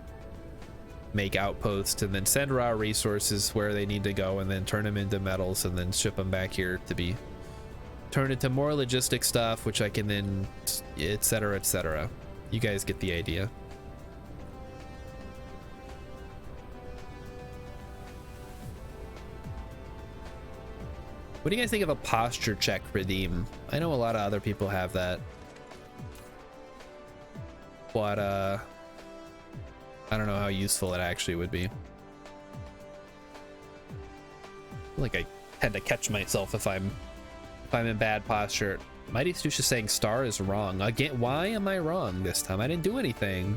make outposts and then send raw resources where they need to go and then turn them into metals and then ship them back here to be turned into more logistic stuff, which I can then etc, etc. You guys get the idea. What do you guys think of a posture check redeem? I know a lot of other people have that, but I don't know how useful it actually would be. I feel like I tend to catch myself if I'm in bad posture. Mighty Stoosh is saying star is wrong again. Why am I wrong this time? I didn't do anything.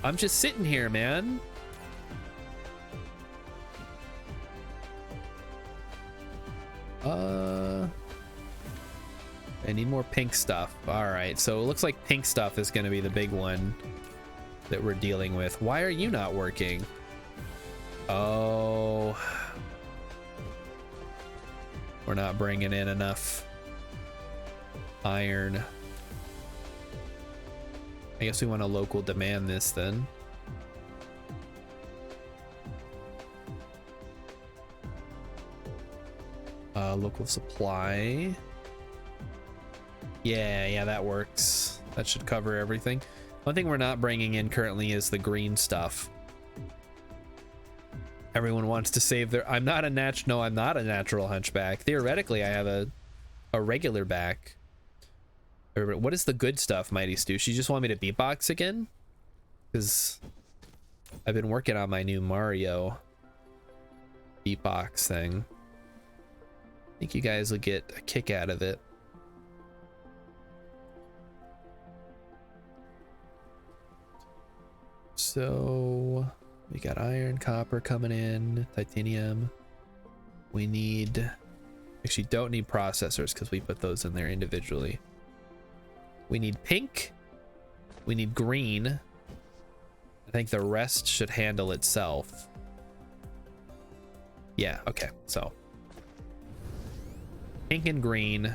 I'm just sitting here, man. I need more pink stuff. All right, so it looks like pink stuff is going to be the big one that we're dealing with. Why are you not working? Oh, we're not bringing in enough iron. I guess we want to local demand this then. Local supply. Yeah, that works. That should cover everything. One thing we're not bringing in currently is the green stuff. Everyone wants to save their... I'm not a natural hunchback. Theoretically, I have a regular back. What is the good stuff, Mighty Stoosh? You just want me to beatbox again? Because I've been working on my new Mario beatbox thing. I think you guys will get a kick out of it. So we got iron, copper coming in, titanium. We need, actually don't need processors because we put those in there individually. We need pink. We need green. I think the rest should handle itself. Yeah, okay, so pink and green.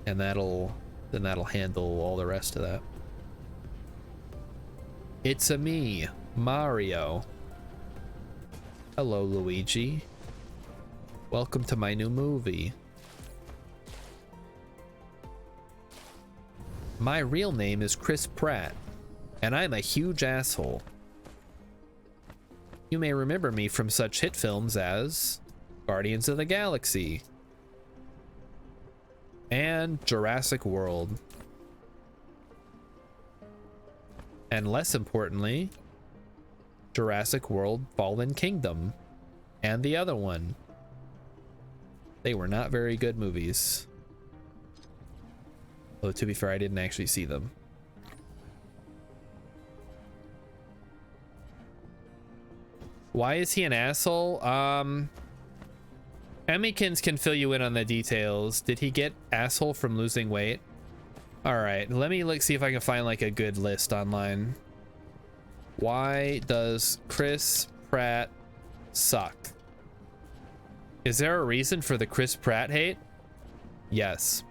And that'll handle all the rest of that. It's a me, Mario. Hello, Luigi. Welcome to my new movie. My real name is Chris Pratt, and I'm a huge asshole. You may remember me from such hit films as Guardians of the Galaxy and Jurassic World. And less importantly, Jurassic World Fallen Kingdom and the other one. They were not very good movies. Though to be fair, I didn't actually see them. Why is he an asshole? Emmykins can fill you in on the details. Did he get asshole from losing weight? All right, let me see if I can find like a good list online. Why does Chris Pratt suck? Is there a reason for the Chris Pratt hate? Yes.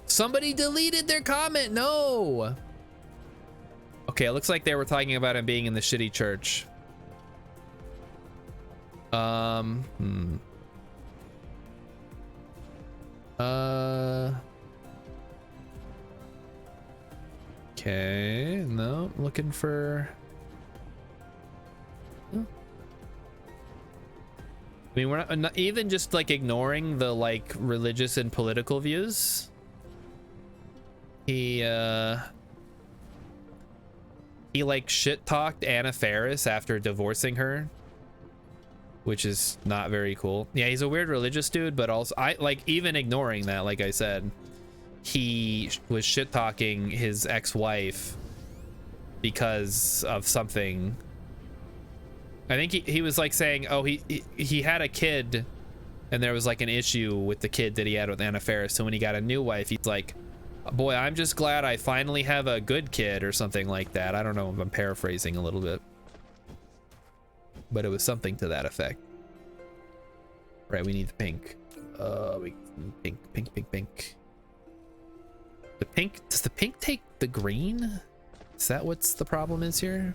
Somebody deleted their comment. No. Okay, it looks like they were talking about him being in the shitty church. Okay, no, looking for... I mean, we're not even just like ignoring the like religious and political views. He like shit talked Anna Faris after divorcing her, which is not very cool. Yeah, he's a weird religious dude, but also I like, even ignoring that, like I said, he was shit talking his ex-wife because of something. I think he was like saying, oh, he had a kid and there was like an issue with the kid that he had with Anna Faris. So when he got a new wife, he's like, boy, I'm just glad I finally have a good kid or something like that. I don't know if I'm paraphrasing a little bit, but it was something to that effect. Right, we need the pink. Pink. The pink, does the pink take the green? Is that what's the problem is here?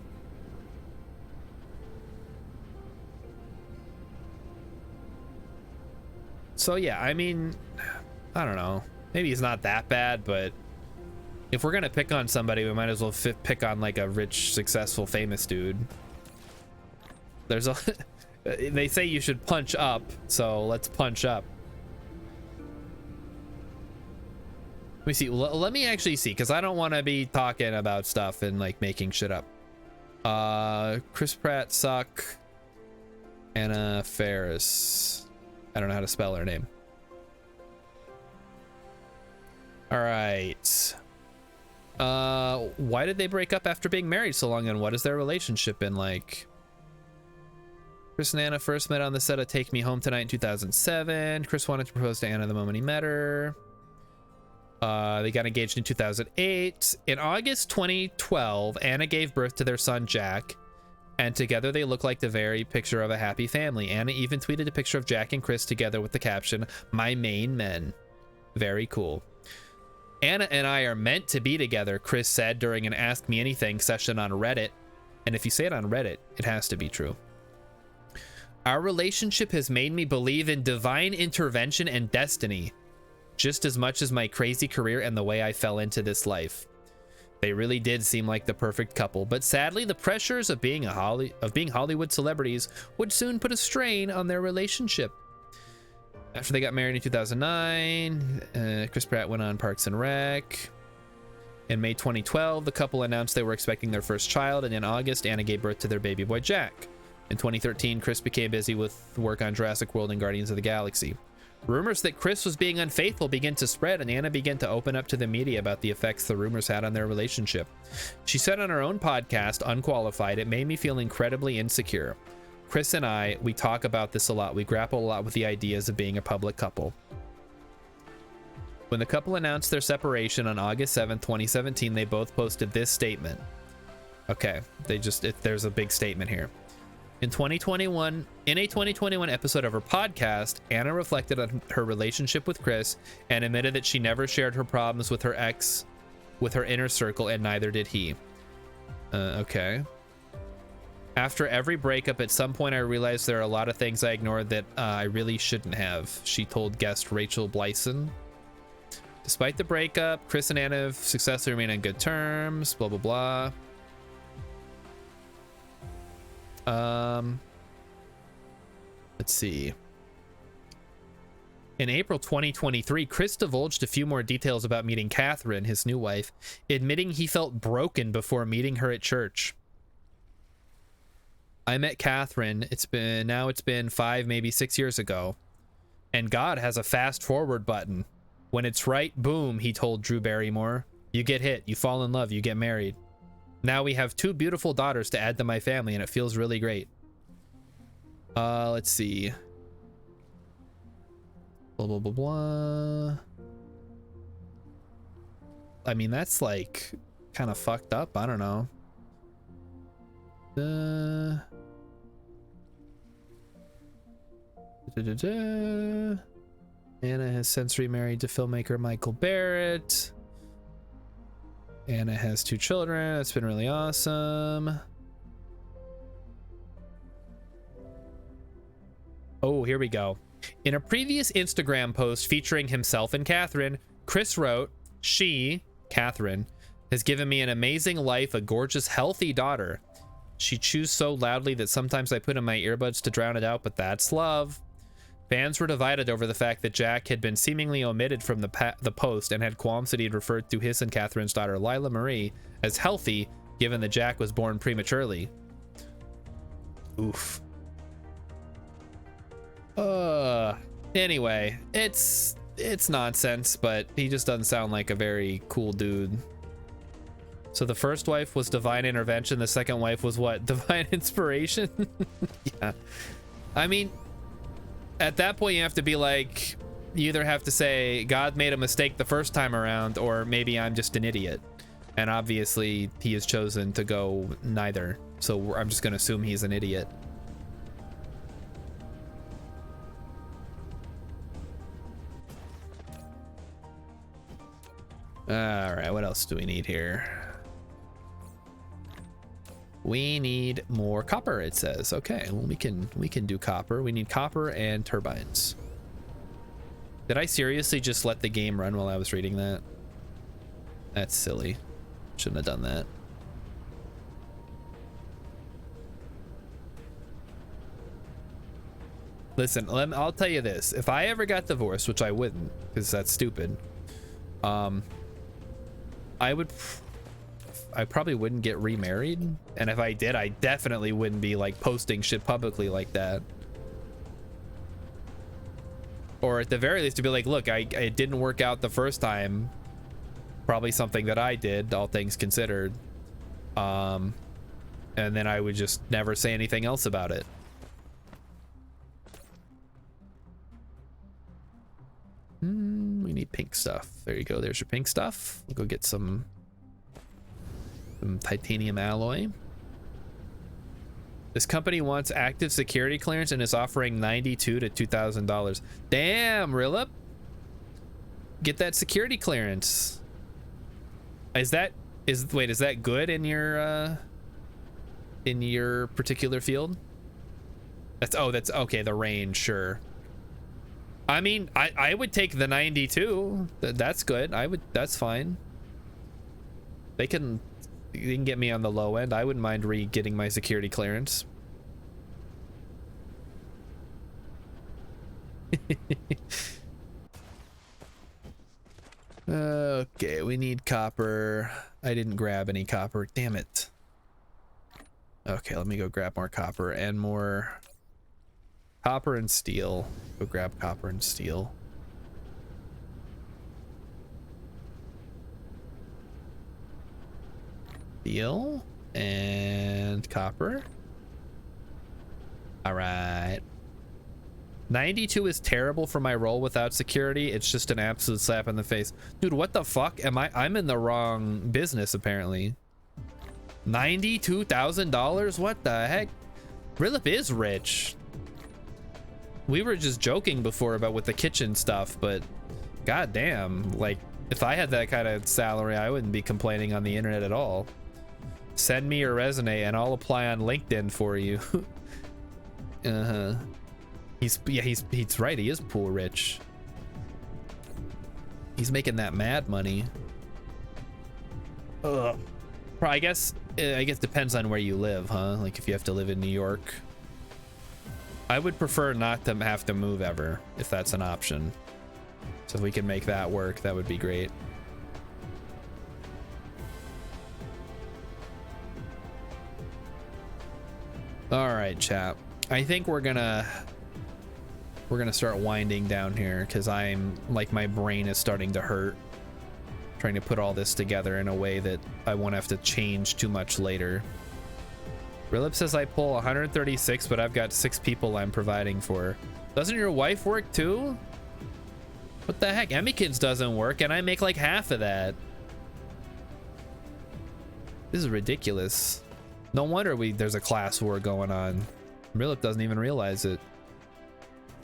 So yeah, I mean, I don't know. Maybe he's not that bad, but if we're gonna pick on somebody, we might as well pick on like a rich, successful, famous dude. There's a... They say you should punch up, so let's punch up. Let me see. Let me actually see, because I don't want to be talking about stuff and like making shit up. Chris Pratt suck. Anna Faris. I don't know how to spell her name. All right. Why did they break up after being married so long, and what has their relationship been like? Chris and Anna first met on the set of Take Me Home Tonight in 2007. Chris wanted to propose to Anna the moment he met her. They got engaged in 2008. In August 2012, Anna gave birth to their son, Jack, and together they look like the very picture of a happy family. Anna even tweeted a picture of Jack and Chris together with the caption, "My main men." Very cool. Anna and I are meant to be together, Chris said during an Ask Me Anything session on Reddit. And if you say it on Reddit, it has to be true. Our relationship has made me believe in divine intervention and destiny, just as much as my crazy career and the way I fell into this life. They really did seem like the perfect couple, but sadly the pressures of being Hollywood celebrities would soon put a strain on their relationship. After they got married in 2009, Chris Pratt went on Parks and Rec. In May 2012, the couple announced they were expecting their first child, and in August, Anna gave birth to their baby boy, Jack. In 2013, Chris became busy with work on Jurassic World and Guardians of the Galaxy. Rumors that Chris was being unfaithful began to spread, and Anna began to open up to the media about the effects the rumors had on their relationship. She said on her own podcast, Unqualified, "It made me feel incredibly insecure. Chris and I, we talk about this a lot. We grapple a lot with the ideas of being a public couple." When the couple announced their separation on August 7th, 2017, they both posted this statement. Okay, there's a big statement here. In a 2021 episode of her podcast, Anna reflected on her relationship with Chris and admitted that she never shared her problems with her ex with her inner circle, and neither did he. Okay. After every breakup, at some point I realized there are a lot of things I ignored that I really shouldn't have, she told guest Rachel Blyson. Despite the breakup, Chris and Anna have successfully remained on good terms, blah, blah, blah. Let's see. In April 2023, Chris divulged a few more details about meeting Catherine, his new wife, admitting he felt broken before meeting her at church. I met Catherine, it's been 5, maybe 6 years ago, and God has a fast forward button. When it's right, boom, he told Drew Barrymore. You get hit, you fall in love, you get married. Now we have 2 beautiful daughters to add to my family, and it feels really great. Let's see. Blah, blah, blah, blah. I mean, that's like kind of fucked up. I don't know. Anna has since remarried to filmmaker Michael Barrett. Anna has 2 children. That's been really awesome. Oh, here we go. In a previous Instagram post featuring himself and Catherine, Chris wrote, "She, Catherine, has given me an amazing life, a gorgeous, healthy daughter. She chews so loudly that sometimes I put in my earbuds to drown it out, but that's love." Fans were divided over the fact that Jack had been seemingly omitted from the post and had qualms that he had referred to his and Catherine's daughter, Lila Marie, as healthy, given that Jack was born prematurely. Oof. Anyway, it's nonsense, but he just doesn't sound like a very cool dude. So the first wife was divine intervention, the second wife was what? Divine inspiration? Yeah. I mean, at that point you have to be like, you either have to say God made a mistake the first time around, or maybe I'm just an idiot. And obviously he has chosen to go neither. So I'm just gonna assume he's an idiot. All right, what else do we need here? We need more copper, it says. Okay, well, we can do copper. We need copper and turbines. Did I seriously just let the game run while I was reading that? That's silly. Shouldn't have done that. Listen, I'll tell you this. If I ever got divorced, which I wouldn't, because that's stupid, I probably wouldn't get remarried, and if I did, I definitely wouldn't be like posting shit publicly like that. Or at the very least to be like, look, it didn't work out the first time, probably something that I did, all things considered, and then I would just never say anything else about it. We need pink stuff. There you go. There's your pink stuff. We'll go get some titanium alloy. This company wants active security clearance and is offering $92 to $2,000. Damn, Rillip. Get that security clearance. Is that good in your particular field? That's okay, the range, sure. I mean, I would take the 92. That's good. That's fine. They can get me on the low end. I wouldn't mind getting my security clearance. Okay, we need copper. I didn't grab any copper. Damn it. Okay, let me go grab more copper and more copper and steel. Go grab copper and steel. Steel and copper. All right. 92 is terrible for my role without security. It's just an absolute slap in the face. Dude, what the fuck? I'm in the wrong business apparently. $92,000? What the heck? Rillip is rich. We were just joking before about with the kitchen stuff, but goddamn, like if I had that kind of salary, I wouldn't be complaining on the internet at all. Send me your resume and I'll apply on LinkedIn for you. He's right. He is pool rich. He's making that mad money. Ugh. I guess depends on where you live, huh? Like if you have to live in New York. I would prefer not to have to move ever, if that's an option. So if we can make that work, that would be great. All right, chap. I think we're gonna start winding down here because I'm like, my brain is starting to hurt trying to put all this together in a way that I won't have to change too much later. Rilip says I pull 136, but I've got 6 people I'm providing for. Doesn't your wife work too? What the heck? Emmykins doesn't work and I make like half of that. This is ridiculous. No wonder there's a class war going on. Rilip doesn't even realize it.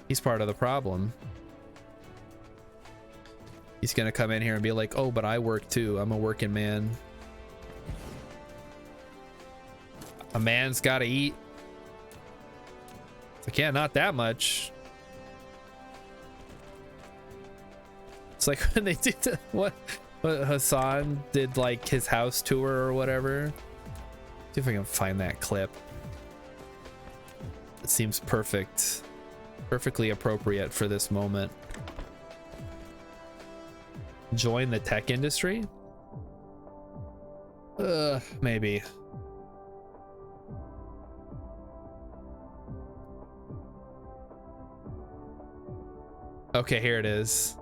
He's part of the problem. He's gonna come in here and be like, oh, but I work too. I'm a working man. A man's gotta eat. It's like, yeah, not that much. It's like when they did what Hassan did, like his house tour or whatever. See if I can find that clip. It seems perfect. Perfectly appropriate for this moment. Join the tech industry? Maybe. Okay, here it is.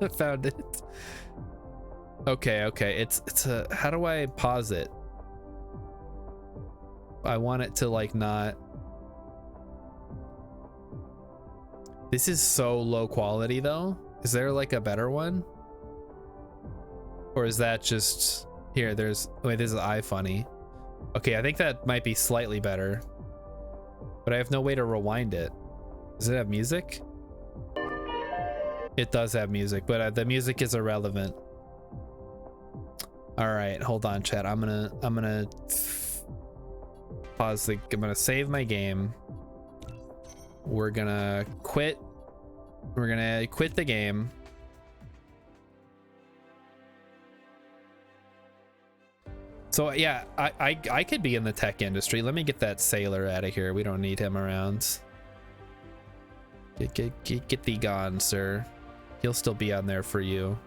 I found it. Okay, it's a, how do I pause it? I want it to like not. This is so low quality though. Is there like a better one? Or is that just here? There's, wait, this is iFunny. Okay, I think that might be slightly better, but I have no way to rewind it. Does it have music? It does have music, but the music is irrelevant. All right, hold on, chat. I'm gonna pause the. I'm gonna save my game. We're gonna quit. We're gonna quit the game. So yeah, I could be in the tech industry. Let me get that sailor out of here. We don't need him around. Get thee gone, sir. He'll still be on there for you.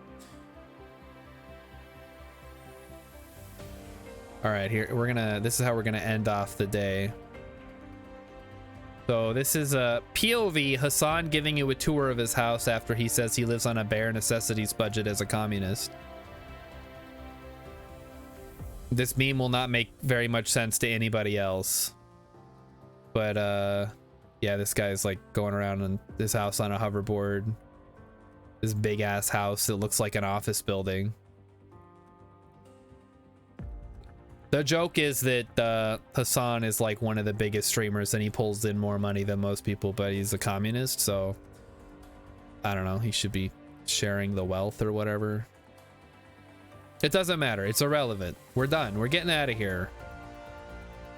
All right, here we're gonna. This is how we're gonna end off the day. So this is a POV Hassan giving you a tour of his house after he says he lives on a bare necessities budget as a communist. This meme will not make very much sense to anybody else. But yeah, this guy's like going around in this house on a hoverboard. This big ass house that looks like an office building. The joke is that Hassan is like one of the biggest streamers and he pulls in more money than most people, but he's a communist, so I don't know, he should be sharing the wealth or whatever. It doesn't matter, it's irrelevant. We're done, we're getting out of here.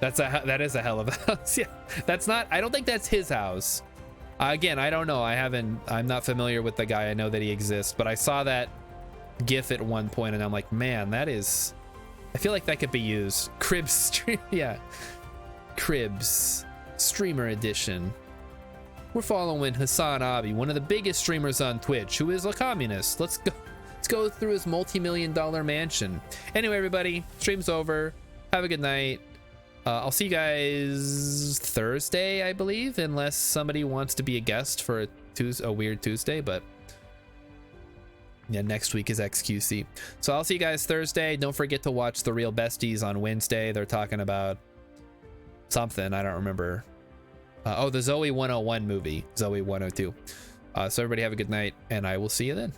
That is a hell of a house. Yeah, that's not, I don't think that's his house. Again, I don't know, I'm not familiar with the guy. I know that he exists, but I saw that GIF at one point and I'm like, man, that is, I feel like that could be used. Cribs stream, yeah. Cribs streamer edition. We're following Hassan Abi, one of the biggest streamers on Twitch, who is a communist. Let's go through his multi-million-dollar mansion. Anyway, everybody, stream's over. Have a good night. I'll see you guys Thursday, I believe, unless somebody wants to be a guest for a weird Tuesday, but yeah, next week is XQC. So I'll see you guys Thursday. Don't forget to watch The Real Besties on Wednesday. They're talking about something, I don't remember. Oh, the Zoe 101 movie, Zoe 102. So everybody have a good night, and I will see you then.